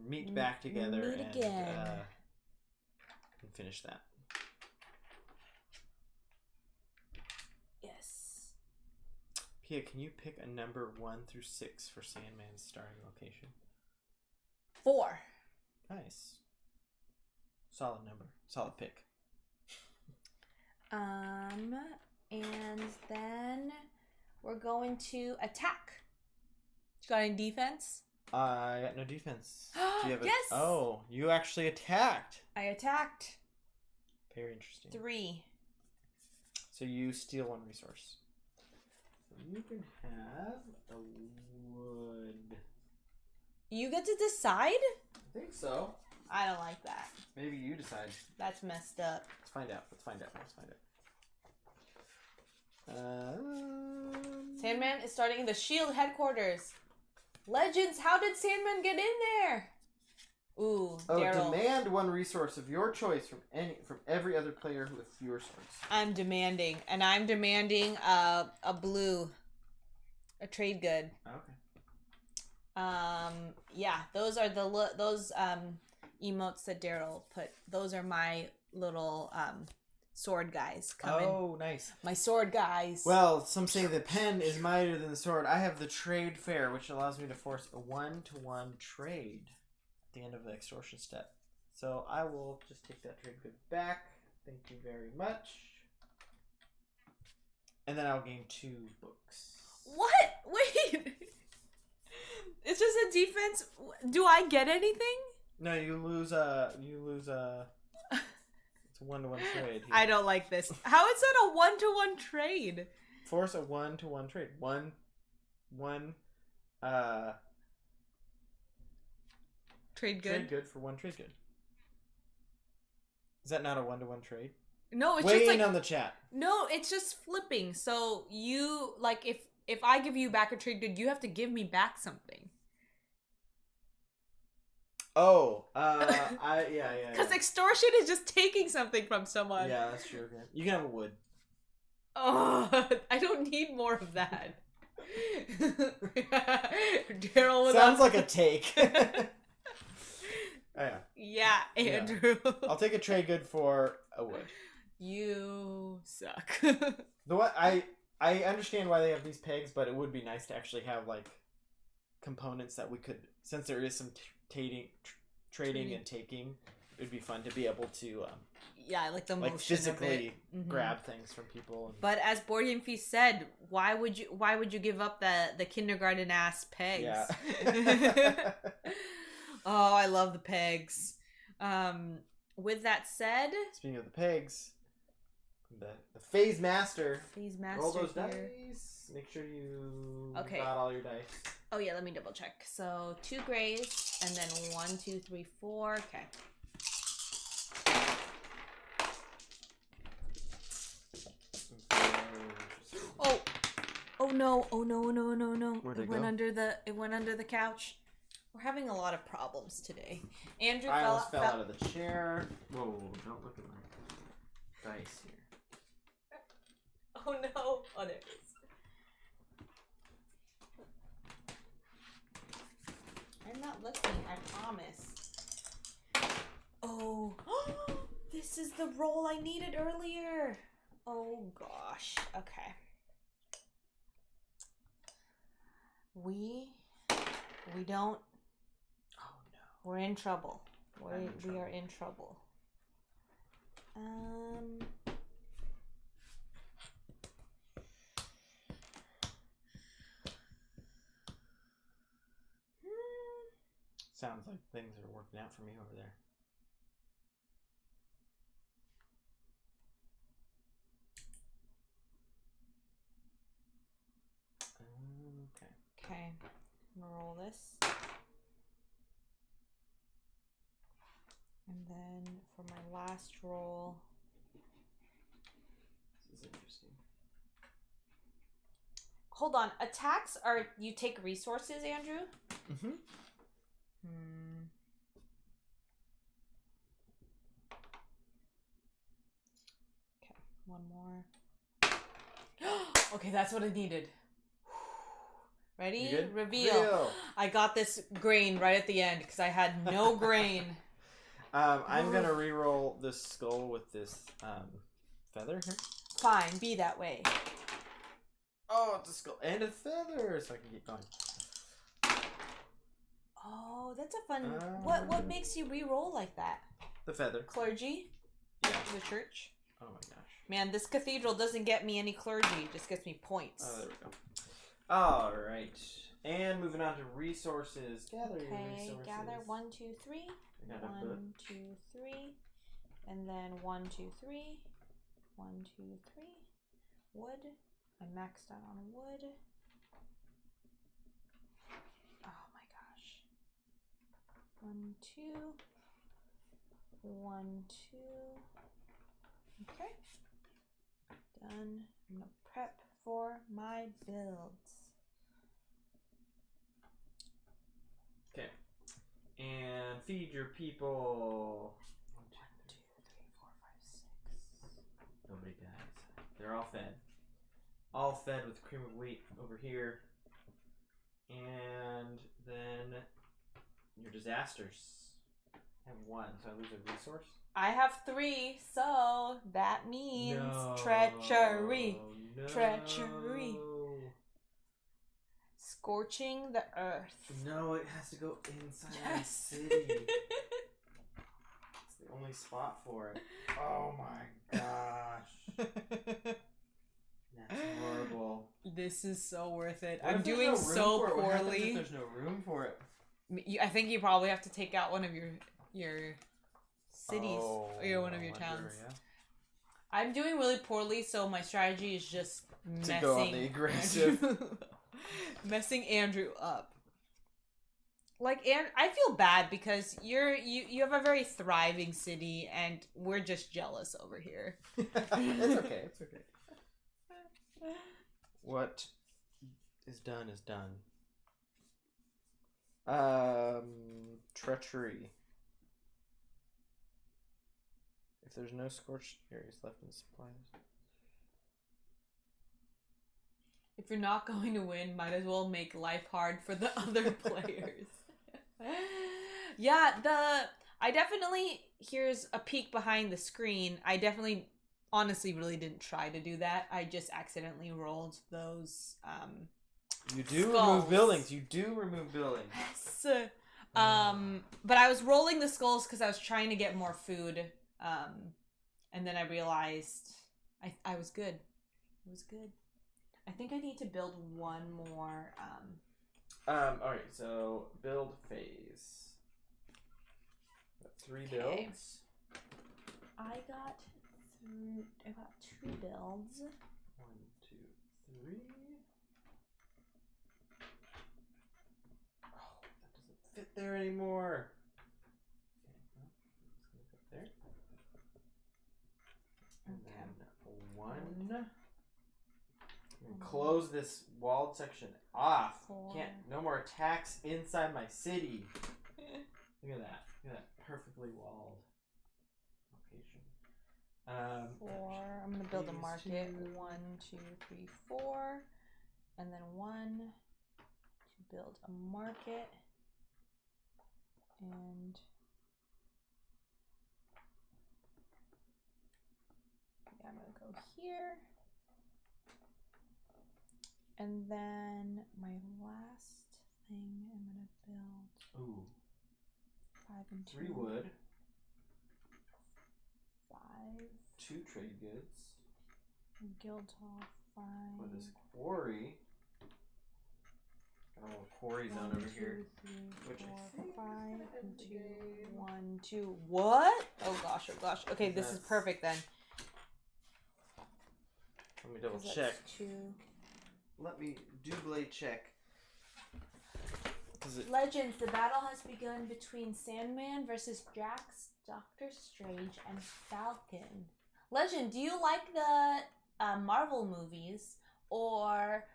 meet back together again. And finish that. Yes. Pia, can you pick a number 1 through 6 for Sandman's starting location? 4. Nice. Solid number. Solid pick. And then we're going to attack. You got any defense? I got no defense. Do you have Yes! Oh, you actually attacked. I attacked. Very interesting. 3. So you steal 1 resource. So you can have a wood. You get to decide? I think so. I don't like that. Maybe you decide. That's messed up. Let's find out. Sandman is starting the Shield headquarters. Legends, how did Sandman get in there? Ooh, Daryl. Demand 1 resource of your choice from every other player with fewer swords. I'm demanding a blue, a trade good. Okay. Yeah, those are those emotes that Daryl put. Those are my little sword guys coming. Oh, nice. My sword guys. Well, some say the pen is mightier than the sword. I have the trade fair, which allows me to force a 1-to-1 trade at the end of the extortion step. So I will just take that trade good back. Thank you very much. And then I'll gain 2 books. What? Wait. It's just a defense. Do I get anything? No, you lose it's a 1-to-1 trade. Here. I don't like this. How is that a 1-to-1 trade? Force a 1-to-1 trade. One trade good. Trade good for 1 trade good. Is that not a 1-to-1 trade? No, it's Weigh just in like on the chat. no, it's just flipping. So you like if I give you back a trade good, you have to give me back something. Oh, yeah. Because extortion is just taking something from someone. Yeah, that's true. Okay. You can have a wood. Oh, I don't need more of that. Daryl Sounds like a take. Oh, yeah. Yeah, Andrew. Yeah. I'll take a trade good for a wood. You suck. I understand why they have these pegs, but it would be nice to actually have like components that we could, since there is some trading and taking. It'd be fun to be able to yeah, I like the motion physically of it. grab things from people. But as Board Game Feast said, why would you give up the kindergarten ass pegs? Yeah. Oh, I love the pegs. With that said, speaking of the pegs, the Phase Master. Roll those here. dice. Make sure you Okay. got all your dice. Oh yeah, let me double check. So 2 grays and then 1, 2, 3, 4. Okay. Oh no! It went under the couch. We're having a lot of problems today. Andrew fell out of the chair. Whoa! Don't look at my dice here. Oh no! Oh, there it is. I'm not looking. I promise. Oh, this is the roll I needed earlier. Oh gosh. Okay. We don't. Oh no. We're in trouble. We are in trouble. Sounds like things are working out for me over there. Okay. I'm gonna roll this. And then for my last roll. This is interesting. Hold on. Attacks are you take resources, Andrew? Mm-hmm. Okay, one more. Okay, that's what I needed. Ready? Reveal. I got this grain right at the end because I had no grain. I'm gonna re-roll this skull with this feather here. Fine, be that way. Oh, it's a skull and a feather, so I can keep going. Oh, that's a fun. What makes you re-roll like that? The feather. Clergy? Yeah. The church? Oh my gosh. Man, this cathedral doesn't get me any clergy; it just gets me points. Oh, there we go. All right, and moving on to resources. Gather your resources. Gather 1, 2, 3. I got 1, 2, 3, and then 1, 2, 3, 1, 2, 3. Wood. I maxed out on wood. Oh my gosh. 1, 2. 1, 2. Okay. Done. I'm gonna prep for my builds. Okay. And feed your people. 1, 2, 3, 4, 5, 6. Nobody dies. They're all fed. All fed with cream of wheat over here. And then your disasters. I have 1, so I lose a resource. I have 3, so that means treachery. No. Treachery. Scorching the earth. No, it has to go inside the city. It's the only spot for it. Oh my gosh. That's horrible. This is so worth it. What I'm if there's doing no room so for it? What happens poorly. if there's no room for it? I think you probably have to take out one of your cities or one of your towns. Yeah. I'm doing really poorly, so my strategy is just To go on the aggressive. messing Andrew up. Like, and I feel bad because you have a very thriving city, and we're just jealous over here. It's okay. It's okay. What is done is done. Treachery. If there's no scorched areas left in the supplies. If you're not going to win, might as well make life hard for the other players. Yeah, I definitely, here's a peek behind the screen. I definitely, honestly, really didn't try to do that. I just accidentally rolled those, You do skulls. remove buildings. You do remove buildings. Yes. But I was rolling the skulls because I was trying to get more food. And then I realized I was good. It was good. I think I need to build one more. Alright, so build phase. Got 3 builds. I got 2 builds. 1, 2, 3. Oh, that doesn't fit there anymore. Okay, well, it's gonna go there. And then 1. And close this walled section off. 4. No more attacks inside my city. Look at that. Look at that perfectly walled location. 4. I'm gonna build a market. 1, 2, 3, 4, and then 1 to build a market, and yeah, I'm gonna go here. And then my last thing I'm gonna build. Ooh. 5 and 2. 3 wood. 5. 2 trade goods. Guild hall. 5. What is quarry? Got a little quarry zone over here. 2, 3, Which 4, I 5, and 2, 1, 2. What? Oh gosh, oh gosh. Okay, this is perfect then. Let me double 'Cause check. that's 2. Let me double check. Legends, the battle has begun between Sandman versus Drax, Doctor Strange, and Falcon. Legend, do you like the Marvel movies, or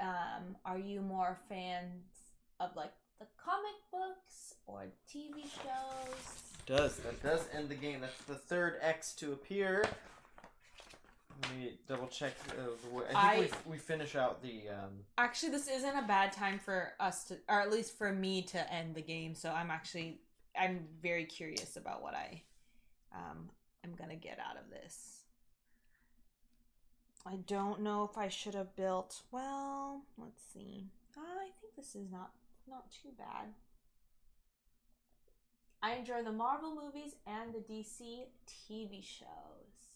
are you more fans of like the comic books or TV shows? That does end the game. That's the third X to appear. Let me double check. I think we finish out the. Actually, this isn't a bad time for us to, or at least for me to end the game. So I'm very curious about what I'm gonna get out of this. I don't know if I should have built. Well, let's see. I think this is not too bad. I enjoy the Marvel movies and the DC TV shows.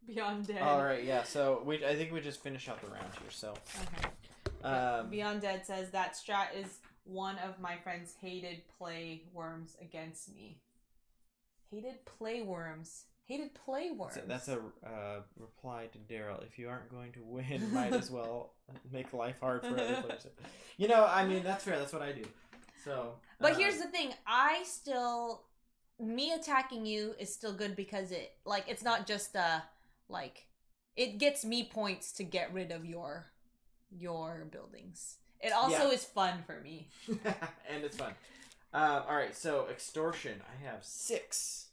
Beyond Dead. All right, yeah. So I think we just finish out the round here. So. Okay. Beyond Dead says that strat is one of my friends' hated play worms against me. Hated play worms. Hated play worms. That's a reply to Daryl. If you aren't going to win, might as well make life hard for other players. You know, I mean, that's fair. That's what I do. So. But here's the thing. Me attacking you is still good because it's not just it gets me points to get rid of your buildings. It also is fun for me. And it's fun. All right, so extortion. I have 6.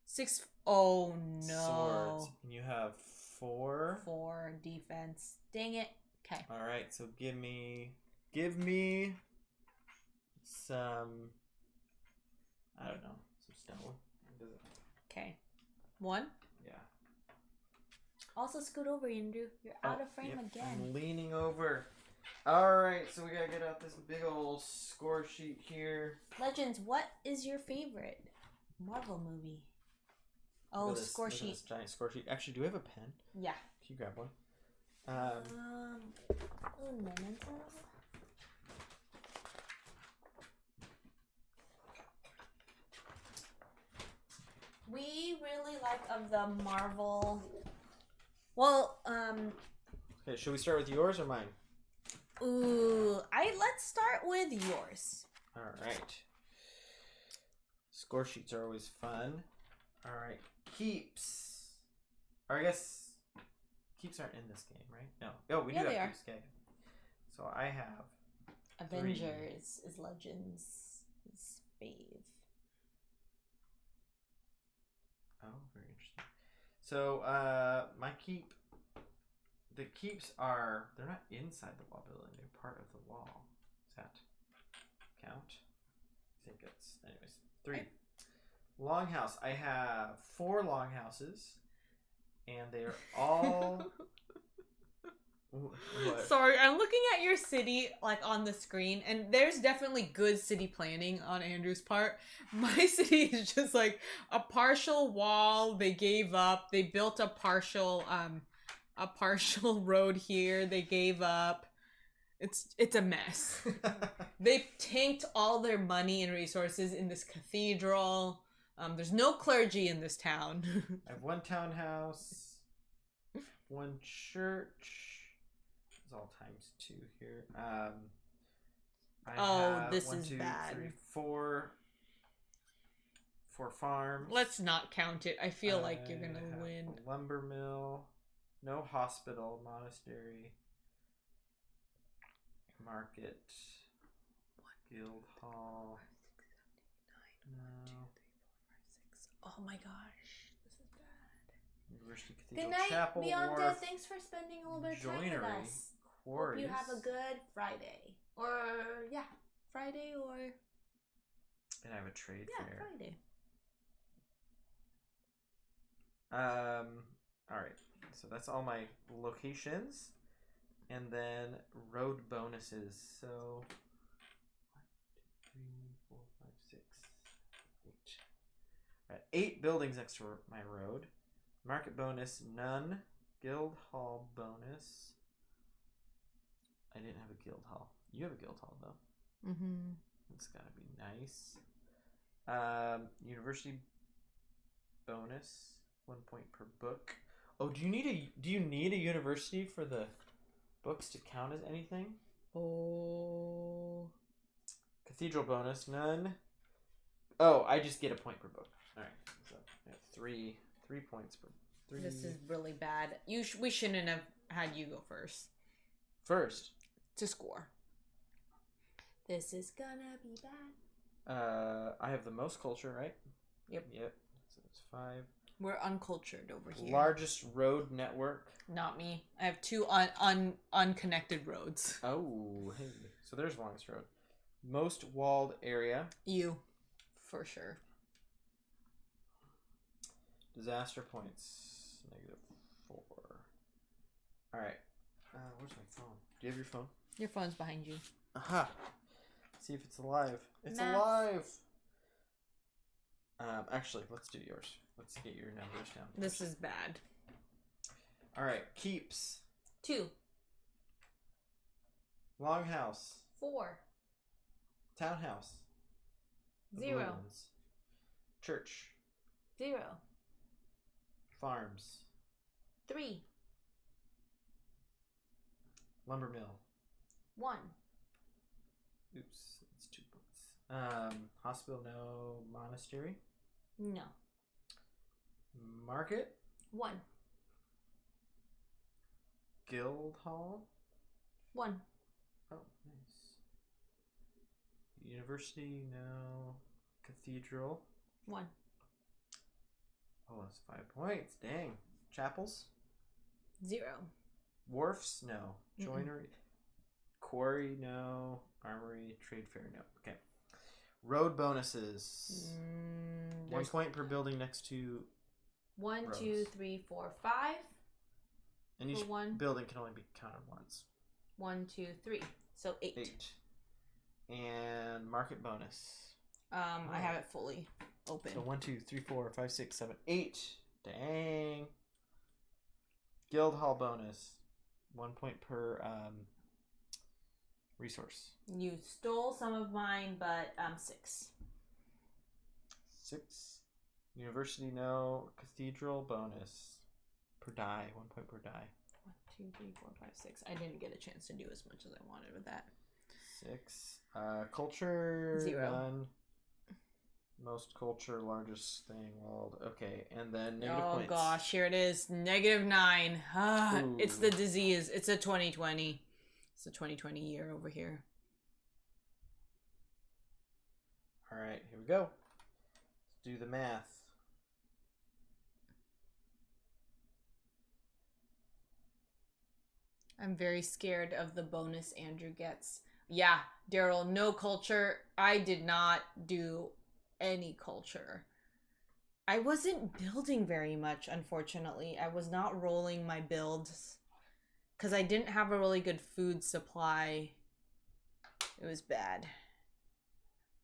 6. Oh no. Swords. And you have 4. 4 defense. Dang it. Okay. All right, so give me some. I don't know, some stone. Okay. 1. Yeah. Also scoot over, Andrew. You're out of frame again. I'm leaning over. Alright, so we gotta get out this big old score sheet here. Legends, what is your favorite Marvel movie? Oh, score sheet. This giant score sheet. Actually, do we have a pen? Yeah. Can you grab one? Un momento. We really like of the Marvel. Well, Okay, should we start with yours or mine? let's start with yours. All right. Score sheets are always fun. All right. Keeps. Or I guess keeps aren't in this game, right? No. Oh, we do they have are. keeps. Okay. So I have Avengers is Legends is fave. Oh, very interesting. So, my keep. The keeps they're not inside the wall building. They're part of the wall. Does that count? I think it's, anyways, 3. Longhouse. I have 4 longhouses, and they're all. What? Sorry, I'm looking at your city like on the screen, and there's definitely good city planning on Andrew's part. My city is just like a partial wall. They gave up. They built a partial road here. They gave up. It's a mess. They tanked all their money and resources in this cathedral. There's no clergy in this town. I have 1 townhouse, 1 church. It's all times 2 here. I have this 1, is 2, bad. 3, 4 farms. Let's not count it. I feel like you're gonna win. A lumber mill, no hospital, monastery, market, guild hall. No. Oh my gosh, this is bad. University Cathedral Good night, Chapel, Beyond Wharf, Dead. Thanks for spending a little bit of time with Joinery, us. Quarries. Hope you have a good Friday. Friday or And I have a trade fair. Friday. All right. So that's all my locations, and then road bonuses. So 1, 2, 3, 4, 5, 6, 8. All right, 8 buildings next to my road. Market bonus, none. Guild hall bonus. I didn't have a guild hall. You have a guild hall though. Mm-hmm. It's gotta be nice. University bonus, 1 point per book. Oh, do you need a university for the books to count as anything? Oh. Cathedral bonus, none. Oh, I just get a point per book. All right, so I have 3 points per. 3. This is really bad. We shouldn't have had you go first to score. This is gonna be bad. I have the most culture, right? Yep. So it's 5. We're uncultured over here. Largest road network. Not me. I have 2 unconnected roads. Oh, hey. So there's longest road. Most walled area. You, for sure. Disaster points. -4. All right. Where's my phone? Do you have your phone? Your phone's behind you. Aha. See if it's alive. It's Math. alive. Actually, let's do yours. Let's get your numbers down. This is bad. All right. Keeps. 2, Longhouse. 4, Townhouse. The 0, blue ones. Church. 0, Farms. 3, Lumber mill. 1, Oops, it's 2 points. Hospital, no. Monastery. no, Market. 1, Guild hall. 1, Oh, nice. University, no. Cathedral. 1, Oh, that's 5 points. Dang. Chapels. 0, Wharfs, no. Joinery. Quarry, no. Armory, trade fair, no. Okay. Road bonuses. 1 point per building next to. 1, rows. 2, 3, 4, 5. And each For 1. building can only be counted once. 1, 2, 3. So 8. 8. And market bonus. I have it fully open. So 1, 2, 3, 4, 5, 6, 7, 8. Dang. Guild hall bonus. 1 point per resource. You stole some of mine, but 6. 6. University, no. Cathedral bonus. Per die. 1 point per die. 1, 2, 3, 4, 5, 6. I didn't get a chance to do as much as I wanted with that. 6. Culture. 0. None. Most culture, largest thing, world. Okay, and then negative Oh points. gosh, here it is. -9. It's the disease. It's a 2020. It's a 2020 year over here. All right, here we go. Let's do the math. I'm very scared of the bonus Andrew gets. Yeah, Daryl, no culture. I did not do any culture. I wasn't building very much, unfortunately. I was not rolling my builds because I didn't have a really good food supply. It was bad.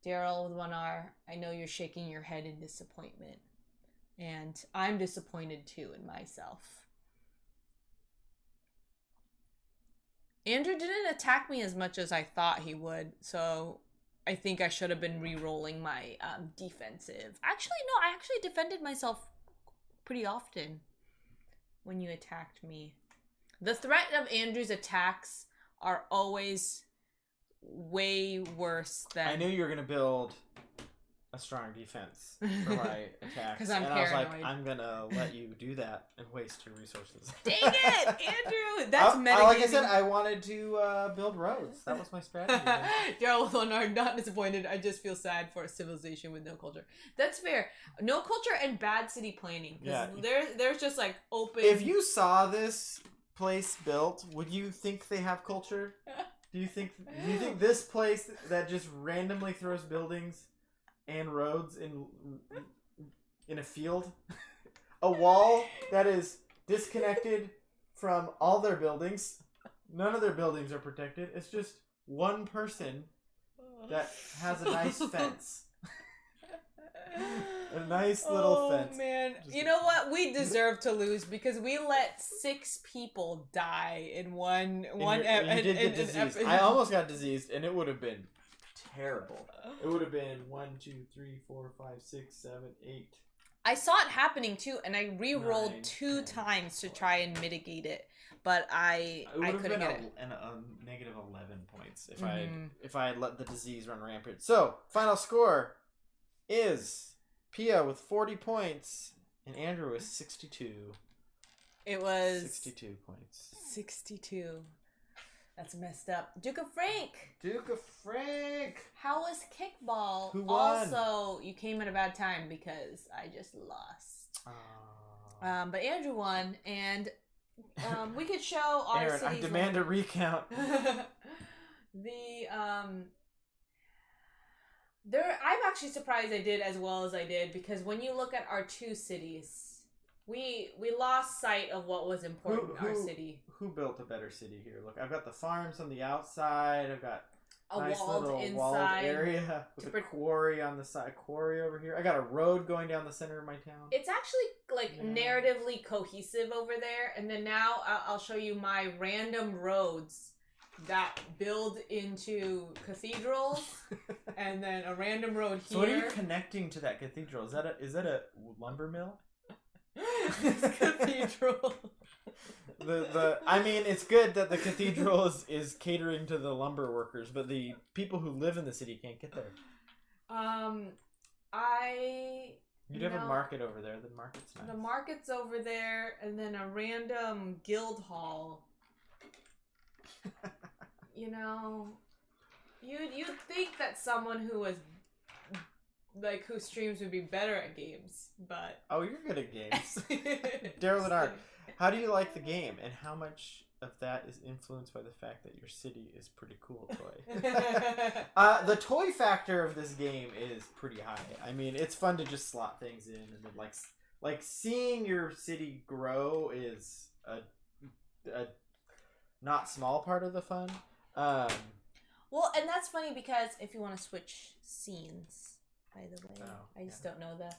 Daryl with 1R, I know you're shaking your head in disappointment. And I'm disappointed too in myself. Andrew didn't attack me as much as I thought he would, so I think I should have been re-rolling my defensive. Actually, no, I actually defended myself pretty often when you attacked me. The threat of Andrew's attacks are always way worse than... I knew you were going to build a strong defense for my attacks. Because I'm and paranoid. I was like, I'm going to let you do that and waste your resources. Dang it, Andrew! That's metagaming. Like I said, I wanted to build roads. That was my strategy. Daryl with 1R, not disappointed. I just feel sad for a civilization with no culture. That's fair. No culture and bad city planning. Yeah. There's just like open... If you saw this place built, would you think they have culture? Do you think this place that just randomly throws buildings and roads in a field, a wall that is disconnected from all their buildings, none of their buildings are protected, it's just one person that has a nice fence. A nice little fence. Oh man, Just... you know what? We deserve to lose because we let 6 people die in one. You did get diseased. I almost got diseased, and it would have been terrible. It would have been 1, 2, 3, 4, 5, 6, 7, 8. I saw it happening too, and I re-rolled 9, 2 10, times to 12. try and mitigate it, but I couldn't get it. A negative 11 points if I had let the disease run rampant. So final score is Pia with 40 points and Andrew with 62. It was 62 points. 62. That's messed up. Duke of Frank. Duke of Frank. How was kickball? Who won? Also, you came at a bad time because I just lost. But Andrew won, and we could show our Aaron, I cities demand a recount. I'm actually surprised I did as well as I did because when you look at our 2 cities, we lost sight of what was important in our city. Who built a better city here? Look, I've got the farms on the outside. I've got A nice walled little inside walled area with a quarry on the side. Quarry over here. I got a road going down the center of my town. It's actually like narratively cohesive over there. And then now I'll show you my random roads that build into cathedrals, and then a random road here. So what are you connecting to that cathedral? Is that a lumber mill? This cathedral. I mean, it's good that the cathedral is catering to the lumber workers, but the people who live in the city can't get there. You'd have a market over there. The market's nice. The market's over there, and then a random guild hall. You know, you'd think that someone who was who streams would be better at games, but oh, you're good at games. Daryl and Art, how do you like the game, and how much of that is influenced by the fact that your city is pretty cool toy? The toy factor of this game is pretty high. I mean, it's fun to just slot things in, and then like seeing your city grow is a not small part of the fun. Well, and that's funny because if you want to switch scenes, by the way, I just don't know the.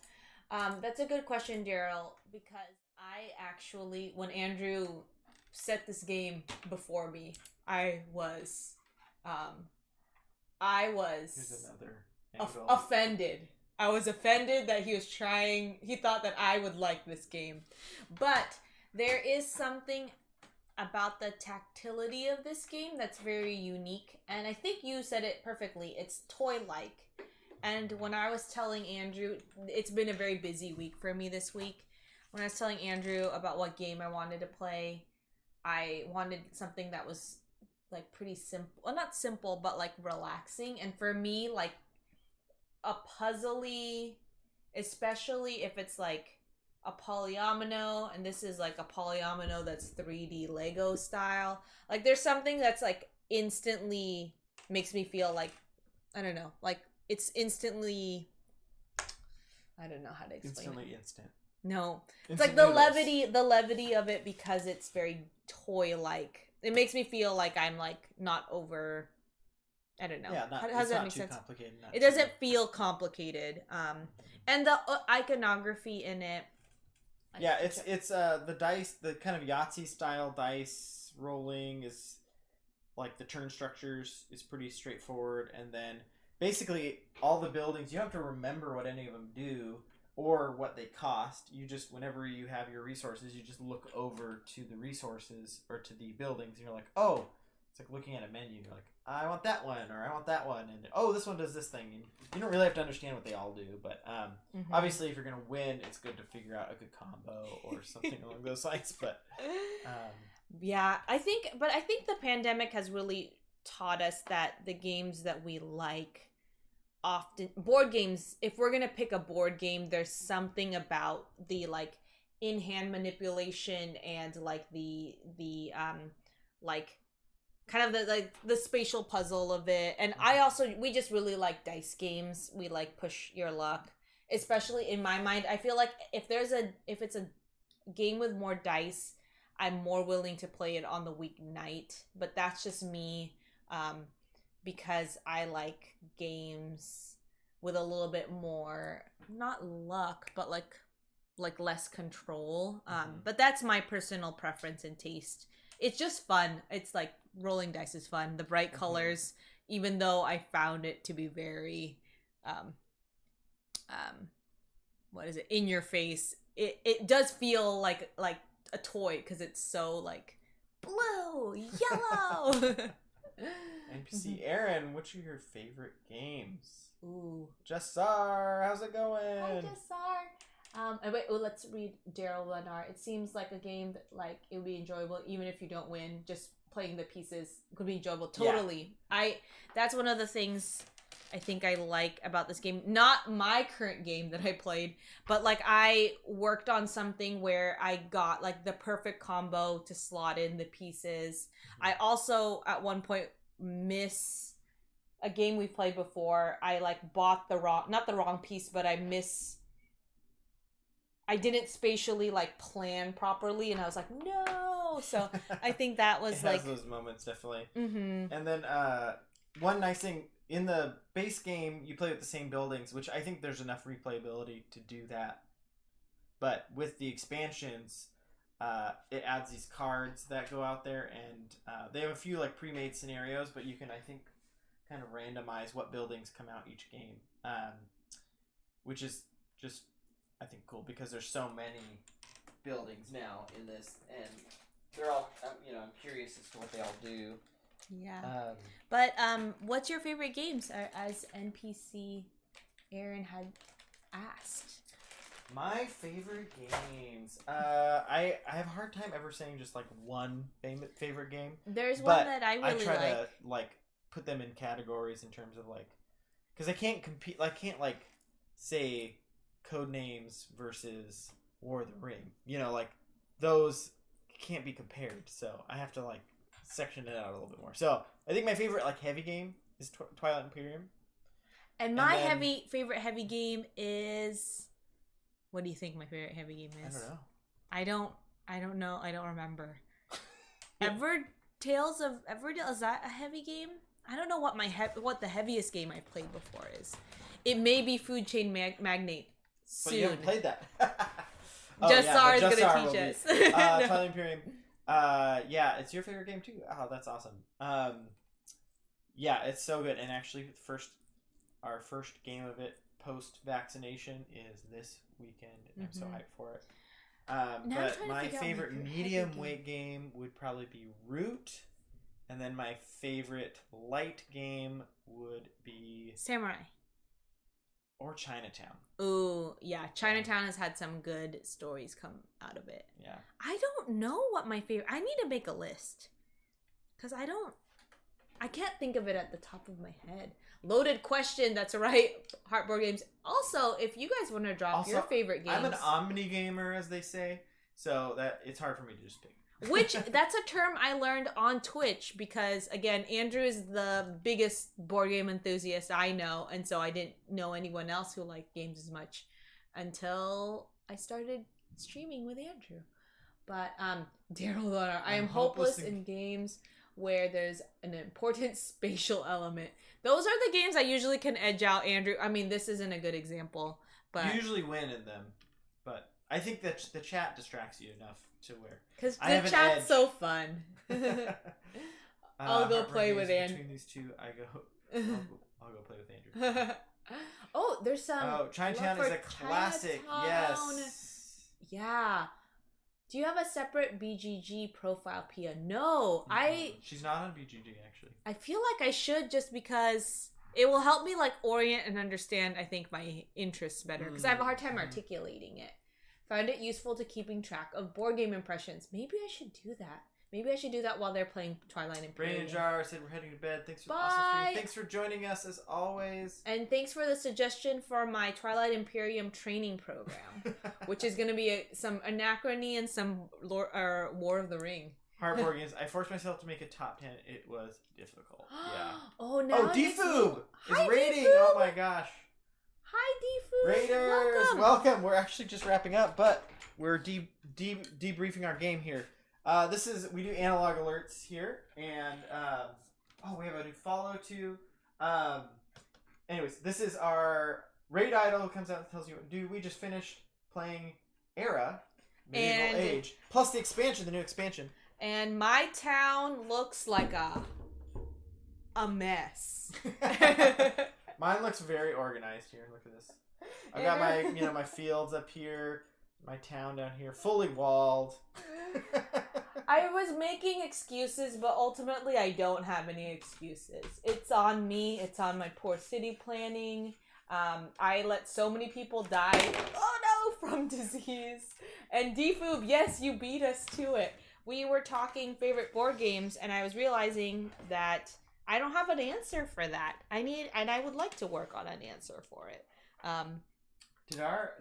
That's a good question, Daryl, because I actually, when Andrew set this game before me, I was Here's another angle. offended. I was offended that he thought that I would like this game. But there is something about the tactility of this game that's very unique, and I think you said it perfectly. It's toy-like, And when I was telling Andrew, it's been a very busy week for me this week. When I was telling Andrew about what game I wanted to play, I wanted something that was like pretty simple. Well, not simple, but like relaxing. And for me, like a puzzly, especially if it's like a polyomino, and this is like a polyomino that's 3D Lego style. Like there's something that's like instantly makes me feel like, I don't know, like it's instantly, I don't know how to explain Instantly it. instant. No. It's Instant like noodles. the levity of it, because it's very toy-like. It makes me feel like I'm like not over, I don't know. Yeah, How it's does that not make too sense? complicated. It doesn't feel complicated. And the iconography in it. Yeah, it's the dice, the kind of Yahtzee style dice rolling is like the turn structures is pretty straightforward, and then basically all the buildings, you don't have to remember what any of them do or what they cost. You just, whenever you have your resources, you just look over to the resources or to the buildings, and you're like, oh, it's like looking at a menu. You're like, I want that one, or I want that one, and oh, this one does this thing. And you don't really have to understand what they all do, but obviously, if you're gonna win, it's good to figure out a good combo or something along those lines. But yeah, I think the pandemic has really taught us that the games that we like, often board games, if we're gonna pick a board game, there's something about the like in-hand manipulation and like the like kind of the spatial puzzle of it. And we just really like dice games. We like push your luck, especially in my mind. I feel like if it's a game with more dice, I'm more willing to play it on the weeknight. But that's just me, because I like games with a little bit more, not luck, but like less control. But that's my personal preference and taste. It's just fun. It's like rolling dice is fun. The bright colors, even though I found it to be very, what is it? In your face. It does feel like a toy, because it's so like blue, yellow. NPC Aaron, which are your favorite games? Ooh, Jessar, how's it going? hi Jessar. Let's read Daryl Lenar. It seems like a game that like it would be enjoyable even if you don't win. Just playing the pieces could be enjoyable. Totally. Yeah. That's one of the things I think I like about this game. Not my current game that I played, but like I worked on something where I got like the perfect combo to slot in the pieces. I also at one point miss a game we played before. I like bought not the wrong piece, but I didn't spatially like plan properly, and I was like, no. So I think that was it like has those moments definitely. And then one nice thing in the base game, you play with the same buildings, which I think there's enough replayability to do that. But with the expansions, it adds these cards that go out there, and they have a few like pre-made scenarios, but you can, I think, kind of randomize what buildings come out each game, which is just, I think, cool, because there's so many buildings now in this, and they're all, I'm curious as to what they all do. Yeah. But what's your favorite games, as NPC Aaron had asked? My favorite games. I have a hard time ever saying just like one favorite game. There's one that I really I try like. to like put them in categories in terms of like, because I can't compete. I can't like say Codenames versus War of the Ring. Like those can't be compared. So I have to like section it out a little bit more. So I think my favorite like heavy game is Twilight Imperium. And my favorite heavy game is. What do you think my favorite heavy game is? I don't know. I don't know. I don't remember. Tales of Everdale, is that a heavy game? I don't know what what the heaviest game I've played before is. It may be Food Chain Magnate soon. But you haven't played that. Jessar is going to teach us. Twilight Imperium. Yeah, it's your favorite game too. Oh, that's awesome. Yeah, it's so good. And actually, our first game of it post-vaccination is this weekend, and I'm so hyped for it. But my favorite medium weight game would probably be Root, and then my favorite light game would be Samurai. or Chinatown. Ooh, yeah. Chinatown has had some good stories come out of it. Yeah. I don't know what my favorite... I need to make a list. Because I can't think of it at the top of my head. Loaded question. That's right. Heartboard Games. Also, if you guys want to drop your favorite games... I'm an omni gamer, as they say. So that it's hard for me to just pick. Which, that's a term I learned on Twitch because, again, Andrew is the biggest board game enthusiast I know, and so I didn't know anyone else who liked games as much until I started streaming with Andrew. But, Daryl Loner, I am hopeless in games where there's an important spatial element. Those are the games I usually can edge out, Andrew. I mean, this isn't a good example, but... You usually win in them, but I think that the chat distracts you enough to where... Because the chat's so fun. I'll go play with Andrew. Between these two, I'll go play with Andrew. Oh, there's some... Oh, Chinatown is a classic. Chinatown. Yes. Yeah. Do you have a separate BGG profile, Pia? No, She's not on BGG, actually. I feel like I should just because it will help me like orient and understand, I think, my interests better. Because I have a hard time articulating it. Find it useful to keeping track of board game impressions. Maybe I should do that. Maybe I should do that while they're playing Twilight Imperium. Brain and Jar said we're heading to bed. Thanks for the awesome stream. Thanks for joining us as always. And thanks for the suggestion for my Twilight Imperium training program, which is going to be some Anachrony and some War of the Ring. Heartboard Games. I forced myself to make a top 10. It was difficult. Yeah. Oh, now Defoob is rating. Defoob. Oh my gosh. Hi, Defoob. Raiders, welcome. We're actually just wrapping up, but we're debriefing our game here. We do analog alerts here, and we have a new follow too. Anyways, this is our raid idol comes out and tells you what to do. We just finished playing Era, Midieval Age, plus the expansion, the new expansion. And my town looks like a mess. Mine looks very organized here. Look at this. I've got my my fields up here, my town down here, fully walled. I was making excuses, but ultimately I don't have any excuses. It's on me. It's on my poor city planning. I let so many people die. Oh no, from disease. And Defoob, yes, you beat us to it. We were talking favorite board games, and I was realizing that I don't have an answer for that. I would like to work on an answer for it. Did our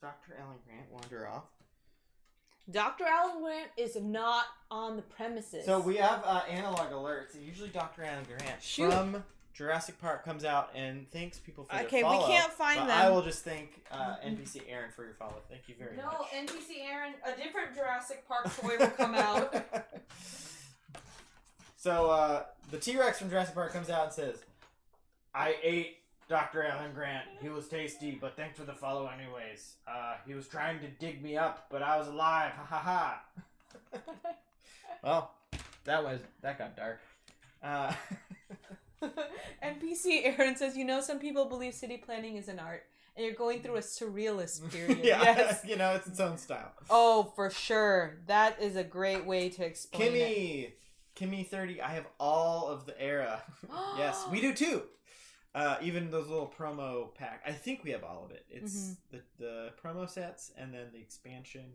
Dr. Alan Grant wander off? Dr. Alan Grant is not on the premises. So we have analog alerts. Usually Dr. Alan Grant from Jurassic Park comes out and thanks people for their follow. Okay, we can't find them. I will just thank NPC Aaron for your follow. Thank you very much. No, NPC Aaron, a different Jurassic Park toy will come out. So the T-Rex from Jurassic Park comes out and says, I ate Dr. Alan Grant. He was tasty, but thanks for the follow anyways. He was trying to dig me up, but I was alive. Ha ha ha. Well, that got dark. NPC Aaron says, some people believe city planning is an art, and you're going through a surrealist period. Yeah, yes. It's its own style. Oh, for sure. That is a great way to explain it. Kimmy 30, I have all of the Era. Yes, we do too. Even those little promo pack. I think we have all of it. It's the promo sets and then the expansion.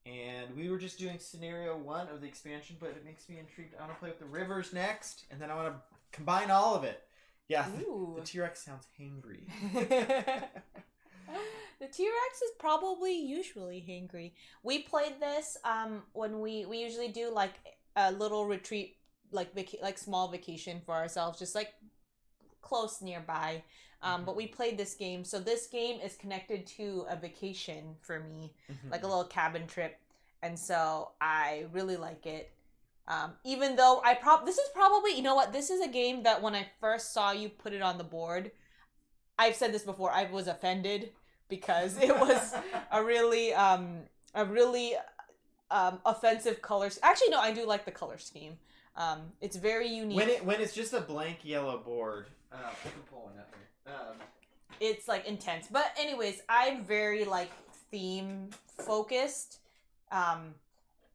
And we were just doing scenario 1 of the expansion, but it makes me intrigued. I want to play with the rivers next, and then I want to combine all of it. Yeah, the T-Rex sounds hangry. The T-Rex is probably usually hangry. We played this when we usually do like a little retreat, like small vacation for ourselves, just like close nearby. But we played this game. So this game is connected to a vacation for me, like a little cabin trip. And so I really like it. Even though this is probably, you know what? This is a game that when I first saw you put it on the board, I've said this before, I was offended because it was a really offensive colors. Actually, no, I do like the color scheme. It's very unique. When it's just a blank yellow board, I can pull one up here. It's like intense. But anyways, I'm very like theme focused.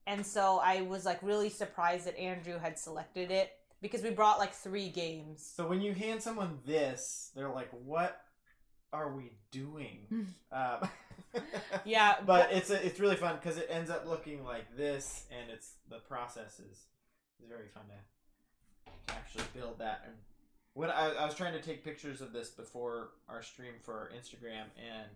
And so I was like really surprised that Andrew had selected it because we brought like 3 games. So when you hand someone this, they're like, "What are we doing?" Yeah, but it's really fun because it ends up looking like this, and the process is very fun to actually build that. And when I was trying to take pictures of this before our stream for our Instagram, and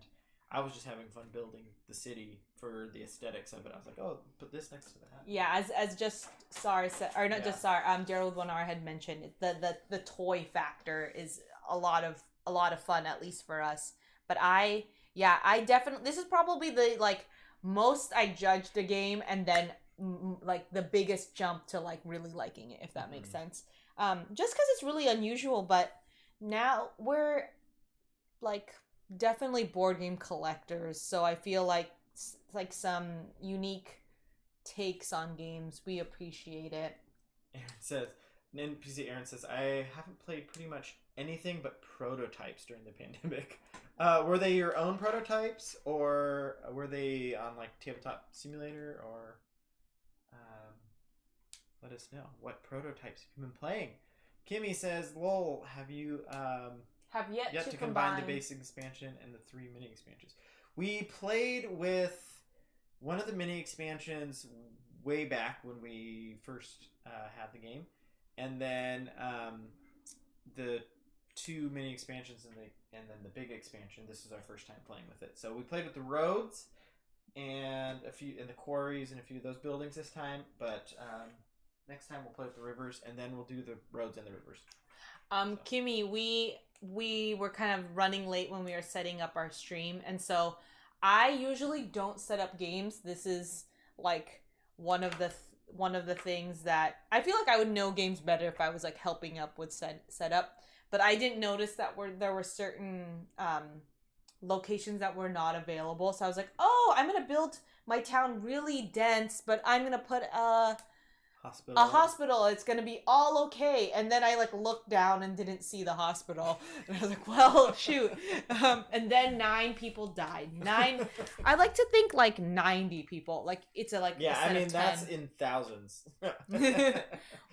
I was just having fun building the city for the aesthetics of it. I was like, "Oh, put this next to that." Yeah, as just Sar said, or not just Sar, Gerald Bonar had mentioned, the toy factor is a lot of fun, at least for us. But I definitely, this is probably the like most I judged a game, and then like the biggest jump to like really liking it, if that makes sense. Just because it's really unusual, but now we're like definitely board game collectors, so I feel like some unique takes on games, we appreciate it. Aaron says, I haven't played pretty much anything but prototypes during the pandemic. Were they your own prototypes, or were they on like Tabletop Simulator, or let us know what prototypes you've been playing. Kimmy says, "Lol, have you have yet to combine the basic expansion and the 3 mini expansions?" We played with one of the mini expansions way back when we first had the game, and then the 2 mini expansions and then the big expansion. This is our first time playing with it. So we played with the roads and the quarries and a few of those buildings this time, but next time we'll play with the rivers, and then we'll do the roads and the rivers. Kimmy, we were kind of running late when we were setting up our stream, and so I usually don't set up games. This is like one of the things that I feel like I would know games better if I was like helping up with setup. But I didn't notice that there were certain locations that were not available. So I was like, "Oh, I'm gonna build my town really dense, but I'm gonna put a hospital. It's gonna be all okay." And then I like looked down and didn't see the hospital, and I was like, "Well, shoot." And then 9 people died. I like to think like 90 people. Like it's a I mean that's in thousands.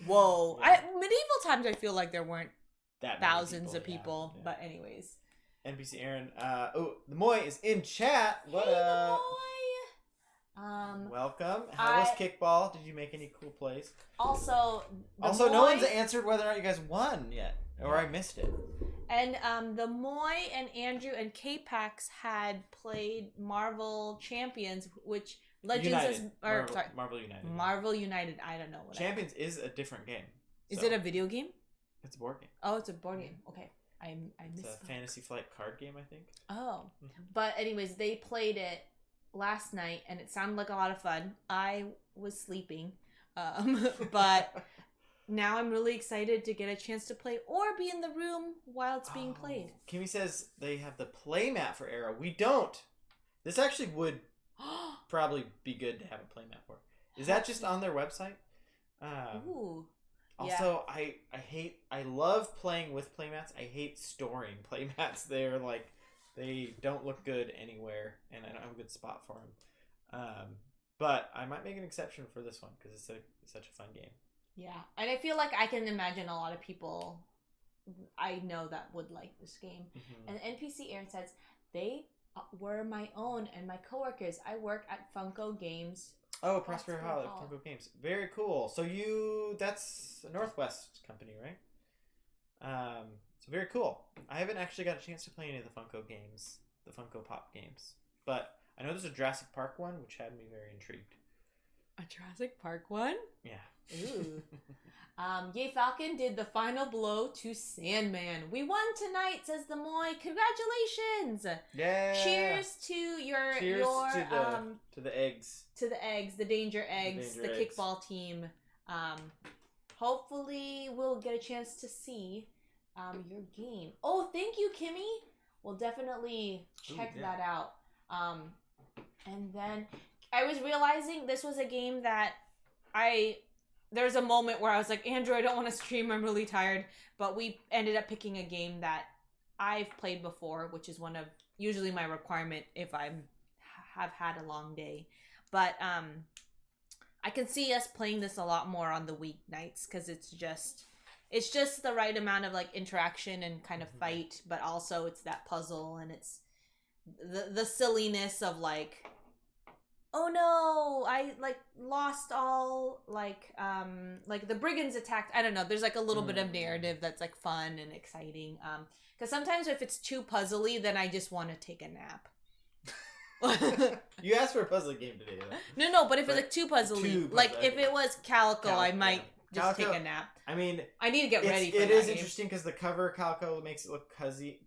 Whoa! Yeah. Medieval times, I feel like there weren't that thousands of people. Yeah. But anyways, NPC Aaron. The Moy is in chat. What hey, up? the Moy. Welcome. How was kickball? Did you make any cool plays? Also, no one's answered whether or not you guys won yet, or I missed it. And the Moy and Andrew and K-Pax had played Marvel Champions, which Marvel United. Marvel United. I don't know what Champions is a different game. Is it a video game? It's a board game. Oh, it's a board game. Okay, I missed. It's a Fantasy Flight card game, I think. Oh, but anyways, they played it last night, and it sounded like a lot of fun. I was sleeping, but now I'm really excited to get a chance to play or be in the room while it's being played. Kimmy says they have the playmat for Arrow. We don't. This actually would probably be good to have a playmat for. Is that just on their website? Ooh. Also, yeah. I love playing with playmats. I hate storing playmats. They're like, they don't look good anywhere, and I don't have a good spot for them. But I might make an exception for this one because it's such a fun game. Yeah, and I feel like I can imagine a lot of people I know that would like this game. Mm-hmm. And NPC Aaron says, they were my own and my coworkers. I work at Funko Games. Oh, Prospero Hall at Funko Games. Very cool. So that's a Northwest company, right? So very cool. I haven't actually got a chance to play any of the Funko games, the Funko Pop games. But I know there's a Jurassic Park one, which had me very intrigued. A Jurassic Park one? Yeah. Ooh. Yay Falcon did the final blow to Sandman. We won tonight, says the Moy. Congratulations! Yeah. Cheers to your to the eggs. To the eggs, the danger eggs, the kickball team. Hopefully we'll get a chance to see your game. Oh, thank you, Kimmy. We'll definitely check that out. And then I was realizing this was a game that there's a moment where I was like, Andrew, I don't want to stream, I'm really tired. But we ended up picking a game that I've played before, which is usually my requirement if have had a long day. But I can see us playing this a lot more on the weeknights because it's just It's just the right amount of like interaction and kind of fight, but also it's that puzzle and it's the silliness of like, oh no, I like lost all like the brigands attacked. I don't know. There's like a little bit of narrative that's like fun and exciting. Because sometimes if it's too puzzly, then I just want to take a nap. You asked for a puzzle game today, though. No, but if it's like too puzzly, like if it was Calico, I might just Calico, take a nap. I mean, I need to get ready for it that is game. interesting because the cover Calico makes it look cozy.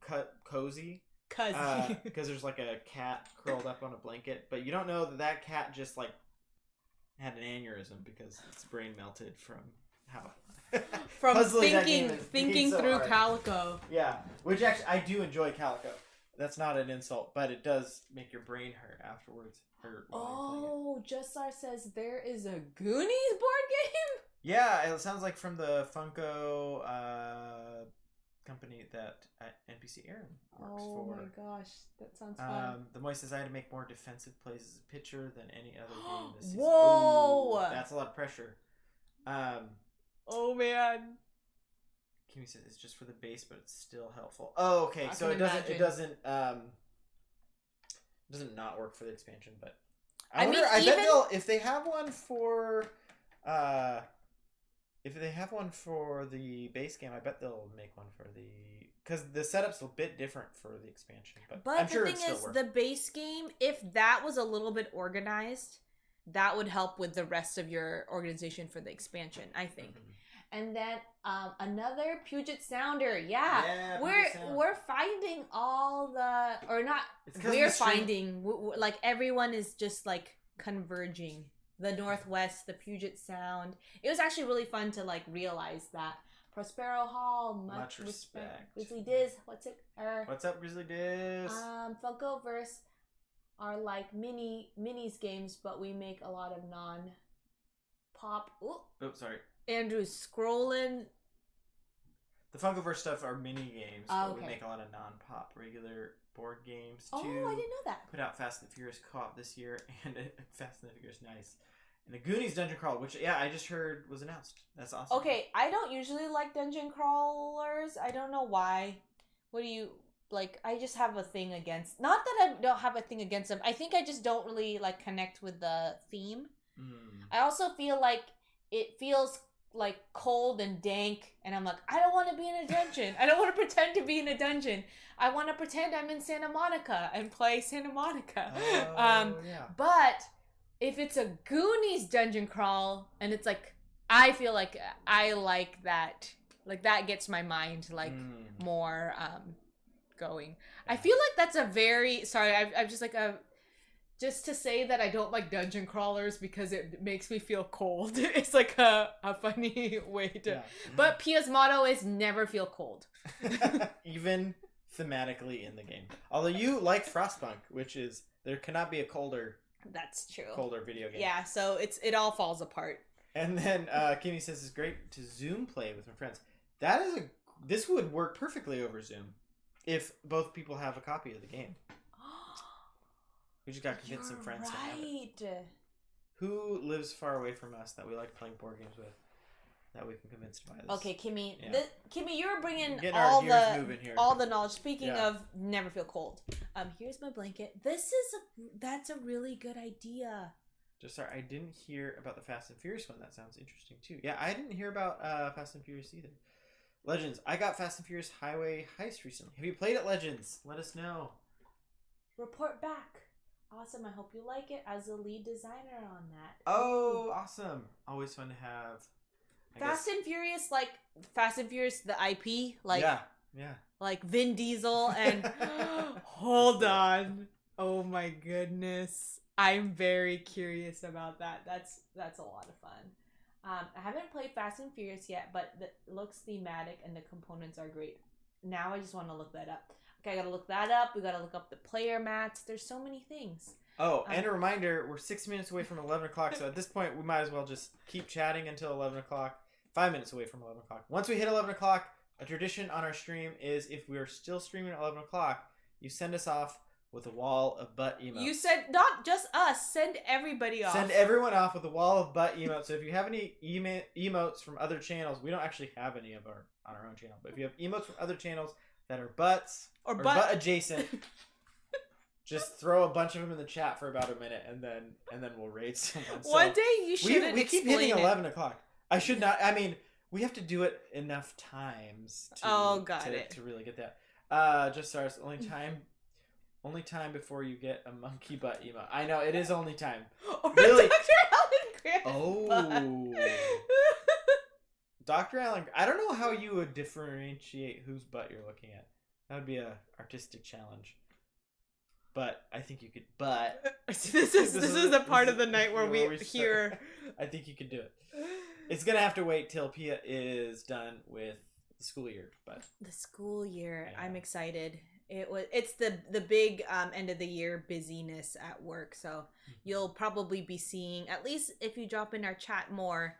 Because there's like a cat curled up on a blanket, but you don't know that cat just like had an aneurysm because its brain melted from how from thinking so through hard. Calico. Yeah, which actually I do enjoy Calico. That's not an insult, but it does make your brain hurt afterwards. Oh, Justar says there is a Goonies board game? Yeah, it sounds like from the Funko company that NPC Aaron works for. Oh my gosh, that sounds fun. The Moist says I had to make more defensive plays as a pitcher than any other game this season. Whoa! Ooh, that's a lot of pressure. Oh man. Kimmy says it's just for the base, but it's still helpful. Oh, okay. So it doesn't not work for the expansion, but I bet they'll if they have one for the base game, I bet they'll make one for the because the setup's a bit different for the expansion. But I'm sure the thing is, the base game, if that was a little bit organized, that would help with the rest of your organization for the expansion, I think. Mm-hmm. And then another Puget Sounder. Yeah, we're finding all the or not. We're finding like everyone is just like converging. The Northwest, the Puget Sound. It was actually really fun to like realize that. Prospero Hall, much respect. Grizzly Diz, what's up, Grizzly Diz? Funkoverse are like minis games, but we make a lot of non-pop. Oops, sorry. Andrew's scrolling. The Funkoverse stuff are mini games, but we make a lot of non-pop regular board games too. Oh, I didn't know that. Put out Fast and the Furious Co-op this year, and Fast and the Furious Nice. And the Goonies Dungeon Crawl, which, I just heard was announced. That's awesome. Okay, I don't usually like dungeon crawlers. I don't know why. What do you, like, I just have a thing against, not that I don't have a thing against them. I think I just don't really, like, connect with the theme. I also feel like it feels, like, cold and dank, and I'm like, I don't want to be in a dungeon. I don't want to pretend to be in a dungeon. I want to pretend I'm in Santa Monica and play Santa Monica. But if it's a Goonies dungeon crawl and it's like, I feel like I like that. Like that gets my mind like more going. I feel like that's a very, sorry, I'm just like just to say that I don't like dungeon crawlers because it makes me feel cold. It's like a funny way to, yeah. But Pia's motto is never feel cold. Even thematically in the game. Although you like Frostpunk, which is, there cannot be a colder video game. Yeah, so it all falls apart. And then Kimmy says it's great to Zoom play with my friends. This would work perfectly over Zoom if both people have a copy of the game. We just got to convince some friends to have it. Who lives far away from us that we like playing board games with? That we can convince to buy this. Okay, Kimmy. Yeah. Kimmy, you're bringing all the knowledge. Speaking of never feel cold. Here's my blanket. That's a really good idea. Just sorry, I didn't hear about the Fast and Furious one. That sounds interesting too. Yeah, I didn't hear about Fast and Furious either. Legends. I got Fast and Furious Highway Heist recently. Have you played it, Legends? Let us know. Report back. Awesome. I hope you like it as a lead designer on that. Oh, awesome. Always fun to have. Fast and Furious, like Fast and Furious, the IP, like yeah, like Vin Diesel and hold on, oh my goodness, I'm very curious about that. That's a lot of fun. I haven't played Fast and Furious yet, but it looks thematic and the components are great. Now I just want to look that up. Okay, I gotta look that up. We gotta look up the player mats. There's so many things. Oh, and a reminder, we're 6 minutes away from 11 o'clock, so at this point, we might as well just keep chatting until 11 o'clock. 5 minutes away from 11 o'clock. Once we hit 11 o'clock, a tradition on our stream is if we are still streaming at 11 o'clock, you send us off with a wall of butt emotes. You said not just us. Send everybody off. Send everyone off with a wall of butt emotes. So if you have any emotes from other channels, we don't actually have any of our on our own channel. But if you have emotes from other channels that are butts or butt adjacent, just throw a bunch of them in the chat for about a minute, and then we'll rate someone. So one day you shouldn't. We keep hitting 11 o'clock. I should not. I mean, we have to do it enough times to really get that. Just ours. Only time before you get a monkey butt emote. I know, it is only time. Or really? Dr. Alan Grant. Dr. Alan, I don't know how you would differentiate whose butt you're looking at. That would be a artistic challenge. But I think you could. But this is the part of the night where we hear. I think you could do it. It's gonna have to wait till Pia is done with the school year. But the school year, yeah. I'm excited. It's the big end of the year busyness at work, so you'll probably be seeing, at least if you drop in our chat more,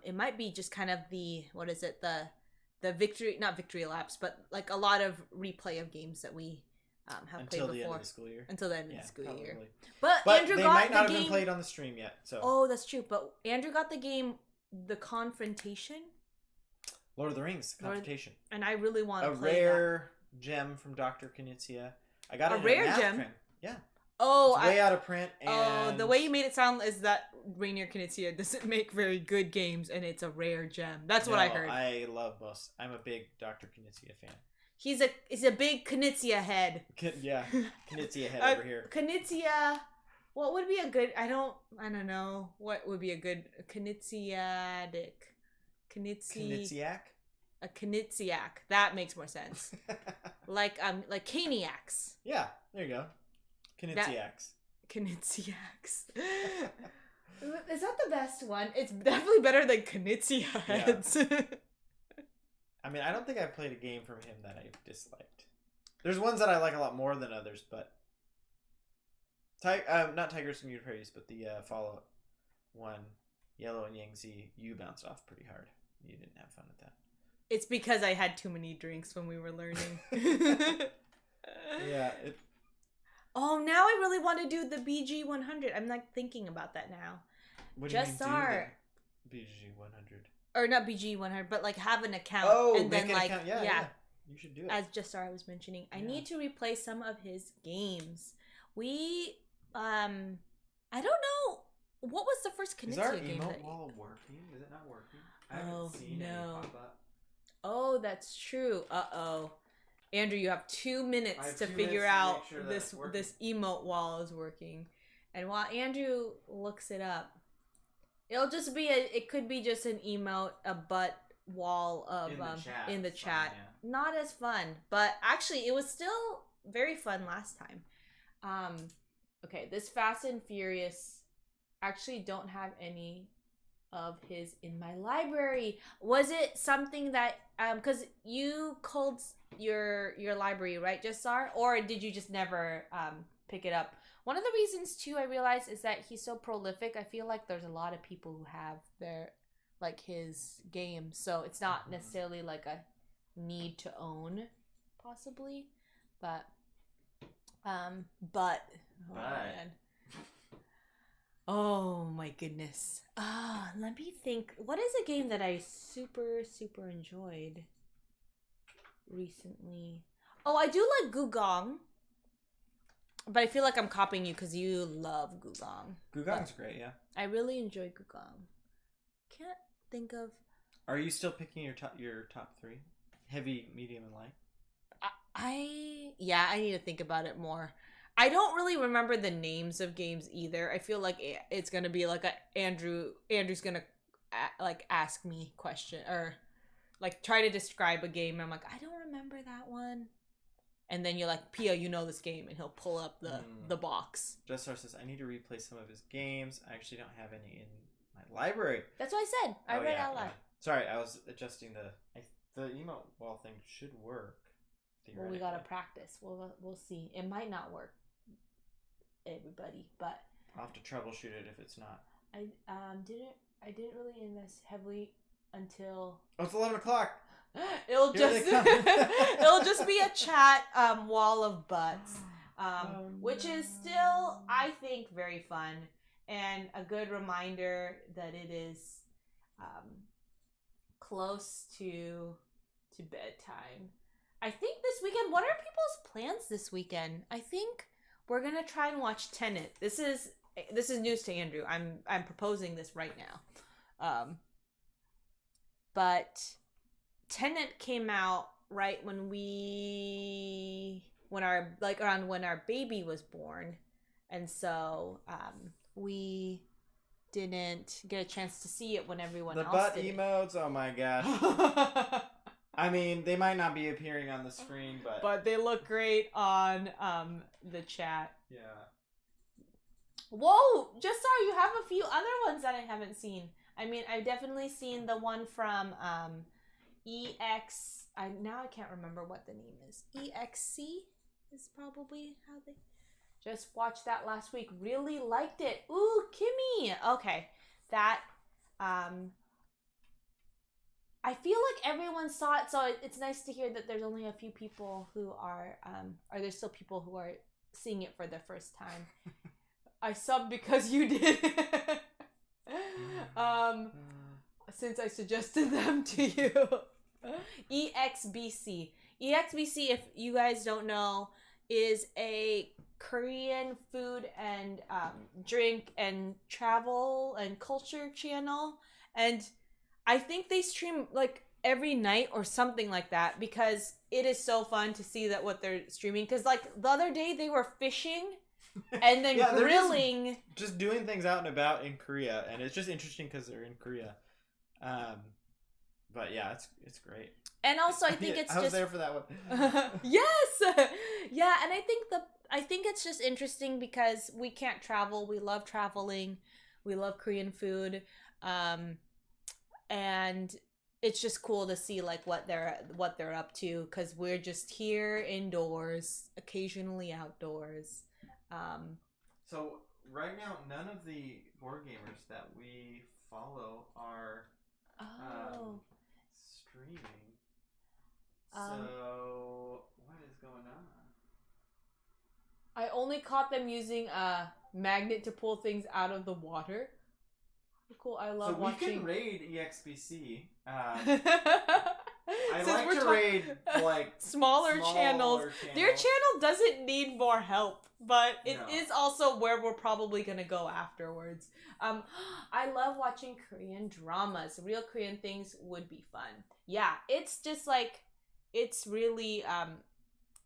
it might be just kind of the not victory laps, but like a lot of replay of games that we have played before. Until the end of the school year. Until the end of the school probably. year. But Andrew they got might not the have game... been played on the stream yet. So. Oh, that's true. But Andrew got the game, The Confrontation. Lord of the Rings Confrontation. And I really want to play rare gem from Dr. Knizia. I got it in a rare math gem. print. Yeah. Oh, it's way out of print. And... Oh, the way you made it sound is that Rainier Knizia doesn't make very good games, and it's a rare gem. That's what I heard. I love most. I'm a big Dr. Knizia fan. He's a big Knizia head. Yeah, Knizia head over here. Knizia. What would be a good? I don't know. What would be a good Kniziadic? Kniziak? A Kniziak. That makes more sense. like Caniacs. Yeah, there you go. Kniziaks. Kniziaks. Is that the best one? It's definitely better than Knizia heads. Yeah. I mean, I don't think I've played a game from him that I disliked. There's ones that I like a lot more than others, but not Tigers and Mutipraties, but the Fallout one, Yellow and Yangtze, you bounced off pretty hard. You didn't have fun with that. It's because I had too many drinks when we were learning. Yeah. Oh, now I really want to do the BG 100. I'm like thinking about that now. What do you mean do the BG 100? Or not BG 100, but like have an account. Oh, and then like account. Yeah. You should do it. As Jasar was mentioning, I need to replay some of his games. We I don't know what was the first Knizia game. Is our emote wall working? Is it not working? I haven't seen any pop up. Oh, that's true. Uh-oh. Andrew, you have 2 minutes to figure out this emote wall is working. And while Andrew looks it up, it could be just an emote, a butt wall of in the chat. Yeah. Not as fun, but actually it was still very fun last time. Okay, this Fast and Furious, actually don't have any of his in my library. Was it something that because you culled your library, right, Jasar? Or did you just never pick it up? One of the reasons too I realized is that he's so prolific. I feel like there's a lot of people who have his games, so it's not necessarily like a need to own, possibly, but man. Oh my goodness. Let me think. What is a game that I super enjoyed recently? Oh, I do like Gugong. But I feel like I'm copying you because you love Gugong. Gugong's great, yeah. I really enjoy Gugong. Can't think of... Are you still picking your top 3? Heavy, medium, and light? I need to think about it more. I don't really remember the names of games either. I feel like it's gonna be like Andrew's gonna ask me question or like try to describe a game. And I'm like, I don't remember that one. And then you're like, Pia, you know this game, and he'll pull up the box. Justar says, I need to replay some of his games. I actually don't have any in my library. That's what I said. I read out loud. Yeah. Sorry, I was adjusting the emote wall thing should work. Well, we gotta practice. We'll see. It might not work, everybody, but I'll have to troubleshoot it if it's not. I didn't really invest heavily until it's 11 o'clock. It'll just be a chat wall of butts. which is still, I think, very fun and a good reminder that it is close to bedtime. I think this weekend, what are people's plans this weekend? I think we're gonna try and watch Tenet. This is news to Andrew. I'm proposing this right now. But Tenet came out right when our baby was born, and so we didn't get a chance to see it when everyone else butt did. emotes, oh my gosh. I mean, they might not be appearing on the screen, but they look great on the chat. Yeah. Whoa, just saw you have a few other ones that I haven't seen. I mean, I've definitely seen the one from now I can't remember what the name is. EXC is probably how they just watched that last week. Really liked it. Ooh, Kimmy. Okay. That I feel like everyone saw it, so it's nice to hear that there's only a few people who are there's still people who are seeing it for the first time. I subbed because you did. Since I suggested them to you. EXBC. EXBC, if you guys don't know, is a Korean food and drink and travel and culture channel. And I think they stream like every night or something like that because it is so fun to see that what they're streaming. Because like the other day they were fishing and then yeah, grilling. Just doing things out and about in Korea. And it's just interesting because they're in Korea. But yeah, it's great. And also I think I was there for that one. Yes. Yeah, and I think it's just interesting because we can't travel. We love traveling. We love Korean food. And it's just cool to see like what they're up to cuz we're just here indoors, occasionally outdoors. So right now none of the board gamers that we follow are streaming. So what is going on? I only caught them using a magnet to pull things out of the water. Cool, I love watching. So we can raid EXBC. I like to raid like smaller channels. Their channel doesn't need more help, but it is also where we're probably gonna go afterwards. I love watching Korean dramas. Real Korean things would be fun. Yeah, it's just like it's really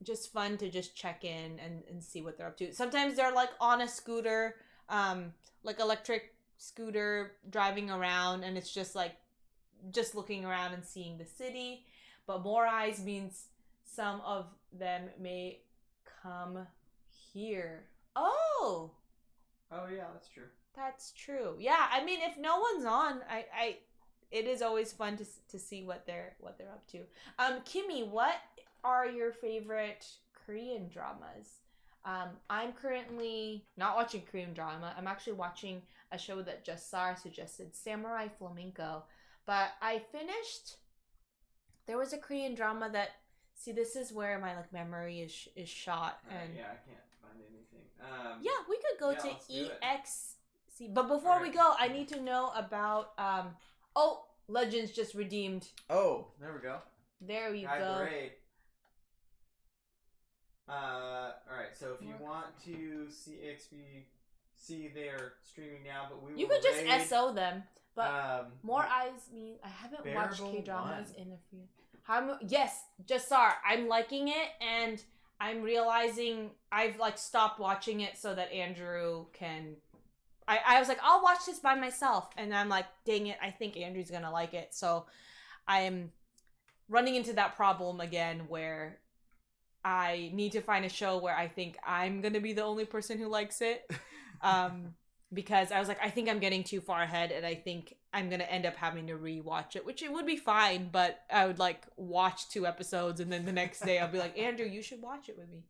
just fun to just check in and see what they're up to. Sometimes they're like on a scooter, like electric scooter driving around, and it's just like just looking around and seeing the city. But more eyes means some of them may come here. Oh yeah, that's true. That's true. Yeah, I mean, if no one's on, it is always fun to see what they're up to. Kimmy, what are your favorite Korean dramas? I'm currently not watching Korean drama. I'm actually watching a show that Jassar suggested, Samurai Flamenco. But I finished. There was a Korean drama that. See, this is where my like memory is shot. And yeah, I can't find anything. Yeah, we could go to EXC. But before we go, I need to know about. Legends just redeemed. Oh, there we go. There you go. Great. Alright, so if you want to see EXBC, they're streaming now, but we will. You could just SO them. But more eyes mean I haven't watched Bearable K-dramas One. in a few. Yes, Jassar, I'm liking it, and I'm realizing I've like stopped watching it so that Andrew can. I was like, I'll watch this by myself, and I'm like, dang it, I think Andrew's gonna like it. So I am running into that problem again where I need to find a show where I think I'm gonna be the only person who likes it. Because I was like, I think I'm getting too far ahead, and I think I'm gonna end up having to rewatch it, which it would be fine, but I would like watch 2 episodes, and then the next day I'll be like, Andrew, you should watch it with me.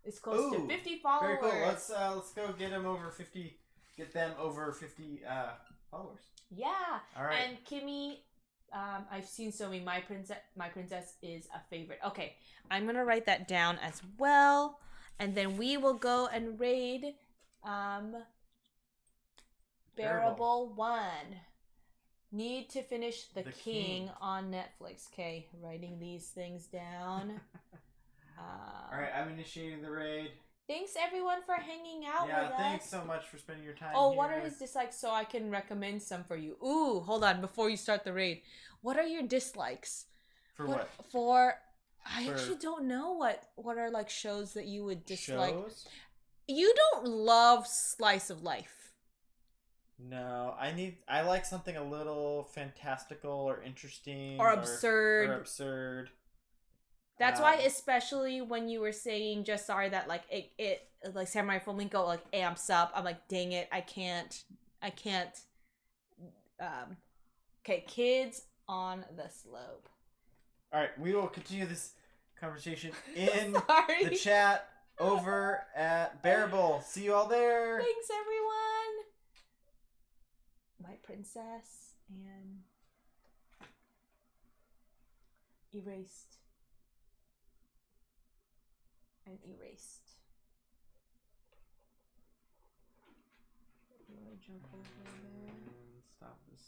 It's close to 50 followers. Very cool. Let's go get them over 50. Get them over 50 followers. Yeah. All right. And Kimmy, I've seen so many. My princess is a favorite. Okay, I'm gonna write that down as well. and then we will go and raid Bearable 1. Need to finish The King on Netflix. Okay, writing these things down. Alright, I'm initiating the raid. Thanks everyone for hanging out with us. Yeah, thanks so much for spending your time Oh, here. what are his dislikes so I can recommend some for you? Ooh, hold on, before you start the raid. What are your dislikes? For what? I actually don't know what are like shows that you would dislike. Shows? You don't love slice of life. No, I like something a little fantastical or interesting Or absurd. Or absurd. That's why, especially when you were saying just sorry that like it like Samurai Flamenco like amps up. I'm like, dang it, I can't. Okay, Kids on the Slope. All right, we will continue this conversation in Sorry. the chat over at Bearable. See you all there. Thanks, everyone. White Princess and Erased. And Erased. You want to jump over there? Stop this.